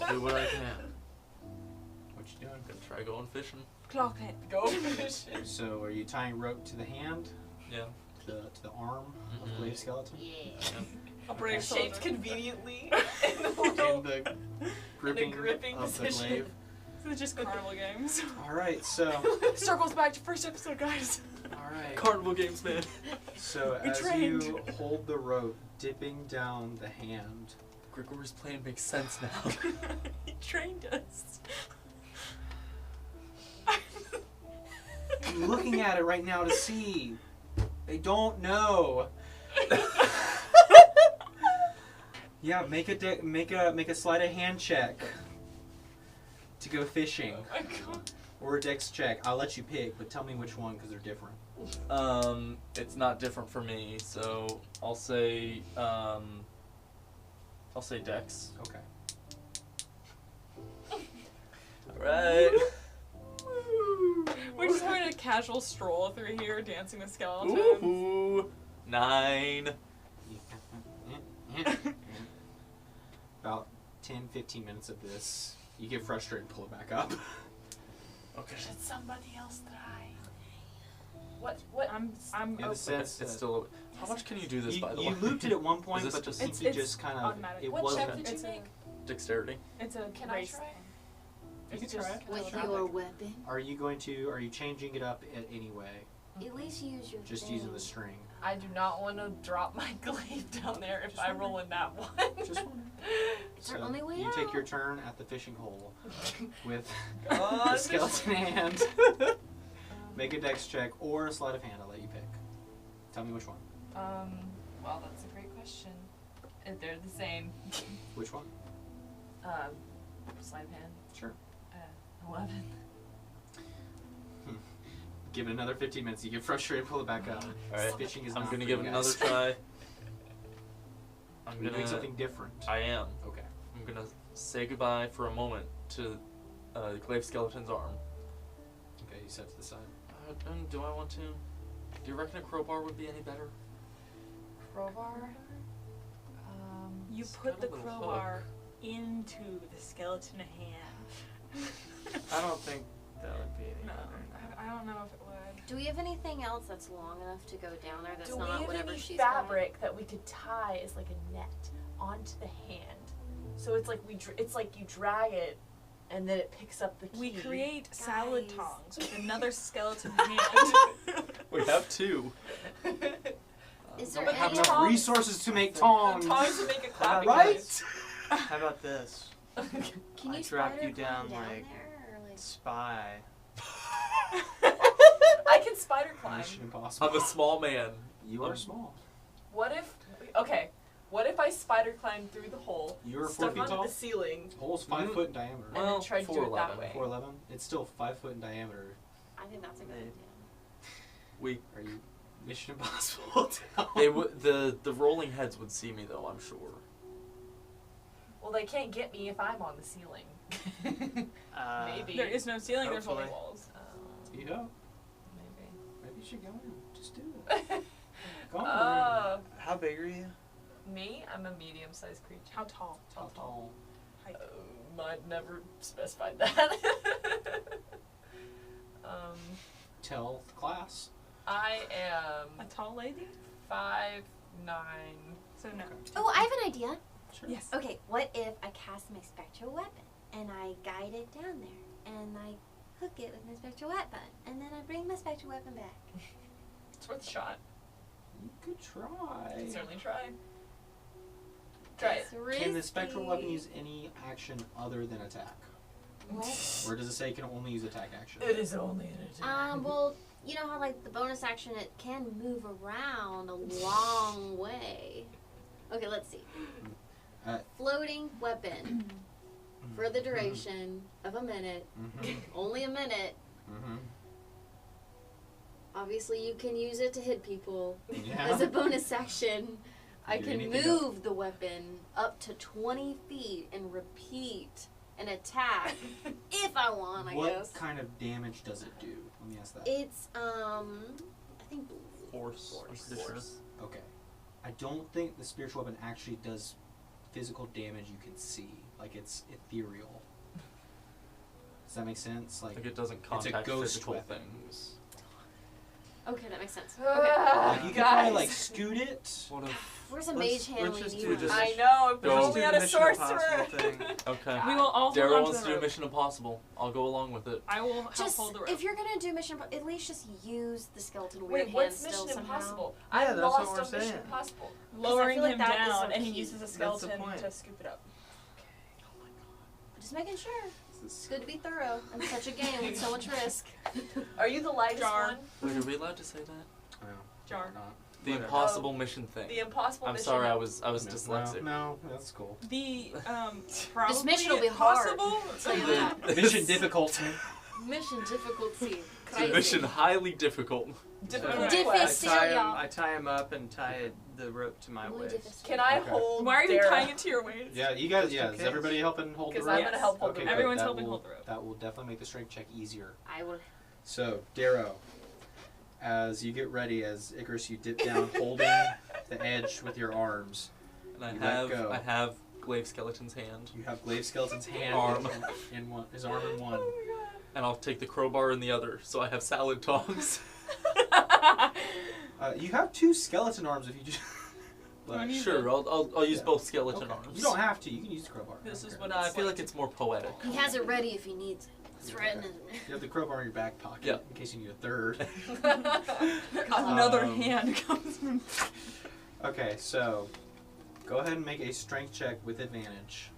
do what I can. What you doing? Gonna try going fishing. Clock it. Go fishing. So are you tying rope to the hand, Yeah. to the arm of Mhm. Glaive skeleton? Yeah. I'll bring a Shaped soldier. conveniently in the little... In the gripping, gripping of the position. glaive. This is just carnival games. All right, so Circles back to first episode, guys. all right. Carnival games, man. So We as trained. you hold the rope, dipping down the hand, Grigory's plan makes sense now. He trained us. I'm looking at it right now to see. They don't know. Yeah, make a sleight of hand check to go fishing, Oh my god. or a dex check. I'll let you pick, but tell me which one because they're different. It's not different for me, so I'll say Dex. Okay. Alright. We're just having a casual stroll through here, dancing with skeletons. Ooh, 9. About 10-15 minutes of this, you get frustrated and pull it back up. Okay. Should somebody else try? What? I'm In the open. sense It's that still. How much can you do this, by the you way? looped it at one point, Is this but just- the It's- loopy it's just kind of automatic. it What wasn't. check did you It's a- make? Dexterity. It's a Can I race try? thing. You It's can just try it. With automatic. your weapon. Are you changing it up in any way? At least use your Just thing. using the string. I do not want to drop my glaive down there if Just I roll in that one. Just one. It's our only way you take out. your turn at the fishing hole with God. the skeleton hand. Make a dex check or a sleight of hand. I'll let you pick. Tell me which one. Well, that's a great question. They're the same. Which one? Sleight of hand. Sure. 11. Give it another 15 minutes. You get frustrated, pull it back up. Alright. Fishing is I'm not gonna for give you it guys. another try. Are you doing something different? I am. Okay. I'm gonna say goodbye for a moment to the glaive skeleton's arm. Okay, you set to the side. And do I want to? Do you reckon a crowbar would be any better? Crowbar. You It's put got the a little crowbar into the skeleton hand. I don't think that would be any No, better. I don't know if it would. Do we have anything else that's long enough to go down there that's Do we not have whatever any she's fabric that we could tie as like a net onto the hand? So it's like it's like you drag it, and then it picks up the key. We create salad Guys. tongs with another skeleton hand. We have two. Is there Don't have any enough tongs? resources to make tongs. Tongs to make a clapping Right? noise. How about this? Can I you drop spider you climb down, there, like, or like Spy. I can spider climb. Mission Impossible. I'm a small man. You are small. What if? Okay. What if I spider climb through the hole, You're 4 stuck feet onto tall. the ceiling, Hole's 5 Mhm. foot in diameter. and Well, then try to do it 4'11". that way? 4'11". It's still 5 foot in diameter. I think that's a good Maybe. idea. Are you Mission Impossible down? They would the rolling heads would see me though. I'm sure. Well, they can't get me if I'm on the ceiling. Maybe. There is no ceiling, there's only Hopefully. walls. You know, Maybe. maybe you should go in. Just do it. Go on. How big are you? Me? I'm a medium-sized creature. How tall? How tall? Height. I'd never specified that. Tell the class. I am A tall lady? 5'9". So no. Oh, I have an idea. Sure. Yes. Okay, what if I cast my spectral weapon and I guide it down there and I hook it with my spectral weapon and then I bring my spectral weapon back? It's worth a shot. You could try. Can certainly try. Try it. It's Can the spectral weapon risky. use any action other than attack? What? Or does it say it can only use attack action? It is only an attack. Well, you know how like the bonus action it can move around a long way. Okay, let's see. Floating weapon for the duration of a minute. Mm-hmm. Only a minute. Mm-hmm. Obviously, you can use it to hit people. Yeah. As a bonus action, I Do can anything move the weapon up to 20 feet and repeat an attack if I want, I What guess. kind of damage does it do? Let me ask that. It's, I think Force. I'm pretty sure. Okay. I don't think the spiritual weapon actually does physical damage you can see. Like, it's ethereal. Does that make sense? Like, Like it doesn't it's a contact ghost physical weapon. things. Okay, that makes sense. Like, you can probably, like, scoot it. What if? Where's a Let's- mage hand let's we just need? do this. I know, if Go. we're Let's only do on the a Mission sorcerer. Impossible thing. Okay. We will all hold Daryl on wants to to the do rope. Mission Impossible. I'll go along with it. I will help Just, hold the rope. if you're gonna do Mission Impossible, at least just use the skeleton weird Wait, hand what's still Mission somehow. Impossible? Yeah, I'm that's what lost we're on Mission saying. Impossible. Lowering feel like him that is down, so and he key. uses a That's the skeleton point. to scoop it up. Just making sure. It's good to be thorough in such a game with so much risk. Are you the lightest Jar. one? Wait, are we allowed to say that? No, Jar. we're not. The Whatever. impossible mission thing. The impossible I'm mission. sorry, I was No, dyslexic. No, that's cool. The probably mission will be hard. possible. Tell you that. Mission difficulty. Mission difficulty. It's a Crazy. mission highly difficult. Difficult Alright. quest. Difficult. I tie him up and tie the rope to my Muy waist. difficult. Can I Okay. hold Why are you Dara? tying it to your waist? Yeah, you guys. Just Yeah, in is case. everybody helping hold the Because rope? I'm gonna help hold Okay, the good. rope. Everyone's That helping will- hold the rope. That will definitely make the strength check easier. I will. So, Darrow, as you get ready, as Icarus, you dip down, holding the edge with your arms. And You let go. I have Glaive Skeleton's hand. You have Glaive Skeleton's hand Arm. in one, his arm in one. And I'll take the crowbar in the other, so I have salad tongs. You have two skeleton arms if you just. I need Sure, I'll use Yeah. both skeleton Okay. arms. You don't have to. You can use the crowbar. This is Okay. what No, I it's feel like it's more poetic. He has it ready if he needs it. It's right in his. You have the crowbar in your back pocket Yep. in case you need a third. Another Um, hand comes from. Okay, so go ahead and make a strength check with advantage,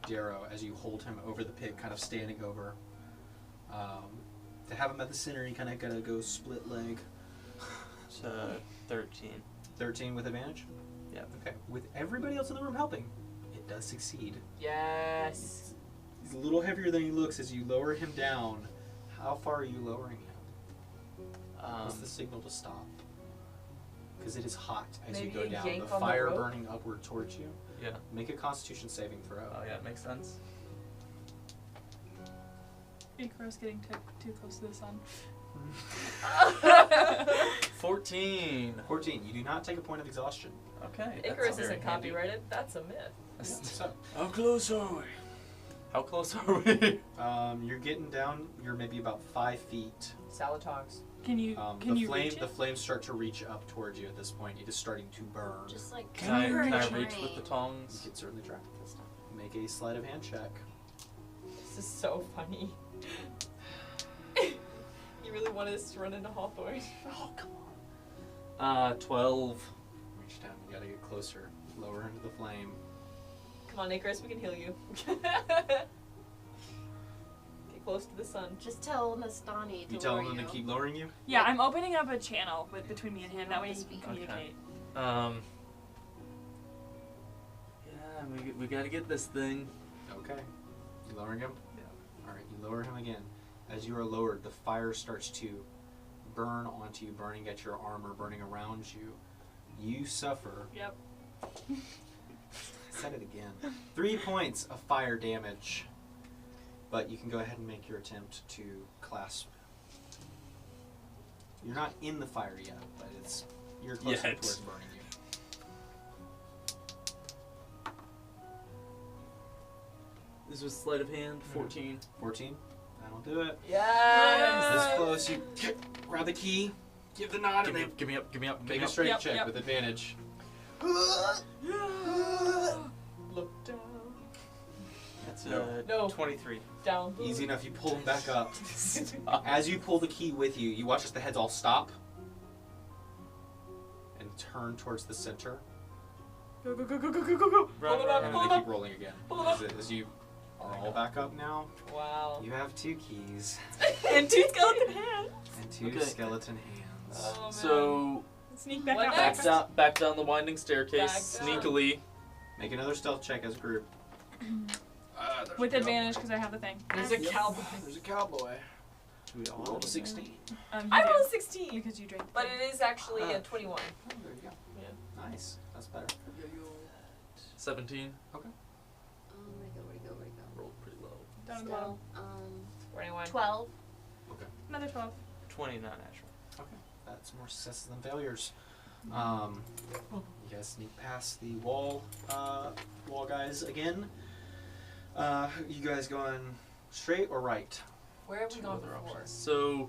Darrow, as you hold him over the pit, kind of standing over. To have him at the center, you kind of gotta go split leg. So 13. 13 with advantage? Yeah. Okay. With everybody else in the room helping, it does succeed. Yes. He's a little heavier than he looks as you lower him down. How far are you lowering him? What's the signal to stop? because it is hot as you Maybe go a down. yank The on the fire rope? burning upward towards you. Yeah. Make a Constitution saving throw. Oh yeah, makes sense. Icarus getting too close to the sun. 14. 14. You do not take a point of exhaustion. Okay. Icarus that's very isn't handy. copyrighted. That's a myth. So, How close are we? How close are we? you're getting down. You're maybe about 5 feet. Salad tongs. Can you The reach it? flames start to reach up towards you at this point. It is starting to burn. Just like Can I covered in reach with the rain. You tongs? can certainly try. Make a sleight of hand check. This is so funny. You really wanted us to run into Hawthorne? Oh come on. 12. Reach down. You gotta get closer. Lower into the flame. Come on, Icarus, we can heal you. Get close to the sun. Just tell Nastani to You tell lower them to you. keep lowering you. Yeah, I'm opening up a channel between me and him. That way he can Okay. communicate. Yeah, we gotta get this thing. Okay. You lowering him? Yeah. Alright, you lower him again. As you are lowered, the fire starts to burn onto you, burning at your armor, burning around you. You suffer, Yep. I said it again, 3 points of fire damage. But you can go ahead and make your attempt to clasp. You're not in the fire yet, but you're closer Yet. towards burning you. This was sleight of hand. 14. 14? That'll do it. Yes! This close, you grab the key, give the nod, Give and me they up. Give me up. Give me up. Give make me a up. strength Yep, check yep. with advantage. Look down. That's No. 23. Down. Easy enough, you pull them back up. As you pull the key with you, you watch as the heads all stop and turn towards the center. Go go go go go go go go. Pull it up, And pull then it they up. keep rolling again. Pull it up. As you are all back up now, Wow. you have 2 keys And 2 skeleton hands. and 2 Okay. skeleton hands. Oh, man. So Sneak back What out. next? back down the winding staircase Back down. sneakily. Make another stealth check as a group. With advantage because I have the thing. There's a cowboy. There's a cowboy. We all Rolled a have 16. You I do, rolled a 16. because you drank. But it is actually a 21. Oh, there you go. Yeah. Nice. That's better. 17. Where'd it go? Rolled pretty low. Down at the bottom. Still, 21. 12. Another 12. 29 actually. Okay. That's more successes than failures. You guys sneak past the wall guys again. You guys going straight or right? Where have we Two gone other before? options.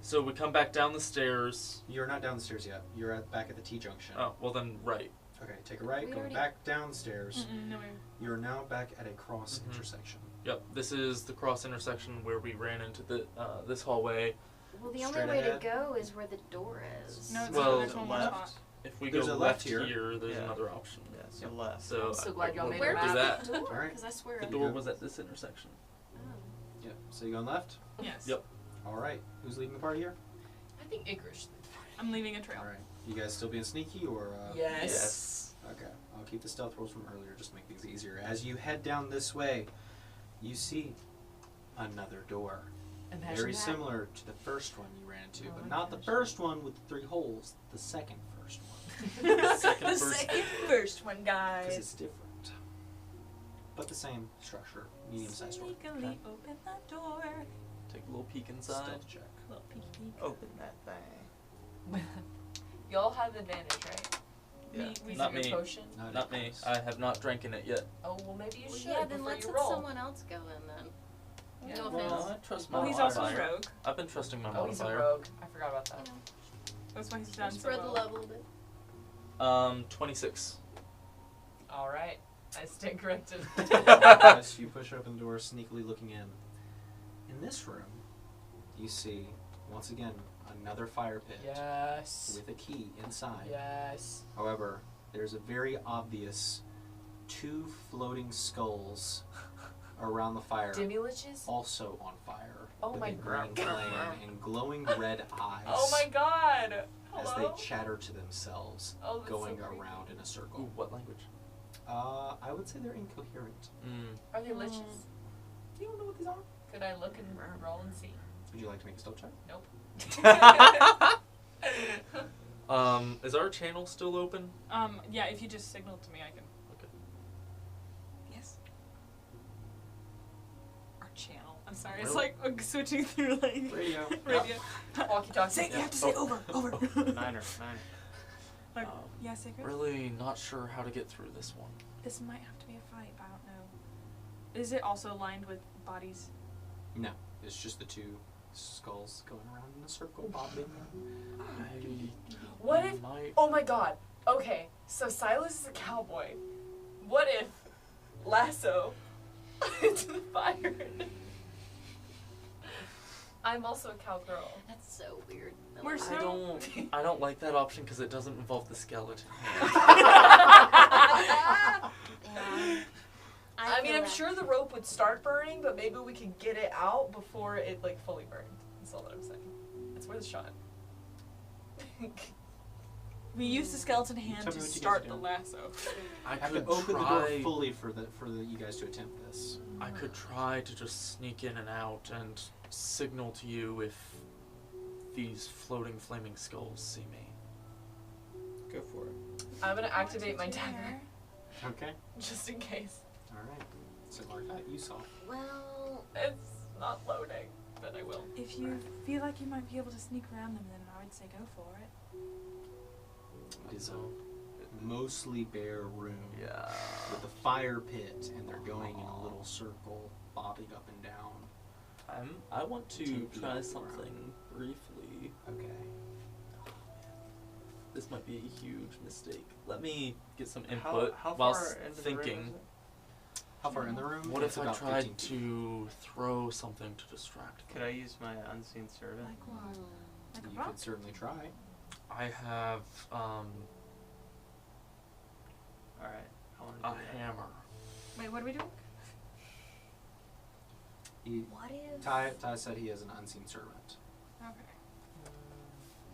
So we come back down the stairs. You're not down the stairs yet. You're back at the T-junction. Oh, well then right. Okay, take a right, We go already- back downstairs. No way. You're now back at a cross Mhm. intersection. Yep, this is the cross intersection where we ran into the this hallway. Well, the Straight only way ahead. to go is where the door is. No, it's Well, not. There's one more left. spot. If we There's go a left left here. here, there's Yeah. another option. Yeah, so Yep. left. So I'm so glad y'all made we'll it do map. that. The door? Alright. Because I swear The I door know. was at this intersection. Oh. Yeah. So you going left? Yes. Yep. All right. Who's leading the party here? I think Icarus. I'm leaving a trail. All right. You guys still being sneaky or? Yes. Okay. I'll keep the stealth rolls from earlier just to make things easier. As you head down this way, you see another door. Imagine Very that. similar to the first one you ran into, Oh but my not the gosh. first one with the 3 holes. The second first one. the first- second first one, Because guys. it's different. But the same structure. Medium-sized door. Sneakily open that door. Take a little peek inside. Stealth check. Little peeky peek. Open that thing. Y'all have advantage, right? Yeah. We Not Your me. potion. Not me. I have not drank in it yet. Oh well, maybe you Well, should yeah, then before let's you let roll. someone else go in then. Yeah, No well, offense. I trust my Oh, he's also a modifier. rogue. I've been trusting my Oh, he's a modifier. rogue. I forgot about that. That's why he's done so Spread the well. love a little bit. 26. All right, I stand corrected. As you push open the door, sneakily looking in. In this room, you see, once again, another fire pit Yes. with a key inside. Yes. However, there's a very obvious 2 floating skulls around the fire, Demi-liches? also on fire, Oh with my a green God. flame and glowing red eyes Oh my god. as Hello? they chatter to themselves, Oh, that's going so creepy. around in a Ooh, circle. what language? I would say they're incoherent. Are they liches? You don't know what these are? Could I look and roll and see? Would you like to make a stealth check? Nope. Is our channel still open? Yeah, if you just signal to me, I can. Okay. Yes. Our channel. I'm sorry, it's Really? like switching through like Radio. radio. Walkie-talkie. Say, you have to say over. Niner. Like, yeah, say Chris? Really not sure how to get through this one. This might have to be a fight, but I don't know. Is it also lined with bodies? No, it's just the two skulls going around in a circle, bobbing. What if? Might... Oh my god. Okay, so Silas is a cowboy. What if lasso into the fire? I'm also a cowgirl. That's so weird. We're so. I don't like that option because it doesn't involve the skeleton. Yeah. I mean, feel I'm that. sure the rope would start burning, but maybe we could get it out before it like fully burned. That's all that I'm saying. It's worth a shot. We used the skeleton hand Tell to me what you guys start are the doing. lasso. I have could to open the door try. fully for you guys to attempt this. I could try to just sneak in and out and signal to you if these floating flaming skulls see me. Go for it. I'm gonna activate my dagger Okay. just in case. All right. So mark that you saw. Well, It's not loading, but I will. If you feel like you might be able to sneak around them, then I would say go for it. It is a mostly bare room Yeah. with a fire pit, and they're going in a little circle, bobbing up and down. I want to Take the try other something round. briefly. Okay. This might be a huge mistake. Let me get some How input far whilst into the room thinking. is it? How far in the room? What It's if I about tried 15 feet. to throw something to distract them? Could I use my unseen servant? Like what? Like a You rock? could certainly try. I have Alright, I want to a do that. hammer. Wait, what are we doing? what if? Ty said he has an unseen servant. Okay.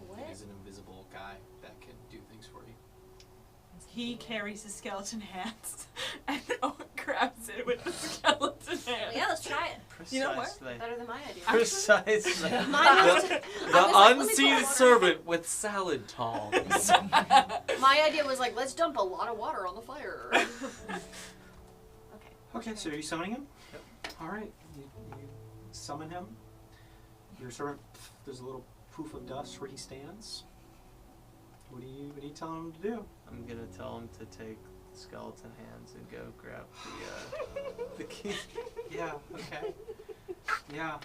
What? He is an invisible guy that can do things for you. He carries his skeleton hands and grabs it with the skeleton hands. Yeah, let's try it. Precisely. You know what? Better than my idea. Precisely. Mine was to, The unseen servant with salad tongs. My idea was like, let's dump a lot of water on the fire. Okay. Okay, so are you summoning him? Yep. All right, you summon him. Your servant, there's a little poof of dust where he stands. What do you tell him to do? I'm gonna tell him to take the skeleton hands and go grab the key. Yeah, okay. Yeah.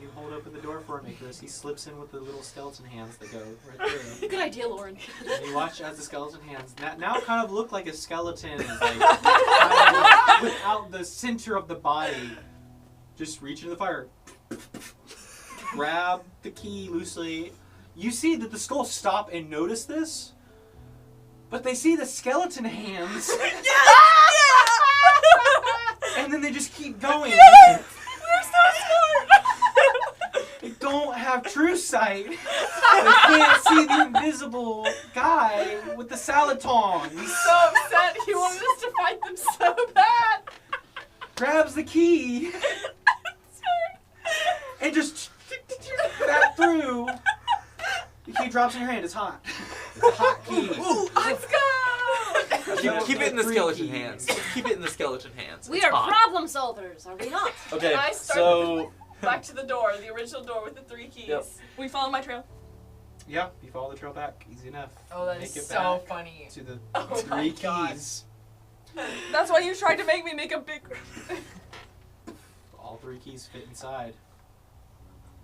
You hold open the door for him, Icarus. He slips in with the little skeleton hands that go right through. Good idea, Lauren. And you watch as the skeleton hands now kind of look like a skeleton, like kind of without the center of the body. Just reach into the fire. Grab the key loosely. You see that the skulls stop and notice this, but they see the skeleton hands. And then they just keep going. We're so smart! They don't have true sight. They can't see the invisible guy with the salad tongs. He's so upset. He wanted us to fight them so bad. Grabs the key and just that through. The key drops in your hand. It's hot. It's a hot key. Ooh, Let's go. keep it in the Three skeleton keys. hands. Keep it in the skeleton hands. We It's are hot. problem solvers, are we not? Okay, Can I start so back to the door, the original door with the 3 keys. Yep. We follow my trail. Yeah, you follow the trail back. Easy enough. Oh, that Make is it so back funny. to the Oh my 3 God. keys. That's why you tried to make me make a big. All 3 keys fit inside.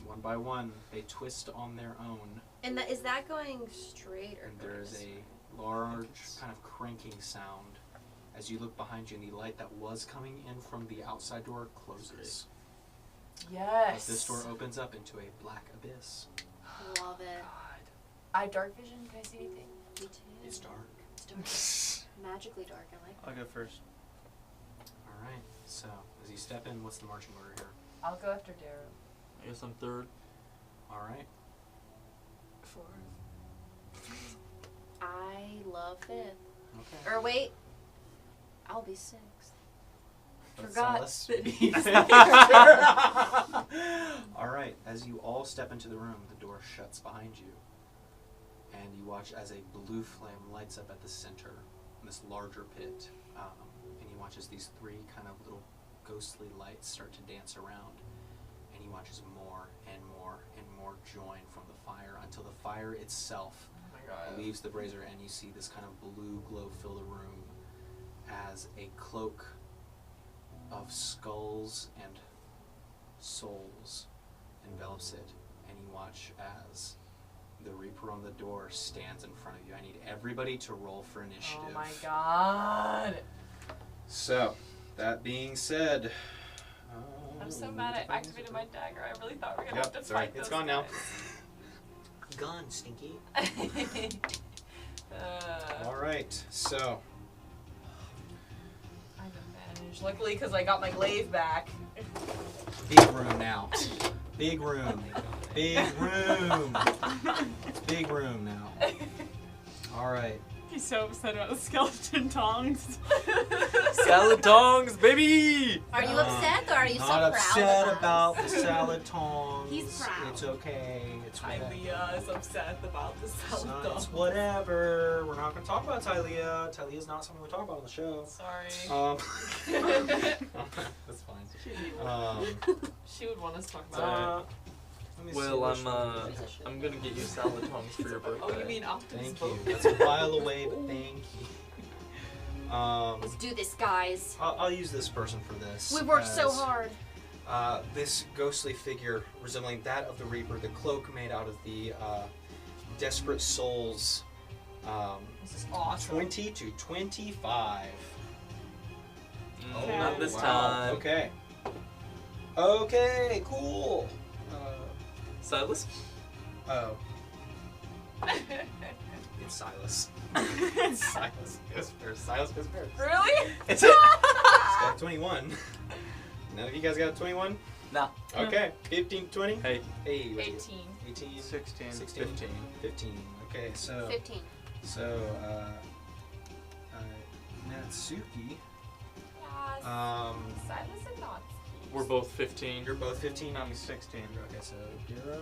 One by one, they twist on their own. And is that going straight or And going there is this way? a large kind of cranking sound as you look behind you, and the light that was coming in from the outside door closes. Yes. As this door opens up into a black abyss. Love it. I have dark vision. Can I see anything? Me too. It's dark. It's dark. Magically dark. I like I'll go first. All right. So as you step in, what's the marching order here? I'll go after Darrow. I guess I'm third. All right. 4. I love 5th. Okay. Or wait. I'll be 6th. Let Forgot. Silas be- All right. As you all step into the room, the door shuts behind you, and you watch as a blue flame lights up at the center in this larger pit, and you watch as these three kind of little ghostly lights start to dance around, and you watch as more and more and more join from the fire until the fire itself leaves the brazier, and you see this kind of blue glow fill the room as a cloak of skulls and souls envelops it, and you watch as the Reaper on the door stands in front of you. I need everybody to roll for initiative. Oh my god. So, that being said, I'm so mad I activated my dagger. I really thought we were gonna have to sorry, fight it's those gone now. guys. Gone, Stinky. uh, All right, so I have advantage. Luckily, because I got my glaive back. big room now. Big room. Big room. Big room now. All right. He's so upset about the skeleton tongs. Salad tongs, baby! Are you upset or are you so Not proud upset of us? about the salad tongs. He's proud. It's okay. It's whatever. Tylea is upset about the salad It's dog. whatever. We're not going to talk about Tylea. Tylea is not something we talk about on the show. Sorry. That's fine. She would want us to talk about it. Let me see Well, which one. I'm gonna get you salad tongs for your birthday. Oh, you mean Optimus? Thank you. boat? That's a while away, but thank you. Let's do this, guys. I'll use this person for this. We worked so as, hard. This ghostly figure resembling that of the Reaper, the cloak made out of the desperate souls. This is awesome. 20 to 25. Mm, not this wow. time. Okay. Okay, cool. Silas? Oh. It's Silas. It's Silas goes first. Silas goes first. Really? It's it. It's got 21. None of you guys got 21? Nah. Okay. 15, 20? Hey. Hey. what's it? 18. 18? 16. 16? 15. 15. Okay, so... 15. So, Natsuki, Yes. Silas Silas and Nat. We're both 15. you're both 15? I'm 16. Okay, so Giro.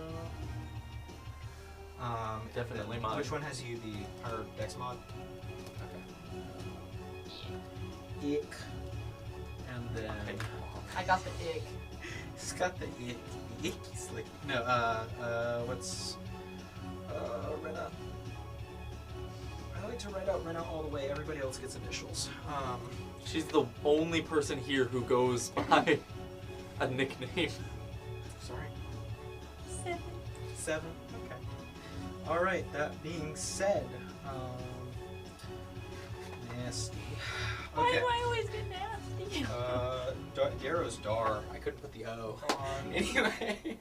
Definitely and then mine. Which one has you, her Dex mod? Okay. Ick. And then... I got the ick. He's got the ick. Icky slick. No, what's... Rena. I like to write out Rena all the way. Everybody else gets initials. She's the only person here who goes by a nickname. Sorry. 7. Okay. All right. That being said, nasty. Why Okay. do I always get nasty? Darrow's Dar. I couldn't put the O. Anyway,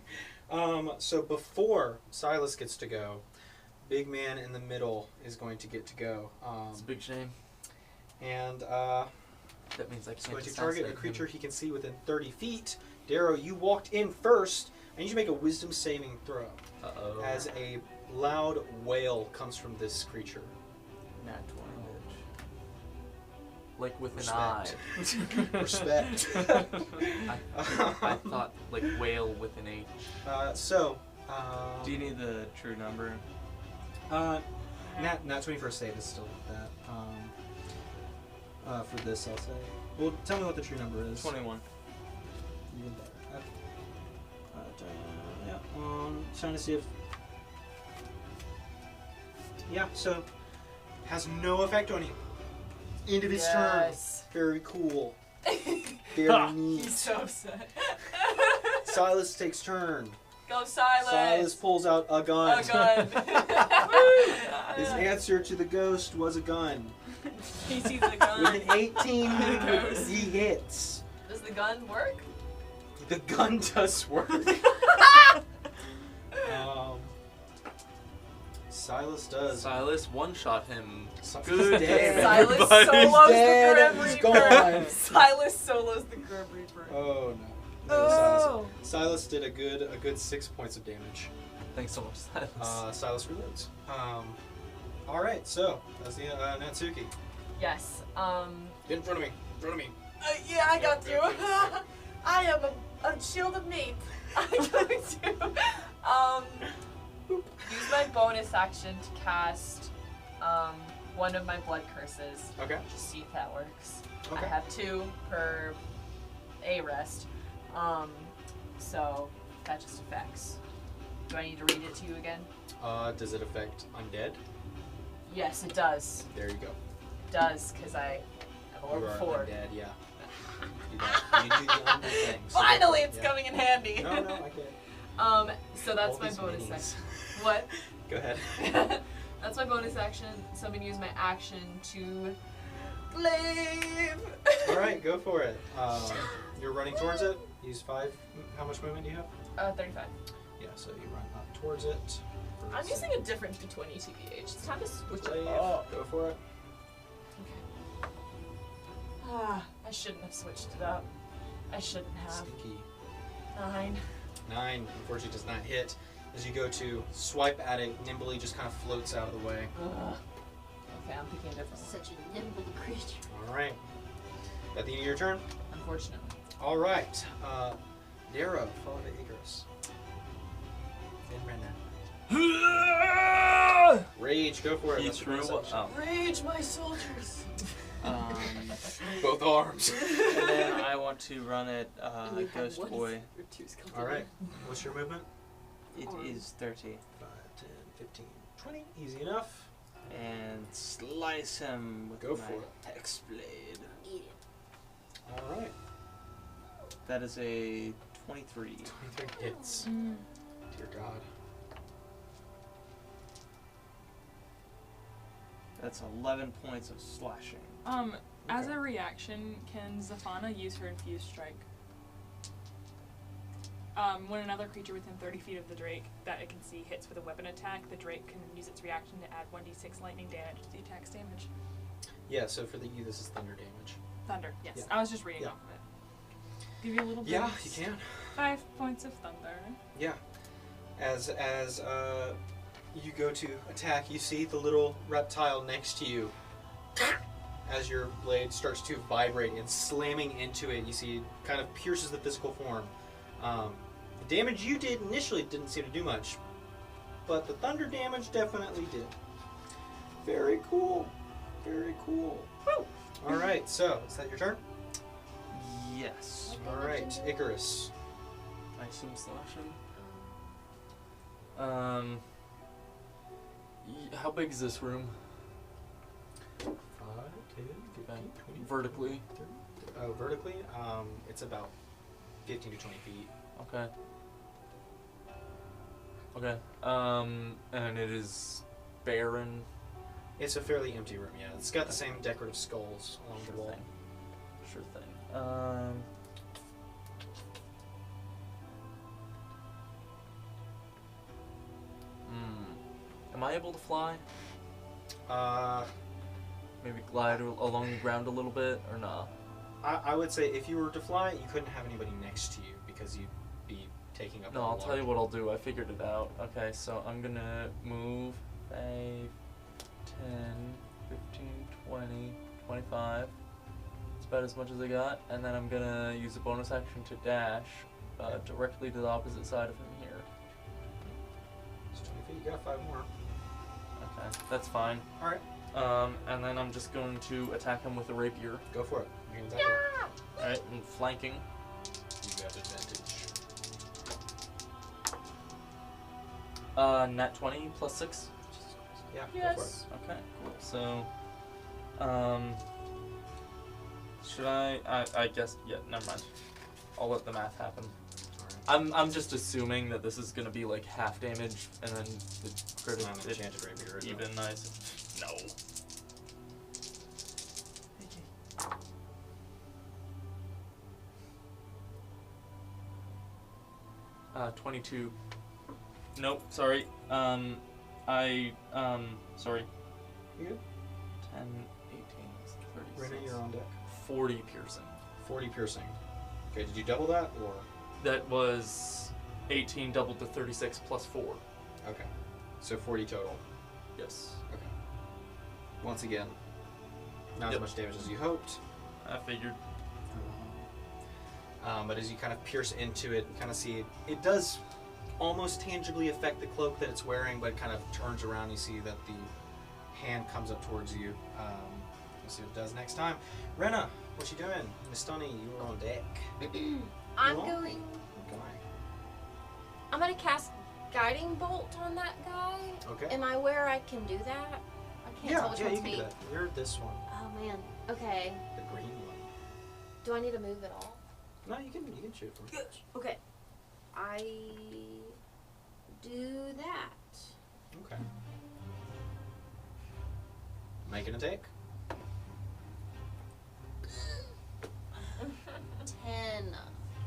so before Silas gets to go, big man in the middle is going to get to go. It's a big shame. And That means I it's can't going to target a assassinate creature him. he can see within 30 feet. Darrow, you walked in first. I need you to make a wisdom saving throw. Uh-oh. As a loud wail comes from this creature. Nat 20, bitch. Like with Respect. an eye. Respect. I thought like whale with an H. Do you need the true number? Nat 21st save is still that. For this, I'll say. Well, tell me what the true number is. 21. Even better. Okay. Yeah. Trying to see if. Yeah. So, has no effect on you. End of its turn. Yes. Very cool. Very neat. He's so upset. Silas takes turn. Go Silas. Silas pulls out a gun. A gun. His answer to the ghost was a gun. He sees the gun. With an 18, Ghost. he hits. Does the gun work? The gun does work. Silas does. Silas one-shot him. Good day. Silas Everybody's solos dead the and Grim he's Reaper. gone. Silas solos the Grim Reaper. Oh no. Oh. Silas did a good 6 points of damage. Thanks so much, Silas. Silas reloads. All right, so that's the Natsuki. Yes. Get in front of me. In front of me. Yeah, I got you. I am a shield of meat. I'm going to use my bonus action to cast one of my blood curses. Okay. Just see if that works. Okay. I have 2 per a rest. So that just affects. Do I need to read it to you again? Does it affect undead? Yes, it does. There you go. It does, because I have a You level are 4. undead, yeah. You do the undead thing. So Finally, go- it's yeah. coming in handy. No, I get it. So that's All my these bonus minis. action. What? Go ahead. That's my bonus action. So I'm gonna use my action to glaive. Alright, go for it. You're running towards it. Use 5. How much movement do you have? 35. Yeah, so you run up towards it. I'm using a different d20 TBH. It's time to switch Glaive. it up. Go for it. I shouldn't have switched it up. I shouldn't have. Sneaky. 9. 9, unfortunately, does not hit. As you go to swipe at it, nimbly just kind of floats out of the way. Ugh. Okay, I'm picking a different one. Such a nimble creature. Alright. At the end of your turn? Unfortunately. Alright. Darrow, followed by Icarus. Then Rena. Rage, go for it. He That's threw. your bonus action. Rage, my soldiers! Both arms. And then I want to run at You have Ghost one Boy. or two's coming Alright. What's your movement? It is 30. 5, 10, 15, 20. Easy enough. And slice him with Go my for it. hex blade. Eat it. Alright. That is a 23. 23 hits. Dear God. That's 11 points of slashing. As Okay. a reaction, can Zafana use her Infused Strike? When another creature within 30 feet of the Drake that it can see hits with a weapon attack, the Drake can use its reaction to add 1d6 lightning damage to the attack's damage. Yeah, so for you, this is thunder damage. Thunder, yes. Yeah. I was just reading Yeah. off of it. Give you a little bit. Yeah, you can. 5 points of thunder. Yeah. As you go to attack, you see the little reptile next to you. As your blade starts to vibrate and slamming into it, you see it kind of pierces the physical form. The damage you did initially didn't seem to do much, but the thunder damage definitely did. Very cool. Very cool. Woo! All right, so is that your turn? Yes. All right, Icarus. I assume slashing. How big is this room? 5, 10, 15, 20, Vertically. 30. Oh, vertically? It's about 15 to 20 feet. Okay. Okay. And it is barren. It's a fairly empty room, yeah. It's got the same decorative skulls along the wall. Sure thing. Am I able to fly? Maybe glide along the ground a little bit, or nah? I would say if you were to fly, you couldn't have anybody next to you because you'd be taking up No, all I'll the tell you large- what I'll do. I figured it out. Okay, so I'm gonna move 5, 10, 15, 20, 25. It's about as much as I got. And then I'm gonna use a bonus action to dash directly to the opposite side of him here. It's 20 feet, you got 5 more. Okay, that's fine. Alright, And then I'm just going to attack him with a rapier. go for it. You can attack it. Alright, and flanking. You got advantage. Nat 20 plus 6. Yeah, Yes. Okay, cool. So, should I guess, yeah, never mind. I'll let the math happen. go for it. I'm just assuming that this is gonna be like half damage, and then the It's crit not an enchanted rapier, is it? even nice. No. 22. Nope, sorry. Sorry. You good? 10, 18, 36. Rena, you're on deck. 40 piercing. 40 piercing. Okay, did you double that or? That was 18 doubled to 36 plus 4. Okay. So 40 total. Yes. Okay. Once again, not as Yep. much damage as you hoped. I figured. But as you kind of pierce into it, you kind of see it does almost tangibly affect the cloak that it's wearing, but it kind of turns around. You see that the hand comes up towards you. We'll see what it does next time. Renna, what you doing? Miss Stunny, you were on deck. I'm You're on. going. Okay. I'm gonna cast Guiding Bolt on that guy. Okay. Am I where I can do that? I can't tell which you one's can me. do that. You're this one, Oh man. Okay. the green one. Do I need to move at all? No, you can shoot from here. Okay. I do that. Okay. Making a take. 10.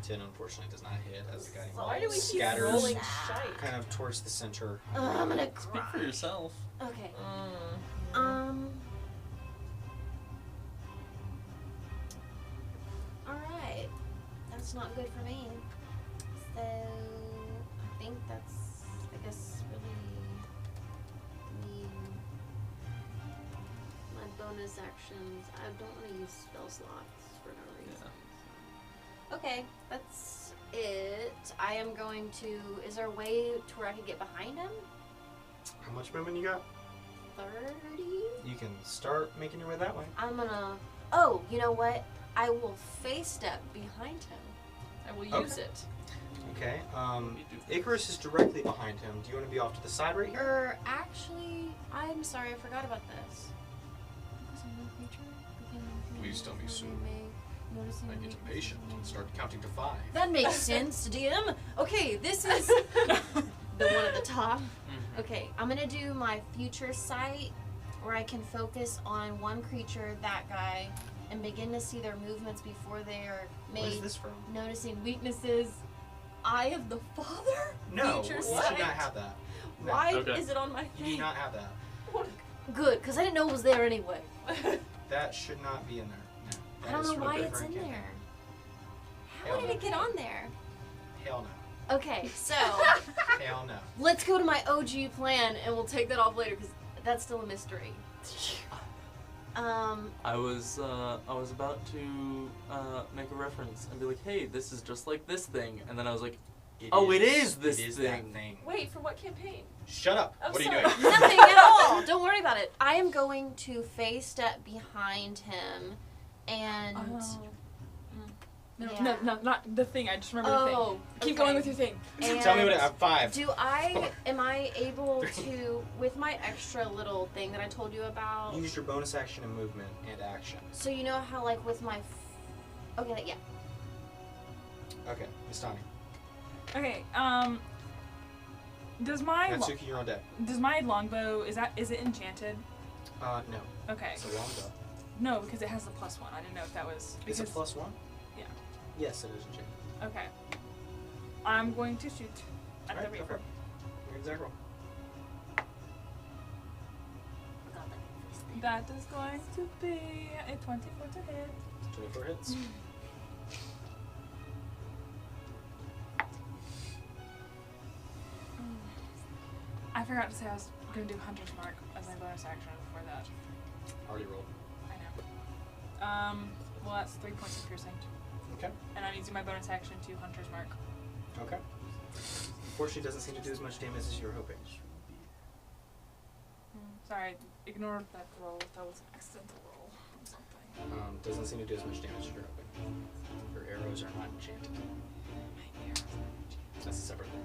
10 unfortunately does not hit as the guy Why do we keep scatters rolling shite? kind of towards the center. I'm gonna Speak cry. for yourself. Okay. Mm. Alright. That's not good for me. So, I think that's, I guess, really my bonus actions. I don't want to use spell slots for no reason. Okay, that's it. I am going to, is there a way to where I can get behind him? How much movement you got? 30? You can start making your way that way. I'm gonna, oh, you know what? I will face step behind him. I will Okay. use it. Okay. Icarus is directly behind him. Do you want to be off to the side right here? Actually, I'm sorry, I forgot about this. Please tell me soon. I get impatient and start counting to 5. That makes sense, DM. Okay, this is the one at the top. Okay, I'm gonna do my future sight where I can focus on one creature, that guy, and begin to see their movements before they are What is made. this from? Noticing weaknesses. Eye of the Father? No, Future you sight. should not have that. No, Why Okay. is it on my you thing? do not have that. Good, because I didn't know it was there anyway. That should not be in there. No. I That don't is know from a why it's different in campaign. there. Hell How did no. it get on there? Hell no. Okay, so Hell no. let's go to my OG plan and we'll take that off later because that's still a mystery. I was about to make a reference and be like, hey, this is just like this thing, and then I was like, oh, it is this It is thing. that thing. Wait, for what campaign? Shut up. I'm What are you sorry. doing? Nothing at all. Don't worry about it. I am going to face step behind him and No, Yeah. no, not the thing. I just remember the thing. oh, Keep okay. going with your thing. Tell me what And I'm 5. am I able to, with my extra little thing that I told you about? Use your bonus action and movement and action. So you know how like with my, okay, yeah. Okay, Miss Tani. Okay. Does my Natsuki, you're on deck. longbow is it enchanted? No. Okay. It's a longbow. No, because it has the +1. I didn't know if that was. It's a because- +1? Yeah. Yes, it is enchanted. Okay. I'm going to shoot at Alright, the go for reaper. it. Make an attack roll. That is going to be a 24 to hit. 24 hits. I forgot to say I was going to do Hunter's Mark as my bonus action for that. Already rolled. I know. Well, that's 3 points of piercing. Okay. And I'm using my bonus action to Hunter's Mark. Okay. Unfortunately, it doesn't seem to do as much damage as you were hoping. Sorry, ignore that roll. That was an accidental roll or something. Doesn't seem to do as much damage as you're hoping. Your arrows are not enchanted. That's a separate thing.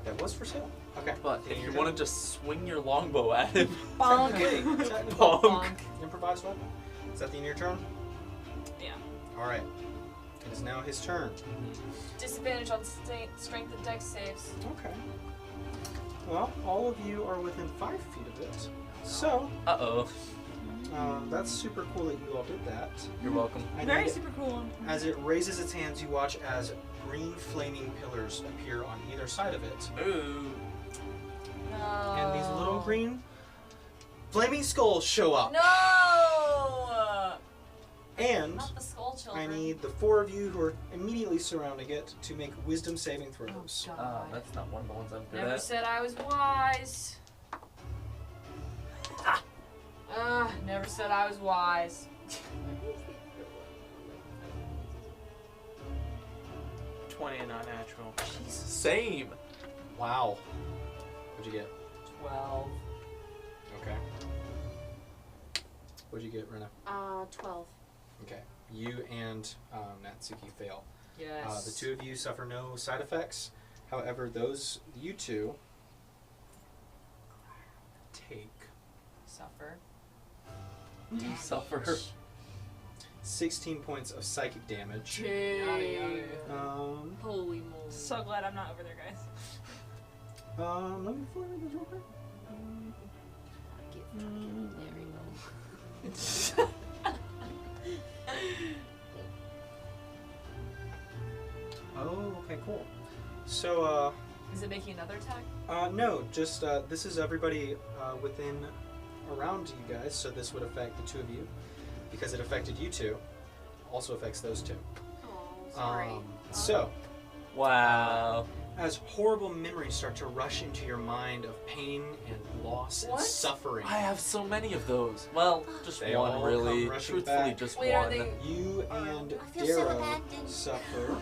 That was for sale? Okay. But Then if your you want to just swing your longbow at him, Bonk. Technically, technical bonk. improvised weapon. Is that the end of your turn? Yeah. Alright. It is now his turn. Disadvantage on strength and dex saves. Okay. Well, all of you are within 5 feet of it. So, uh-oh. that's super cool that you all did that. You're welcome. I Very need- super cool. As it raises its hands, you watch as green flaming pillars appear on either side of it. Ooh. No. And these little green flaming skulls show up. No! And Not the skull I children. need the 4 of you who are immediately surrounding it to make wisdom saving throws. Oh, Ah, God. that's not one of the ones I'm good Never at. said I was wise. Never said I was wise. 20 and not natural. Jesus. Same. Wow. What'd you get? 12. Okay. What'd you get, Rena? 12. Okay. You and Natsuki fail. Yes. The two of you suffer no side effects. However, you two take Suffer. Suffer. 16 points of psychic damage. Yada, Holy moly. So glad I'm not over there, guys. Let me flip this real quick. There we go. Oh, okay, cool. So, Is it making another attack? no, just, this is everybody around you guys, so this would affect the two of you. Because it affected you two, also affects those two. Oh, sorry. So, Wow. as horrible memories start to rush into your mind of pain and loss and What? suffering, I have so many of those. Well, just They one all really. come rushing Truthfully, back. just Wait, are one. they- you and I feel so Darrow abandoned. suffer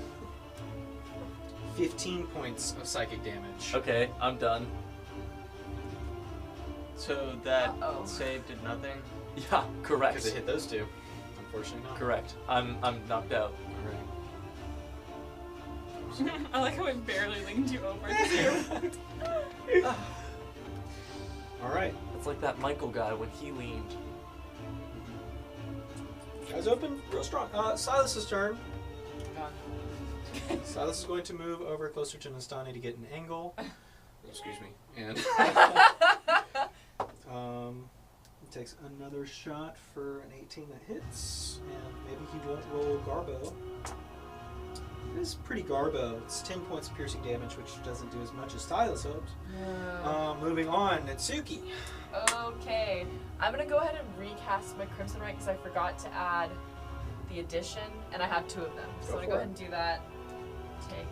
15 points of psychic damage. Okay, I'm done. So that Uh-oh. save did nothing. Yeah, correct. Because it hit those two. Unfortunately not. Correct. I'm knocked out. Alright. I like how it barely leaned you over. Alright. It's like that Michael guy when he leaned. Guys open real strong. Silas's turn. Gone. Silas is going to move over closer to Nastani to get an angle. Excuse me. And he takes another shot for an 18 that hits, and maybe he won't roll Garbo. It is pretty Garbo. It's 10 points of piercing damage, which doesn't do as much as Silas hoped. Moving on, Natsuki. Okay. I'm gonna go ahead and recast my Crimson Right because I forgot to add the addition, and I have 2 of them. So I'm gonna go ahead and do that. Take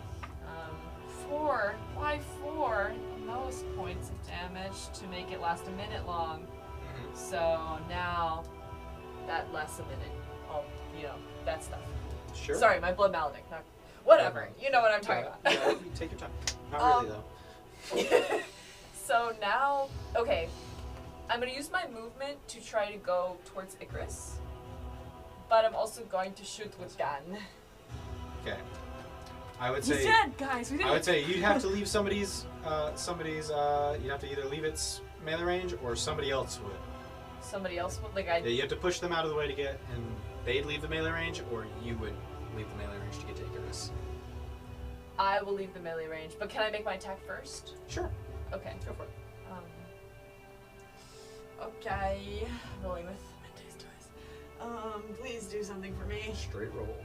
4. Why 4? Most points of damage to make it last a minute long. So now that lasts a minute. Oh, that stuff. Sure. Sorry, my blood maledict. Not, whatever. Okay. You know what I'm talking about. Yeah, you take your time. Not really, though. So now, okay, I'm gonna use my movement to try to go towards Icarus, but I'm also going to shoot with gun. Okay. I would He's say. dead, guys. We did I would it. say you'd have to leave somebody's. You'd have to either leave its melee range or somebody else would. Somebody else would Yeah, you have to push them out of the way to get, and they'd leave the melee range, or you would leave the melee range to get to Icarus. I will leave the melee range, but can I make my attack first? Sure. Okay. Go for it. Okay. Rolling with my dice twice. Please do something for me. Straight roll.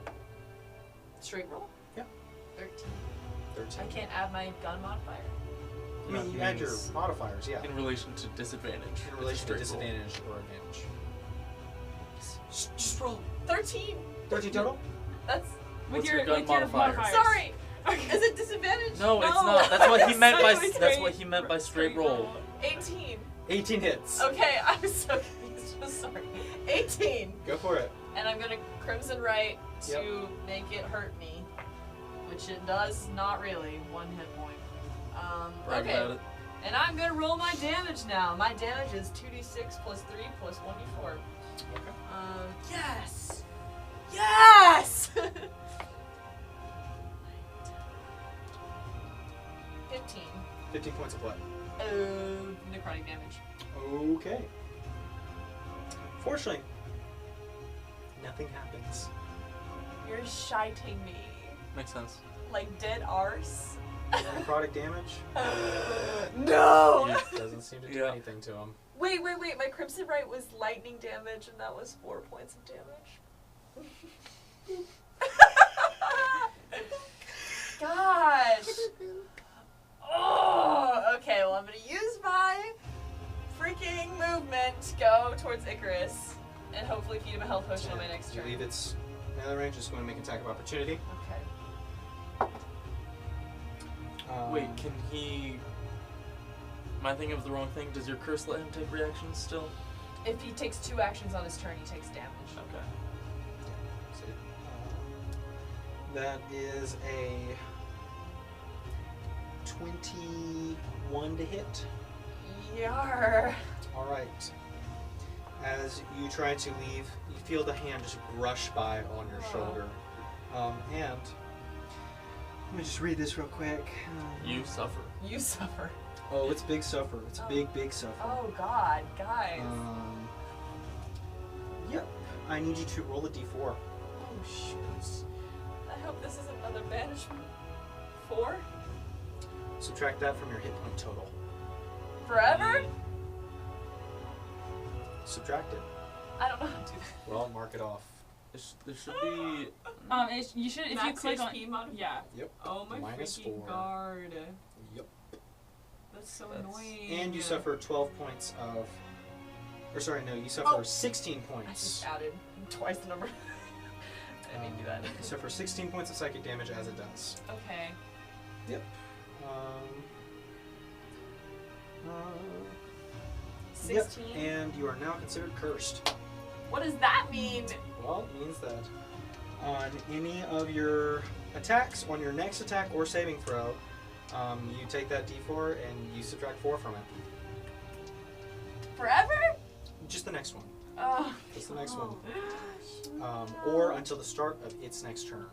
Straight roll? Yep. 13. 13. I can't add my gun modifier. I mean, you add your modifiers, yeah. In relation to disadvantage. In relation to It's a straight roll. disadvantage or advantage. Just roll. 13. 13 total? That's. What's your gun modifier? modifiers. Sorry. Is it disadvantage? No, it's No. not. That's what he meant by. That's That's straight- what he meant by straight roll. 18. 18 hits. Okay, I'm so confused. I'm sorry. 18. Go for it. And I'm gonna Crimson Right to Yep. make it hurt me, which it does not really. 1 hit point. Brag Okay. about it. And I'm gonna roll my damage now. My damage is 2d6 plus 3 plus 1d4. Okay. Yes! Yes! 15. 15 points of what? Necrotic damage. Okay. Fortunately, nothing happens. You're shiting me. Makes sense. Like dead arse. Necrotic damage No! doesn't seem to do Yeah. anything to him. Wait. My Crimson Right was lightning damage, and that was 4 points of damage. Gosh. Oh, okay, well, I'm gonna use my freaking movement to go towards Icarus and hopefully feed him a health potion on my next You turn. leave its melee range, it's going to make an attack of opportunity. Okay. Wait, can he? Am I thinking of the wrong thing? Does your curse let him take reactions still? If he takes 2 actions on his turn, he takes damage. Okay. So, that is a 21 to hit. Yar. All right. As you try to leave, you feel the hand just brush by on your shoulder. And let me just read this real quick. You suffer. You suffer. Oh, it's big suffer. It's a big suffer. Oh God, guys. Yep. I need you to roll a d4. Oh shoot. I hope this is another banishment. 4? Subtract that from your hit point total. Forever? Subtract it. I don't know how to do that. Well, mark it off. There should be. You should if you Max click on. HP modifier? Yeah. Yep. Oh my Minus freaking 4. guard. Yep. That's so That's- annoying. And you suffer 12 points of. Or sorry, no, you suffer 16 I points. just added twice the number. I didn't do that. You suffer 16 points of psychic damage as it does. Okay. Yep. 16? Yep. And you are now considered cursed. What does that mean? Well, it means that on any of your attacks, on your next attack or saving throw, you take that d4 and you subtract 4 from it. Forever? Just the next one. Oh. Just the next one. Or until the start of its next turn.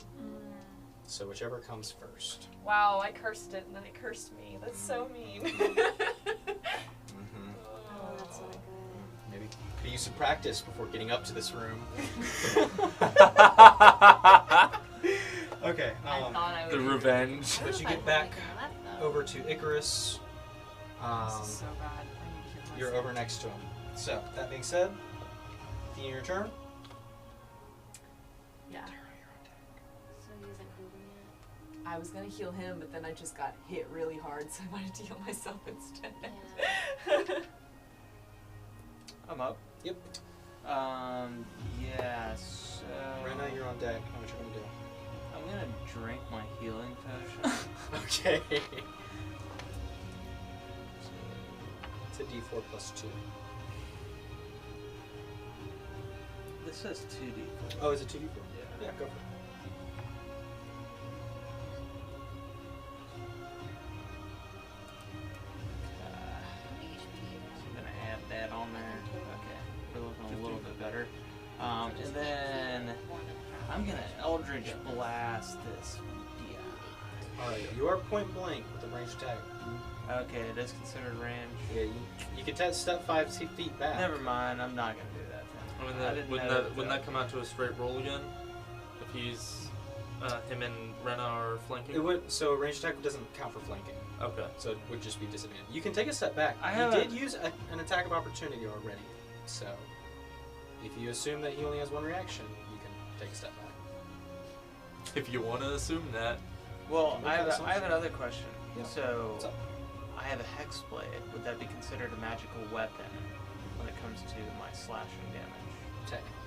So whichever comes first. Wow, I cursed it and then it cursed me. That's so mean. Oh, that's not good. Maybe could use some practice before getting up to this room. Okay. I thought I would. The revenge. But you get back over to Icarus. This is so bad. I need to heal You're myself. over next to him. So that being said, at the end of your turn. Yeah. So he isn't moving I was gonna heal him, but then I just got hit really hard, so I wanted to heal myself instead. yet. I'm up. Yep. Yeah, so... Rena, you're on deck. How much you gonna do? I'm gonna drink my healing potion. Okay. It's a d4 plus 2. This says 2d4. Oh, is it 2d4? Yeah. Yeah, go for it. I'm gonna add that on there. Okay, we're looking a little bit better. And then I'm gonna Eldritch Blast this DI. Alright, you are point blank with a ranged attack. Okay, it is considered range. Yeah, you can step 5 feet back. Never mind, I'm not gonna do that then. I didn't know Wouldn't that come out to a straight roll again? If he's him and Rena are flanking. It would. So a ranged attack doesn't count for flanking. Okay. So it would just be disadvantage. You can take a step back. I You have did use an attack of opportunity already. So if you assume that he only has one reaction, you can take a step back. If you want to assume that. Well, Make I that have assumption. another question. Yeah. So, What's up? I have a Hex Blade. Would that be considered a magical weapon when it comes to my slashing damage? Technically,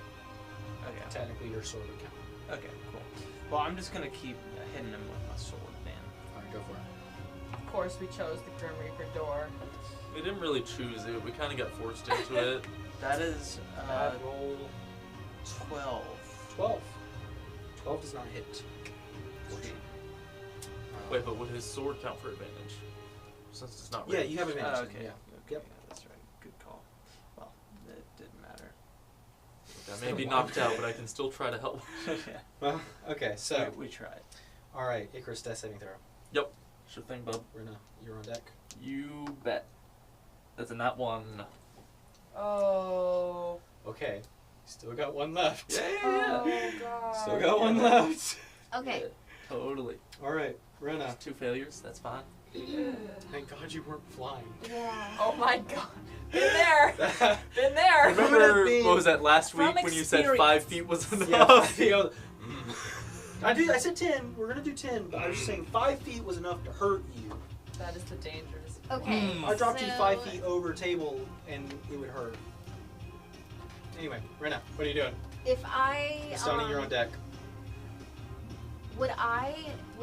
Okay. technically your sword would count. Okay, cool. Well, I'm just gonna keep hitting him with my sword then. Alright, go for it. Of course, we chose the Grim Reaper door. We didn't really choose it. We kind of got forced into it. That is Roll 12. 12. 12 does not hit. Wait, but would his sword count for advantage? Since it's not Yeah, ranged. you have advantage. Oh, okay. Yeah. Okay, Yep. yeah, that's right. Good call. Well, it didn't matter. I may be knocked out, but I can still try to help. Yeah. Well, okay, so. we tried. Alright, Icarus death saving throw. Yep. Sure thing, bub. Rena, you're on deck. You bet. That's a nat 1. Oh. Okay, still got one left. Oh God. Still got one left. Okay. Yeah, totally. Alright, Rena. 2 failures. That's fine. Thank God you weren't flying. Yeah. Oh my God. Been there. Been there. Remember, being- what was that last From week when you said experience. 5 feet was enough? Yeah, 5 feet. I said 10. We're gonna do 10, but I was just saying 5 feet was enough to hurt you. That is the dangerous. Okay. I dropped you so 5 feet over table, and it would hurt. Anyway, Rena, what are you doing? If I Stony, you're on deck. would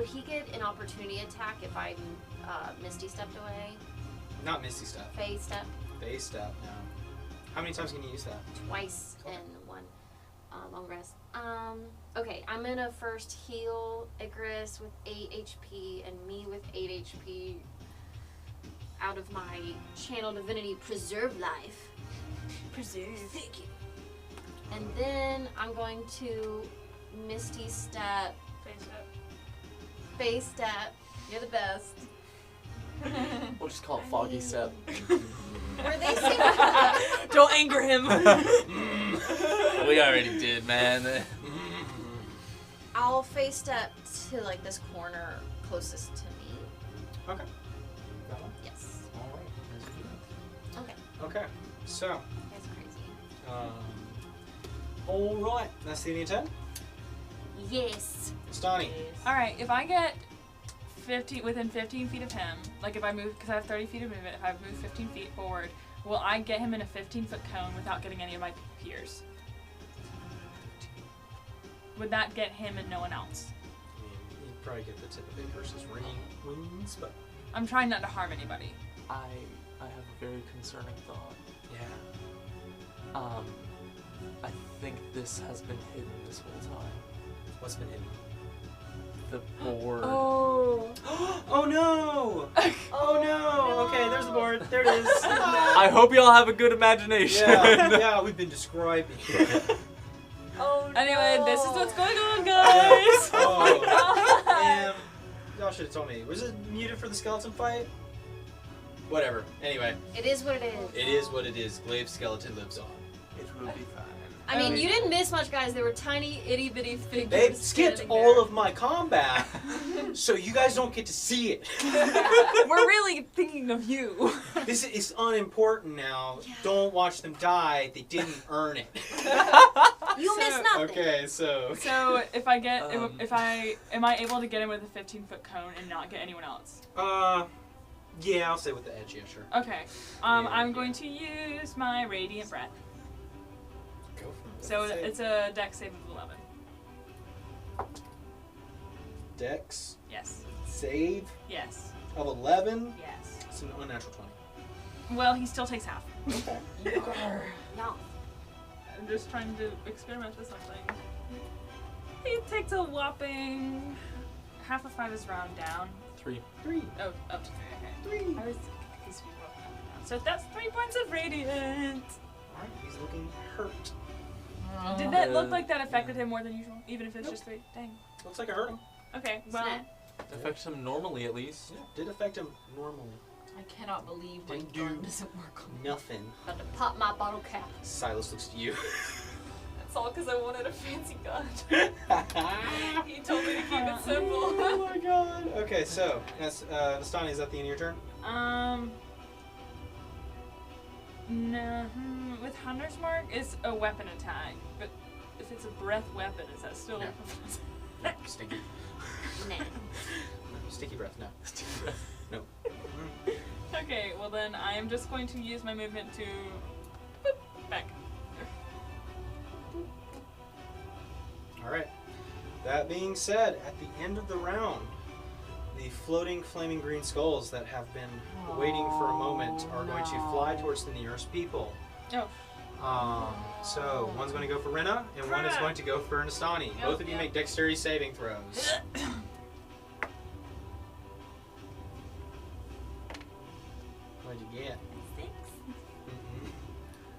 he get an opportunity attack if I Misty stepped away? Not Misty Step. Phase step Base Step, no. How many times can you use that? twice Okay. in one. long rest. Okay, I'm gonna first heal Icarus with 8 HP and me with 8 HP out of my Channel Divinity Preserve Life. Preserve. Thank you. And then I'm going to Misty Step, Face up. Phase Step. You're the best. We'll just call it Foggy Step. Were they saying Don't anger him. We already did, man. I'll Phase Step to like this corner closest to me. Okay. That one? Yes. All right. Okay. Okay. So, That's crazy. all right. That's the 10. Yes. Stani. All right, if I get within 15 feet of him, like if I move, because I have 30 feet of movement, if I move 15 feet forward, will I get him in a 15-foot cone without getting any of my peers? Would that get him and no one else? I mean, you'd probably get the tip of it versus wings, but I'm trying not to harm anybody. I have a very concerning thought. yeah. I think this has been hidden this whole time. What's been hidden? The board. Oh. Oh no! Oh no! Okay, there's the board. There it is. I hope y'all have a good imagination. Yeah, we've been describing it. Oh no. Anyway, this is what's going on, guys. Oh, man. Y'all should have told me. Was it muted for the skeleton fight? Whatever. Anyway, It is what it is. it is what it is. Glaive skeleton lives on. It will be fine. I mean, you didn't miss much, guys. There were tiny, itty bitty figures. They skipped standing all there. of my combat, so you guys don't get to see it. We're really thinking of you. This is unimportant now. Yeah. Don't watch them die. They didn't earn it. You missed So- nothing. Okay, so. So if I get, Um. am I able to get him with a 15-foot cone and not get anyone else? Yeah, I'll stay with the edge. Yeah, sure. Okay. I'm going to use my Radiant Breath. Go for it. So it's a dex save of 11. Dex Yes. save Yes. of 11. Yes. It's an unnatural 20. Well, he still takes half. No. I'm just trying to experiment with something. He takes a whopping half of 5 is round down. 3. 3. Oh, up to 3. Okay. 3. I was confused. So that's 3 points of radiant. Alright, he's looking hurt. Did that look like that affected him more than usual, even if it's Nope. just 3? Dang. Looks like I hurt him. Okay. Well. Snap. Affects him normally at least. Yeah, did affect him normally. I cannot believe my Didn't gun do doesn't work on me. Nothing. About to pop my bottle cap. Silas looks to you. That's all because I wanted a fancy gun. He told me to keep it simple. Oh my god. Okay, so, Nastani, is that the end of your turn? No. With Hunter's Mark, it's a weapon attack, but if it's a breath weapon, is that still? No. Stinky. Nah. Sticky breath, no. Sticky breath. No. Okay, well then I am just going to use my movement to boop, back. Alright. That being said, at the end of the round, the floating flaming green skulls that have been waiting for a moment are going to fly towards the nearest people. Oh. So one's going to go for Rena, and one is going to go for Nastani. Both of you make dexterity saving throws. What'd you get?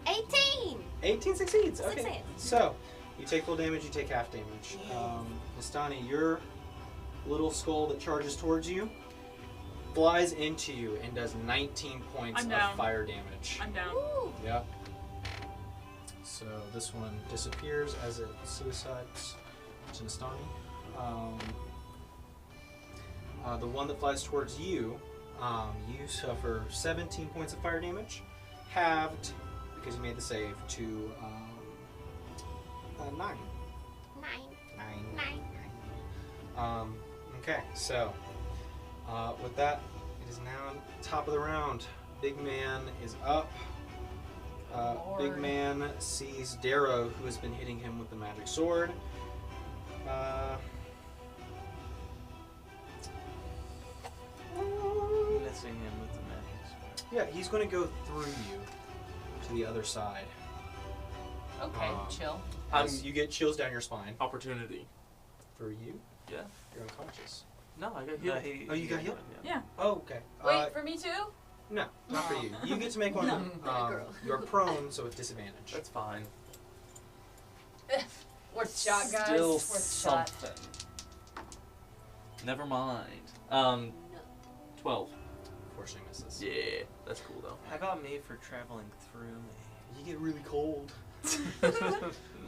18! 18 succeeds. Okay. Succeeds. So, you take full damage, you take half damage. Nastani, your little skull that charges towards you flies into you and does 19 points I'm of down. fire damage. I'm down. Ooh. Yep. So this one disappears as it suicides to Nastani. The one that flies towards you, you suffer 17 points of fire damage, halved because you made the save to 9. 9. 9. Okay, so with that, it is now top of the round. Big man is up. Big man sees Darrow, who has been hitting him with the magic sword. Missing him with the magic sword. Yeah, he's going to go through you to the other side. Okay, chill. As you get chills down your spine. Opportunity. For you? Yeah. You're unconscious. No, I got healed. Oh, you got healed? Yeah. Oh, okay. Wait, for me too? No, not for you. You get to make one. You're prone, so with disadvantage. That's fine. Worth shot, guys. Still Worth shot. something. Never mind. 12. Fortunately misses. Yeah, that's cool though. How about me for traveling through me? You get really cold. Bad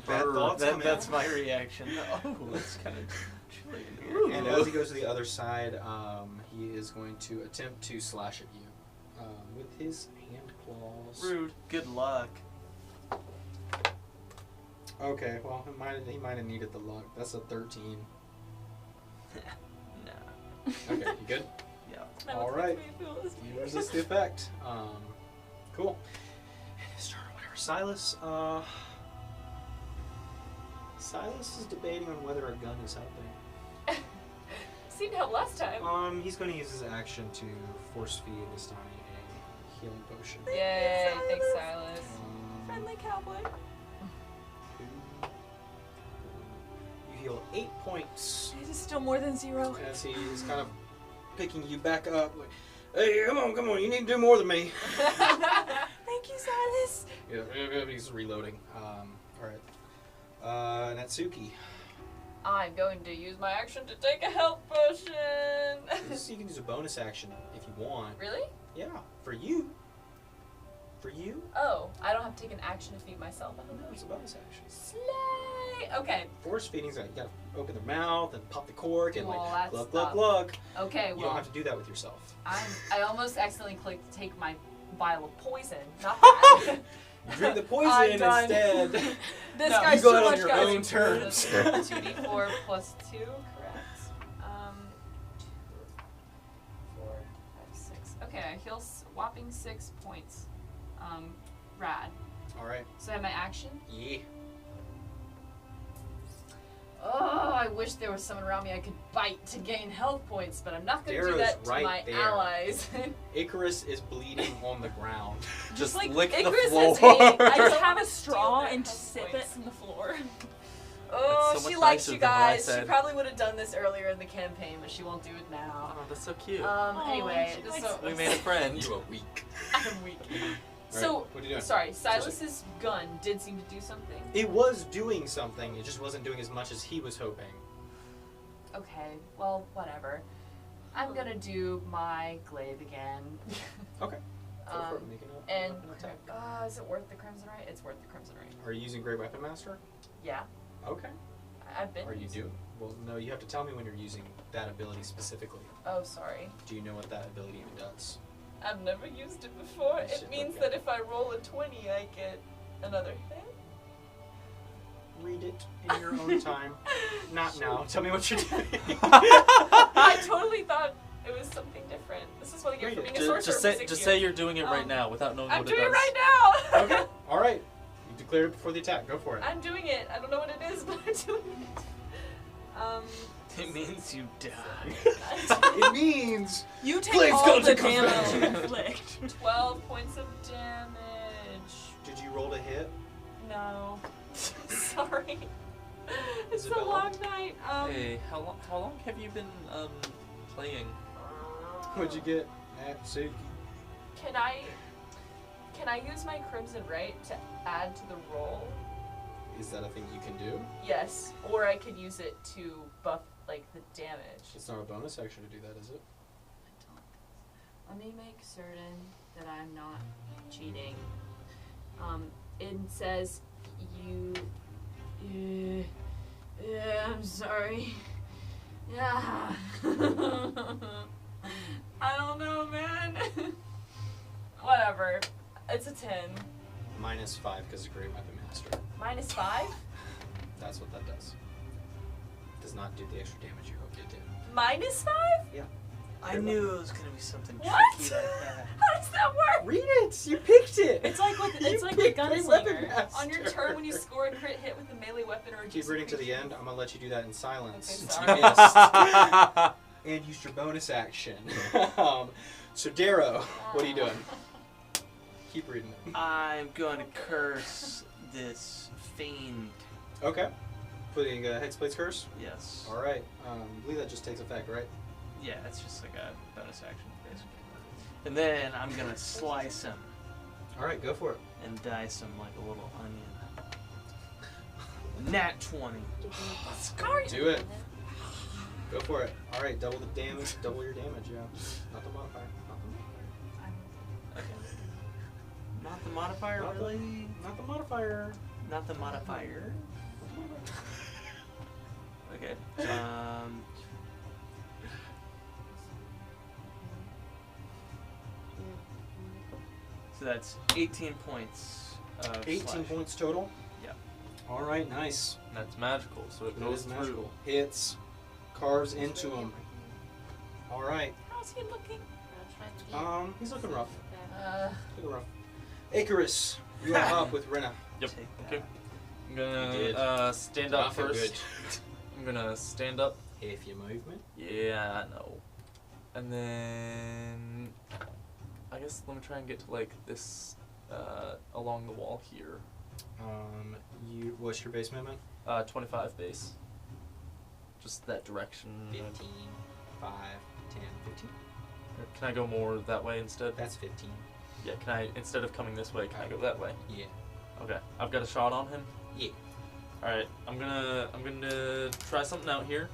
thoughts come that's in. my reaction. Oh, it's kind of chilly in here. And as he goes to the other side, he is going to attempt to slash at you with his hand claws. Rude. Good luck. Okay, well, he might have needed the luck. That's a 13. Nah. Okay, you good? Yeah. That All was right. making me feel this You resist the effect. Cool. His turn or whatever. Silas, Silas is debating on whether a gun is helping. Seemed to help last time. He's going to use his action to force feed Nistani a healing potion. Yay, thanks, Silas. Friendly cowboy. You heal 8 points This is still more than 0. as he's kind of picking you back up. Like, hey, come on, you need to do more than me. Thank you, Silas. Yeah, he's reloading. Alright. Natsuki. I'm going to use my action to take a health potion. You can use a bonus action if you want. Really? Yeah, for you. For you? Oh, I don't have to take an action to feed myself. I don't know. It's a bonus action. Slay. Okay. Force feeding's like you gotta open their mouth and pop the cork and Do all like that glug, stuff. glug, glug. Okay. You Well, don't have to do that with yourself. I almost accidentally clicked to take my vial of poison. Not that. You drink the I'm poison done. instead. This No, guy's you go too out on much, your guys. own terms. 2d4 plus 2, correct? 2, 4, 5, 6. Okay, I heal whopping 6 points. Rad. Alright. So I have my action. Yeah. Oh, I wish there was someone around me I could bite to gain health points, but I'm not going to do Darrow's that to right my there. allies. Icarus is bleeding on the ground. Just like, lick the Icarus floor. has I just don't have a wanna straw steal their and health sip it points. from the floor. Oh, That's so she much likes nicer you than what I guys. She said. probably would have done this earlier in the campaign, but she won't do it now. Oh, that's so cute. Anyway, she likes so We made a friend. You are weak. I'm weak. So, what are you doing? sorry, Silas's gun did seem to do something. It was doing something, it just wasn't doing as much as he was hoping. Okay, well, whatever. I'm gonna do my glaive again. Okay. Go for it. Make and an attack. is it worth the Crimson Right? It's worth the Crimson Right. Are you using Great Weapon Master? Yeah, Okay. I've been. Are you using- doing? Well, no, you have to tell me when you're using that ability specifically. Oh, sorry. Do you know what that ability even does? I've never used it before. Yes, It means okay. that if I roll a 20, I get another hit. Read it in your own time. Not now. Tell me what you're doing. I totally thought it was something different. This is what I get Read for it. being a sorcerer Just for say, 6 just years. say you're doing it right now without knowing I'm what doing it it does. right now. Okay. All right. You declared it before the attack. Go for it. I'm doing it. I don't know what it is, but I'm doing it. It means you die. It means You take Flames all comes the and comes damage back. you inflict. 12 points of damage. Did you roll to hit? No. Sorry. It's a Isabella? long night. Hey, how long have you been playing? What'd you get? Natsuki. Can I use my Crimson Right to add to the roll? Is that a thing you can do? Yes. Or I could use it to buff like the damage. It's not a bonus action to do that, is it? Let me make certain that I'm not cheating. It says you. I'm sorry. Yeah. I don't know, man. Whatever. It's a 10. -5 because of Great Weapon Master. -5? That's what that does. Does not do the extra damage you hoped it did. -5? I knew it was gonna be something What? tricky like that. How does that work? Read it! You picked it! It's like with You it's like the picked Great Weapon gunslinger. On your Master. turn, when you score a crit hit with a melee weapon or a Keep reading to the creature- end. I'm gonna let you do that in silence. Okay, since sorry. you missed. And used your bonus action. So Darrow, what are you doing? Keep reading it. I'm going to curse this feigned. Okay. Putting Hexblade's Curse? Yes. Alright. I believe that just takes effect, right? Yeah, it's just like a bonus action, basically. And then I'm gonna slice him Alright, go for it. and dice him like a little onion. Nat 20. Do it. Go for it. Alright, double the damage. Double your damage, yeah. Not the modifier. Okay. Not the modifier, Not the- really? Not the modifier. Not the modifier. Okay. So that's 18 points of 18 slash. points total? Yeah. Alright, nice. That's magical, so it That goes is through. magical. Hits. Carves into him. Alright. How's he looking? He's looking rough. Uh, Looking rough. Icarus, you are up with Rena. Yep. Take Okay. that. I'm You gonna stand up I feel first. good. I'm gonna stand up. Half your movement. Yeah, I know. And then I guess let me try and get to like this along the wall here. What's your base movement? 25 base. Just that direction. 15, 5, 10, 15. Can I go more that way instead? That's 15. Yeah, can I, instead of coming this way, can I go that way? Yeah. Okay, I've got a shot on him. Yeah. Alright, I'm gonna try something out here.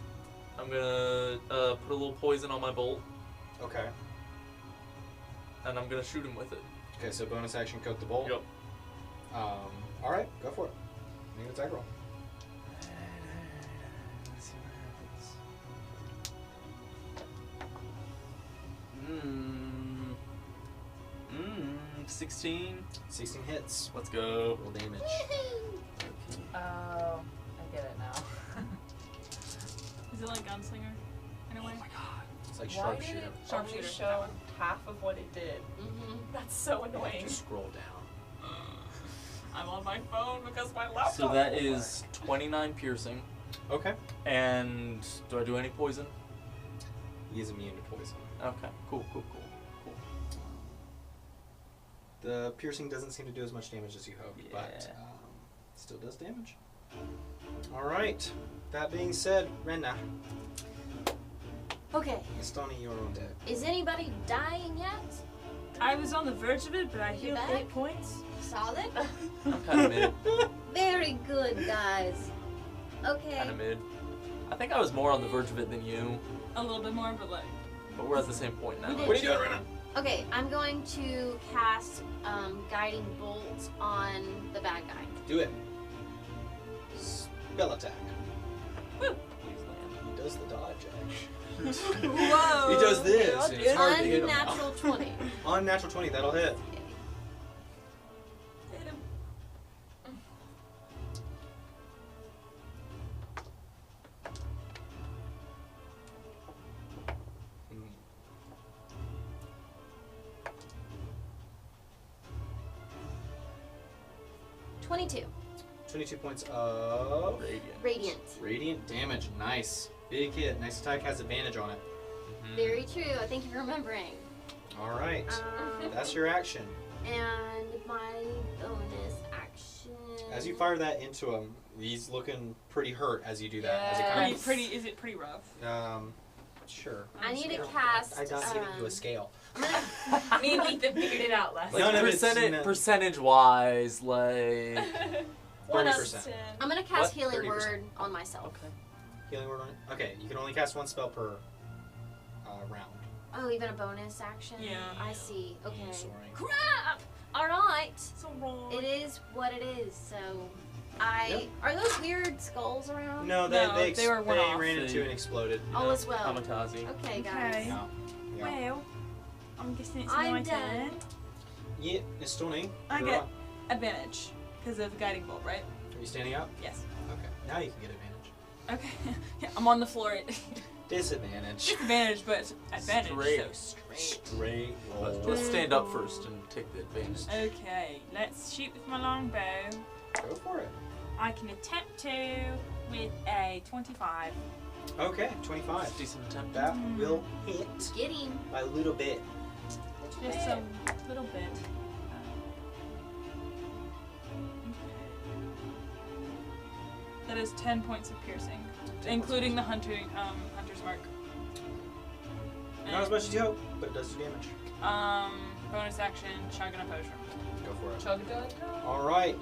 I'm gonna put a little poison on my bolt, Okay. and I'm gonna shoot him with it. Okay, so bonus action, coat the bolt. Yep. Alright, go for it. Make an attack roll. Let's see what happens. 16. 16 hits. Let's go. Roll damage. oh, I get it now. Is it like Gunslinger in a way? It's like Why did sharpshooter. it only Sharpshooter. show half of what it did? Mm-hmm. That's so annoying. Just scroll down. I'm on my phone because my laptop. So that is 29 piercing. Okay. And do I do any poison? He is immune to poison. Okay, cool. The piercing doesn't seem to do as much damage as you hoped, but Yeah. still does damage. Alright. That being said, Rena, Okay. Estoni, you're on deck. Is anybody dying yet? I was on the verge of it, but I healed back? 8 points. Solid? I'm kind of mid. Very good, guys. Okay. Kind of mid. I think I was more on the verge of it than you, A little bit more, but like. but we're at the same point now. We did. What are you doing, Rena? Okay, I'm going to cast Guiding Bolt on the bad guy. Do it. Spell attack. Please land. He does the dodge action. Whoa! He does this. and it's hard to hit him. Unnatural 20. On natural 20, that'll hit. Hit him. Mm. $22. 22 points of Radiant. Radiant. radiant damage. Nice. Big hit. Nice attack has advantage on it. Very true. I think you're remembering. Alright. Um, That's your action. and my bonus action. As you fire that into him, he's looking pretty hurt as you do that. As it kind Is it pretty rough? of, sure. I need to cast. I don't give it to a scale. Me and Ethan figured it out last Like None of it's percentage wise, like 1 out 30%. of 10. I'm gonna cast What? Healing 30%. Word on myself. okay. Healing word on it? Okay, you can only cast one spell per round. Oh, even a bonus action? Yeah. I see. Okay. Sorry. Crap! Alright. So wrong. It is what it is, so. Yep. Are those weird skulls around? No, No, they were one off. ran into and exploded. All is well. Kamikaze. Okay, guys. Okay. Yeah. Yeah. Well, I'm guessing it's I'm my done. turn. Yeah, it's Tony. I You're get up. advantage because of the guiding bolt, right? Are you standing up? Yes. Okay. Now you can get advantage. Okay. Yeah, I'm on the floor. Disadvantage. Advantage, but advantage. Straight. So straight. Straight roll. Let's stand up first and take the advantage. Okay, let's shoot with my longbow. Go for it. I can attempt to with a 25. Okay, 25. Decent attempt. That will hit Get him. by a little bit. Just a little bit. That is 10 points of piercing, including the hunter's mark. Not as much as you hope, but it does do damage. Bonus action, shotgun a potion. Go for it. Chug-a-dug. All right.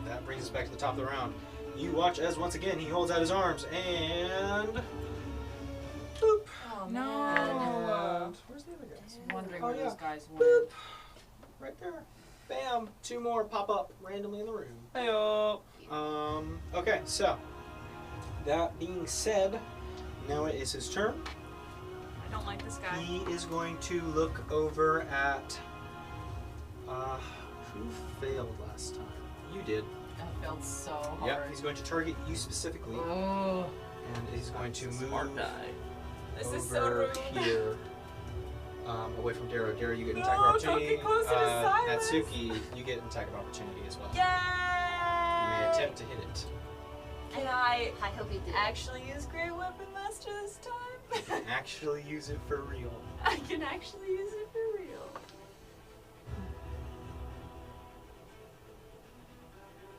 That brings us back to the top of the round. You watch as once again he holds out his arms and boop. Oh, No. And where's the other I guys? was wondering Oh, where yeah. those guys went. Boop. Right there. Bam. 2 more pop up randomly in the room. Heyo. Okay, so that being said, now it is his turn. I don't like this guy. He is going to look over at who failed last time? You did. I failed so hard. Yep, he's going to target you specifically, Oh, and he's going to move Smart die. this is so over rude. here, away from Darrow. Darrow, you get an attack of No, don't opportunity. get closer to Silas. Natsuki, you get an attack of opportunity as well. Yay! You may attempt to hit it. Can I I hope he did. actually use Great Weapon Master this time? Actually use it for real. I can actually use it for real.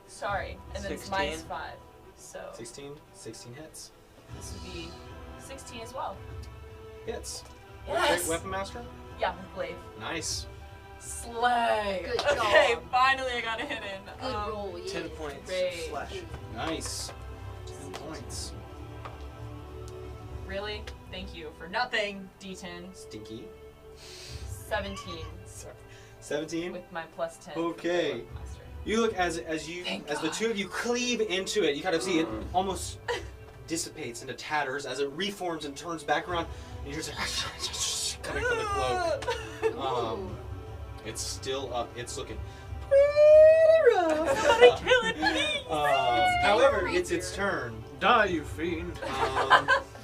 Sorry, and then it's 16. minus 5. So 16 hits. this would be 16 as well. Hits. Yes! Great Weapon Master? Yeah, with Glaive. Nice. Slay! Good Okay, job. finally I got a hit in. Good roll, yeah. 10 points Great. slash. Nice. 10 points. Really? Thank you for nothing, D10. Stinky. 17 17. with my plus 10. Okay. Weapon Master. You look as Thank the God. two of you cleave into it. You kind of see it almost dissipates into tatters as it reforms and turns back around. And you're just coming from the cloak. It's still up. It's looking pretty rough. Somebody kill it, please! However, it's its turn. Die, you fiend.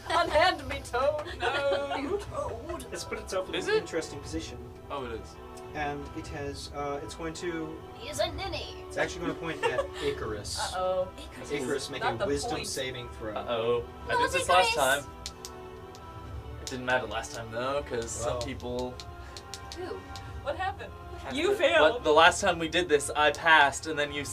Unhand me, Toad! No! Toad. It's put itself in Is an it? interesting position, Oh, it is. and it has. It's going to. He's a ninny. It's actually going to point at Icarus. Uh-oh. Icarus, make Not a the wisdom point. saving throw. Uh-oh. I Well, did this Icarus. last time. It didn't matter last time, though, because some Well. people... Who? What happened? You failed. But the last time we did this, I passed, and then you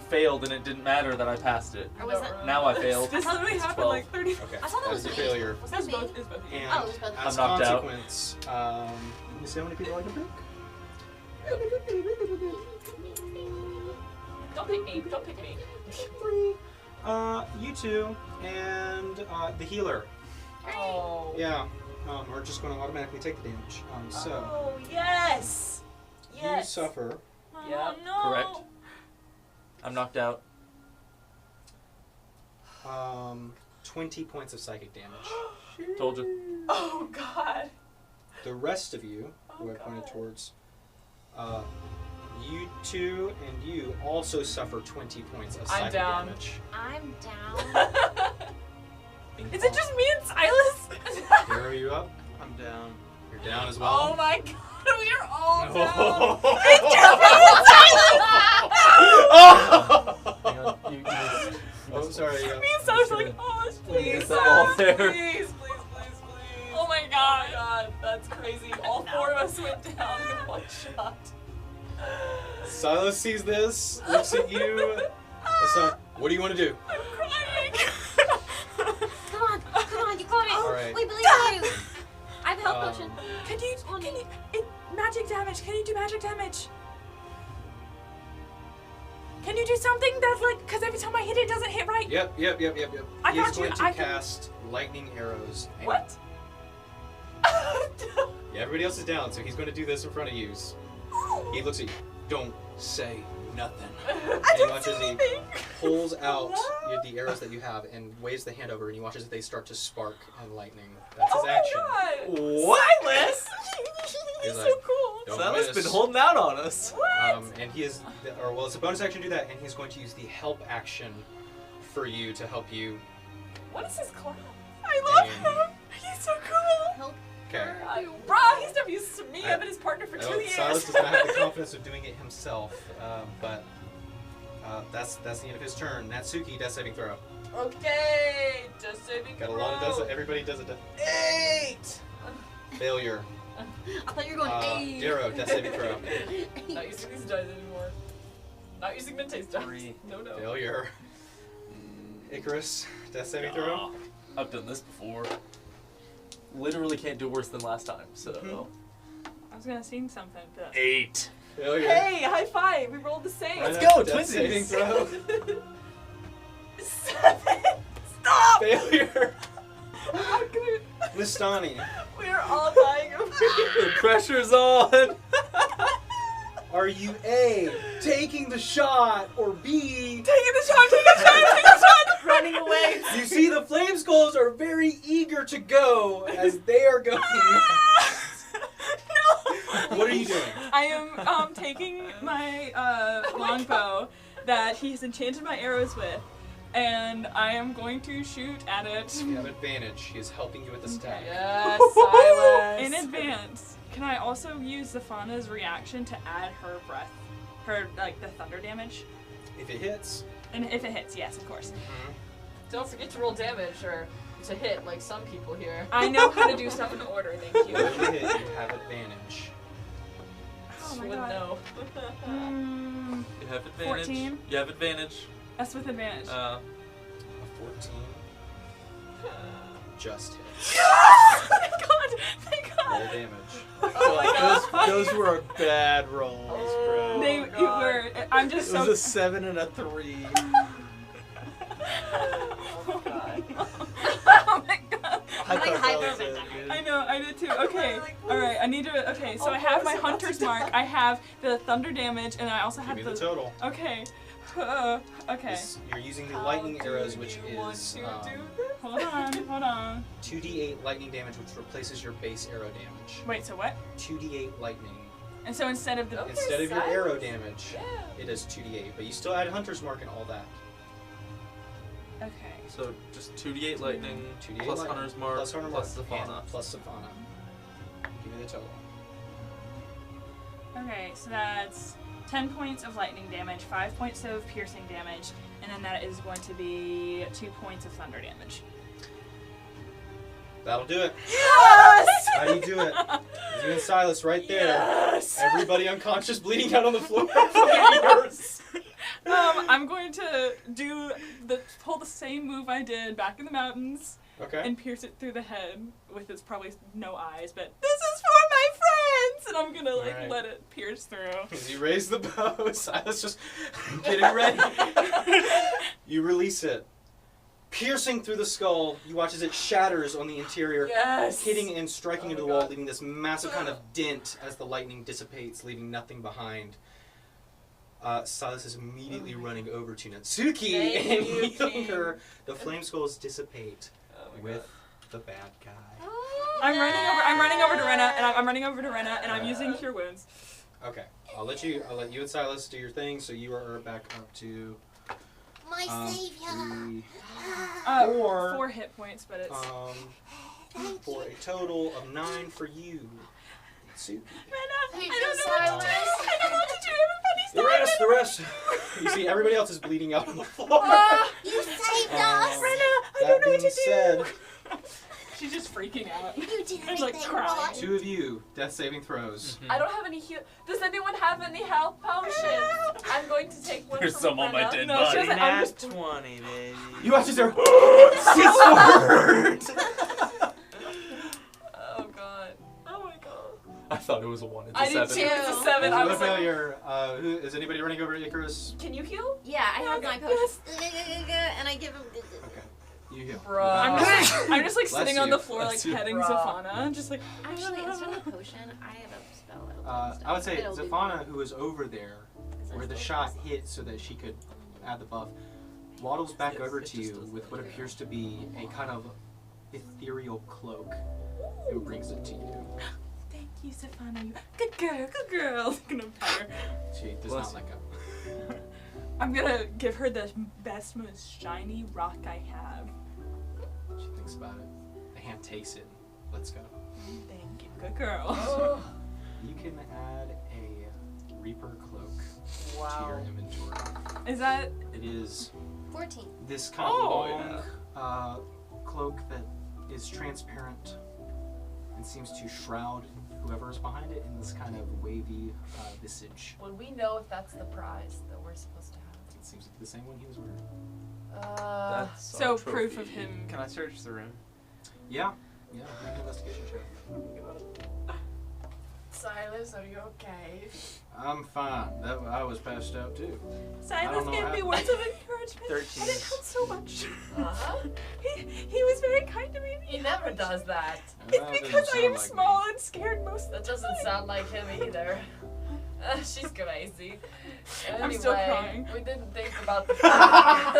failed, and it didn't matter that I passed it. Or was that? Now I failed. This literally It's happened 12. like 30. Okay, I thought that was a me. failure. Was It's that both. And me? It's both. Oh, it was both. as I'm knocked out. consequence, let me see how many people I can pick. Don't pick me. Don't pick me. 3. You two and the healer. Oh. Yeah, are just going to automatically take the damage. So Oh, yes! you Yes! suffer Oh, Yep. no. Correct. I'm knocked out. 20 points of psychic damage. Told you. Oh, God. The rest of you, who I pointed towards, you two and you also suffer 20 points of psychic down. damage. I'm down. Is it just me and Silas? Arrow you up? I'm down. You're down as Oh, well. my God. We are all down. Hang on. You Oh, I'm sorry. Me and Silas were like, oh, please, Is that all Silas. there? Please, please, please, please. Oh my Oh, god. my God. That's crazy. All 4 of us went down in one shot. Silas sees this, looks at you. It's like, what do you want to do? I'm crying. Come on, you got it. All right. We believe in you. I have a health potion. Can you magic damage? Can you do magic damage? Can you do something that's like, because every time I hit it, it doesn't hit right? Yep. I He's got you, going to I can- cast lightning arrows. and- What? Yeah, everybody else is down, so he's going to do this in front of you. He looks at you. Don't say nothing. I And you don't watch see as he anything. pulls out the arrows that you have and waves the hand over, and you watch as they start to spark and lightning. That's his Oh my action. God. What? Silas! He's so like, cool. Don't Silas miss. been holding out on us. And he is, or well, it's a bonus action to do that, and he's going to use the help action for you to help you. What is his class? I love And- him. He's so cool. Help. Okay. Bro, he's never used to me. I've been his partner for 2 Oh, years. Silas does not have the confidence of doing it himself, but that's the end of his turn. Natsuki, death saving throw. Okay, just saving Got a lot of does. Everybody does it. 8! Failure. I thought you were going eight. Darrow, death saving throw. Not using these dice anymore. Not using Mente's dice. 3. No. Failure. Icarus, death saving throw. I've done this before. Literally can't do worse than last time, so. I was gonna sing something. But 8. Failure. Hey, high five! We rolled the same. Let's Rena, go, death saving twinsies. throw. 7. Stop! Failure. I'm gonna. Listani, We're all dying over here. The pressure's on. are you A, taking the shot, or B, taking the shot, taking the shot, taking the shot. Running away. you see the flame skulls are very eager to go as they are going next. No. What are you doing? I am taking my longbow that he has enchanted my arrows with, and I am going to shoot at it You have advantage. He is helping you with the staff. Yes, Silas. in advance. Can I also use Zafana's reaction to add her breath, the thunder damage? If it hits, And if it hits, yes, of course. Don't forget to roll damage or to hit like some people here. I know how to do stuff in order, thank you. when you hit, you have advantage. Oh my Wouldn't god. know. You have advantage. 14. You have advantage. That's with advantage. A 14 just hit. Thank god! Thank Roll god! damage. Oh my god. Those were bad rolls, bro. They my God. were. I'm It just was so. a 7 and a 3. Oh my god. Oh my god! I like thought that was hyper it, dude. I know, I did too. Okay, Like, alright, I need to. Okay, so Oh, I have I my was about hunter's to mark, die. I have the thunder damage, and I also Give have me the total. Okay. Okay. You're using the How lightning do arrows, which you want is to do this? Hold on. 2d8 lightning damage, which replaces your base arrow damage. Wait, so what? 2d8 lightning. And so instead of the. Okay, Instead of your Silas. arrow damage, Yeah. it is 2d8. But you still add hunter's mark and all that. Okay. So just 2d8 lightning, 2d8 plus lightning, Hunter's Mark, plus hunter mark, plus Zaphana. and plus Zaphana. Give me the total. Okay, so that's 10 points of lightning damage, 5 points of piercing damage, and then that is going to be 2 points of thunder damage. That'll do it. Yes! How do you do it? You and Silas right there. Yes! Everybody unconscious, bleeding out on the floor. I'm going to pull the same move I did back in the mountains Okay. and pierce it through the head with its probably no eyes, but this is for my friends, and I'm gonna Alright. let it pierce through. As you raise the bow, Silas just getting ready. You release it. Piercing through the skull, you watch as it shatters on the interior, Yes. hitting and striking Oh into the my wall, God. leaving this massive kind of dent as the lightning dissipates, leaving nothing behind. Silas is immediately running over to Natsuki Thank and you, healing King. her. The flame skulls dissipate Oh my with the bad guy. I'm running over to Rena, and I'm using Cure Wounds. Okay, I'll let you and Silas do your thing. So you are back up to My savior. 4 hit points, but it's. for a total of 9 for you. Natsuki. Rena, Thank I you, don't know what to do. Silas. I don't know what to do. Everybody's The rest. You see, everybody else is bleeding out on the floor. You saved us. Rena, I That don't know what being to said, do. She's just freaking out. You did I'm, like, everything crying. right. 2 of you, death saving throws. I don't have any heal. Does anyone have any health potions? I'm going to take one There's from some on my Rena. dead No, she body. doesn't. I'm Nat just. 20, baby. You watch as they're forward. Oh god. Oh my god. I thought it was a 1. It's a I did 7. too. It's a 7. I Another was like, failure. Who is anybody running over to Icarus? can you heal? Yeah, I have my potions. And I give him. Okay, you heal. Bro. I'm just like Bless sitting on you. the floor, like Bless you. petting Bruh. Zafana, just like. Actually, instead of a potion, I have a spell. I would say It'll do Zaphana, who was over there, Is that where the still shot possible? hit so that she could add the buff, waddles back Yes, over it to just you does with that. what appears to be a kind of ethereal cloak. Who brings it to you? Thank you, Zafana. You good girl. I'm gonna pat her. She does Bless not let go. I'm gonna give her the best, most shiny rock I have. She thinks about it. The hand takes it. Let's go. Thank you, good girl. Oh. You can add a Reaper cloak to your Wow. inventory. Is that? It is 14. this kind of Oh, long cloak that is transparent and seems to shroud whoever is behind it in this kind of wavy visage. Would we know if that's the prize that we're supposed to have? It seems to be the same one he was wearing. That's So trophy. proof of him. Can I search the room? Yeah. Yeah. Make an investigation check. Silas, are you okay? I'm fine. I was passed out too. Silas know gave how- me words of encouragement. 13. And it helped so much. Uh-huh. He was very kind to me. He never does that. It's because I am small and scared most of That the doesn't time. sound like him either. She's crazy. I'm still Anyway, crying. We didn't think about the fact.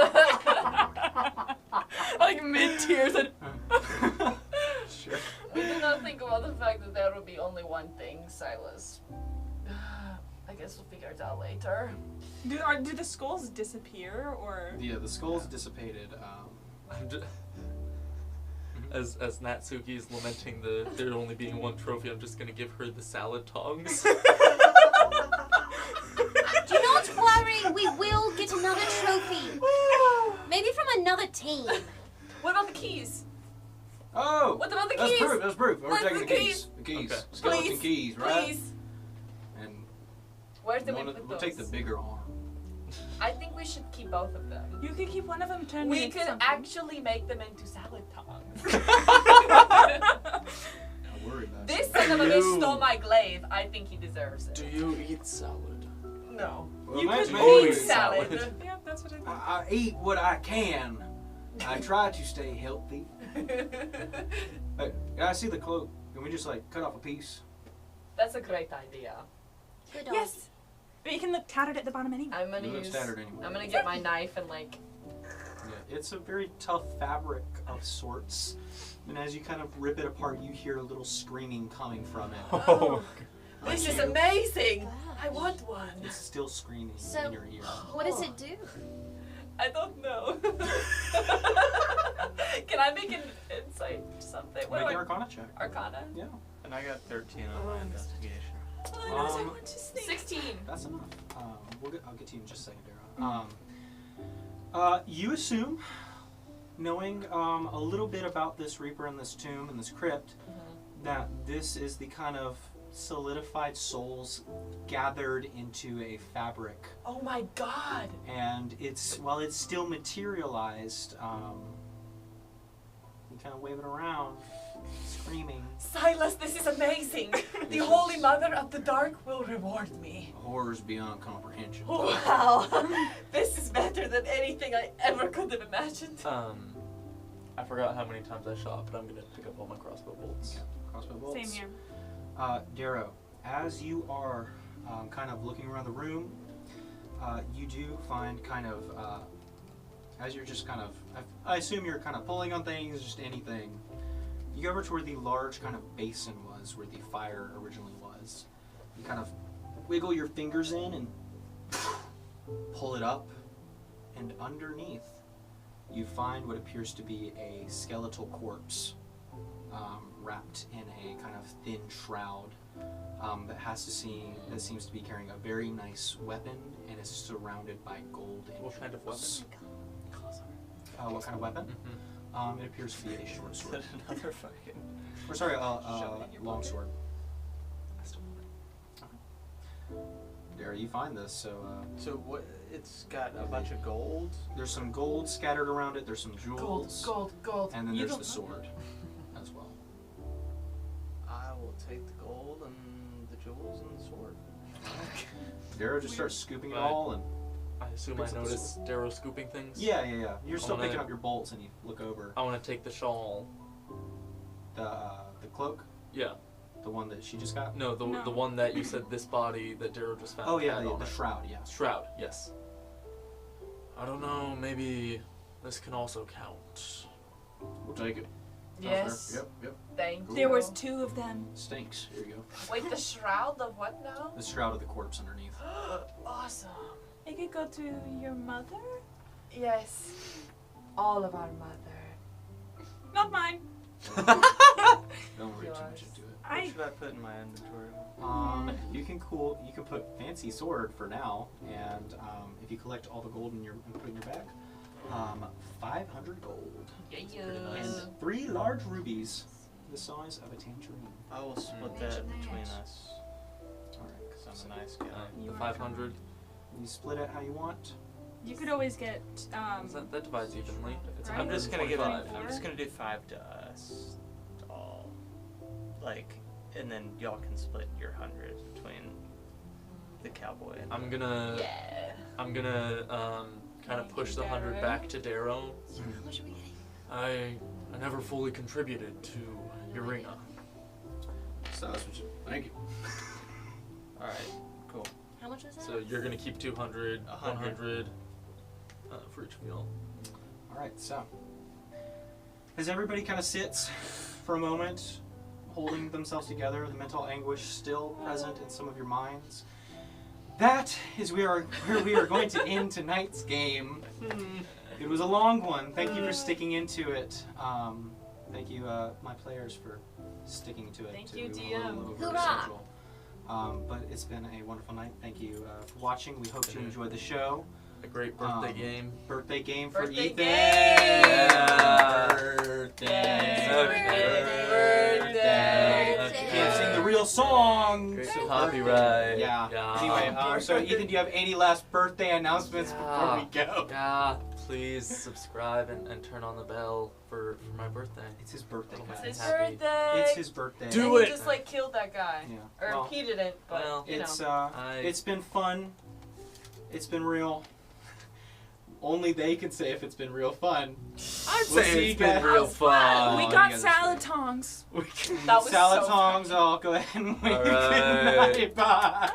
Like mid-tears and Sure. We did not think about the fact that there would be only one thing, Silas. I guess we'll figure it out later. do the skulls disappear or? Yeah, the skull's dissipated. I'm ju- as Natsuki is lamenting there only being one trophy, I'm just gonna give her the salad tongs. Do not worry, we will get another trophy. Maybe from another team. What about the keys? Oh! What about the That's keys? proof. That's proof. We're Where's taking the the keys. The keys. Okay. Skeleton Please, keys, right? Please. And Where did we we'll put take the those? bigger arm. I think we should keep both of them. You could keep one of them turned We into could something. actually make them into salad tongs. Don't worry about This it. son of a bitch You- stole my glaive. I think he deserves it. Do you eat salad? No. Well, You that's could me. always Eat eat salad. salad. Yeah, that's what I think. I eat what I can. I try to stay healthy. Hey, I see the cloak. Can we just like cut off a piece? That's a great idea. Good dog. Yes. But you can look tattered at the bottom anyway. I'm gonna It looks use. tattered anyway. I'm gonna get my knife and like. Yeah, it's a very tough fabric of sorts. And as you kind of rip it apart, you hear a little screaming coming from it. Oh, this is amazing. I want one. It's still screaming So- in your ear. What does it do? I don't know. Can I make an insight or something? What Make an do Arcana check. Arcana? Yeah, And I got 13 on my investigation. Oh, I Um, want to sneak. 16. that's enough. I'll get to you in just a second, Dara. You assume, knowing a little bit about this Reaper and this tomb and this crypt, that this is the kind of solidified souls gathered into a fabric. Oh my god. And while it's still materialized, you kind of wave it around, screaming. Silas, this is amazing. The This Holy is- Mother of the Dark will reward me. Horrors beyond comprehension. Wow. This is better than anything I ever could have imagined. I forgot how many times I shot, but I'm gonna pick up all my crossbow bolts. Crossbow bolts. Same here. Darrow, as you are kind of looking around the room, you do find kind of, as you're just kind of, I assume you're kind of pulling on things, just anything. You go over to where the large kind of basin was, where the fire originally was. You kind of wiggle your fingers in and pull it up, and underneath you find what appears to be a skeletal corpse. Wrapped in a kind of thin shroud that seems to be carrying a very nice weapon and is surrounded by gold and What kind of weapon? jewels. What kind of weapon? It appears to be a short Is sword. that another fucking... Or sorry, long sword. There, you find this. So So what? It's got a bunch of gold. there's some gold scattered around it. There's some jewels, Gold. and then You there's don't the sword as well. I will take the gold and the jewels and the sword. Darrow just starts scooping it Right. all, and I assume Picks I up the noticed Darrow scooping things. yeah. You're still wanna- picking up your bolts, and you look over I want to take the shawl. the cloak, Yeah. the one that she just got. No, the No. one that you said this body that Darrow just found. Oh yeah, had on the it. shroud. Yeah. Shroud. Yes. I don't know. Maybe this can also count. We'll take it. Yes. Yep. Thank you. There was 2 of them. Stinks. Here you go. Wait, the shroud of what now? The shroud of the corpse underneath. Awesome. It could go to your mother? Yes. All of our mother. Not mine. Don't read too much Yours. into it. What should I put in my inventory? You can put fancy sword for now, and if you collect all the gold and put it in your bag, 500 gold and 3 large rubies, the size of a tangerine. I will split that between us. All right, Because I'm a nice guy. The 500. You split it how you want. You could always get. That divides evenly. It's Right? I'm just gonna give it. 125. I'm just gonna do 5 to us all, like, and then y'all can split your 100 between the cowboy. And I'm gonna Yeah. kind of push the 100 back to Darrow. So how much are we getting? I never fully contributed to Urena. So that's what you. Thank you. All right, cool. How much was that? So you're gonna keep 200, 100 for each meal. All right, so as everybody kind of sits for a moment, holding themselves together, the mental anguish still present in some of your minds, that is where we are going to end tonight's game. It was a long one. Thank you for sticking into it. Thank you, my players, for sticking to it. Thank to you, a little DM. over Hoorah! schedule. But it's been a wonderful night. Thank you for watching. We hope you enjoyed the show. A great birthday game. Birthday game for Birthday Ethan. game! Yeah. Birthday. Birthday. Can't sing the real song. Great so copyright. Yeah. Yeah. Anyway, so Ethan, do you have any last birthday announcements before we go? Yeah, please subscribe and turn on the bell for my birthday. It's his birthday, Oh, guys. It's his Happy. birthday. It's his birthday. Do and it. He just like killed that guy. Yeah. Or Well, he didn't, but well, you it's know. it's been fun. It's been real. Only they can say if it's been real fun. I'd We'll say see it's you been guys. real fun. We you got guys salad tongs. That was Salad so tongs. funny. I'll go ahead and wave All right. good night. Bye.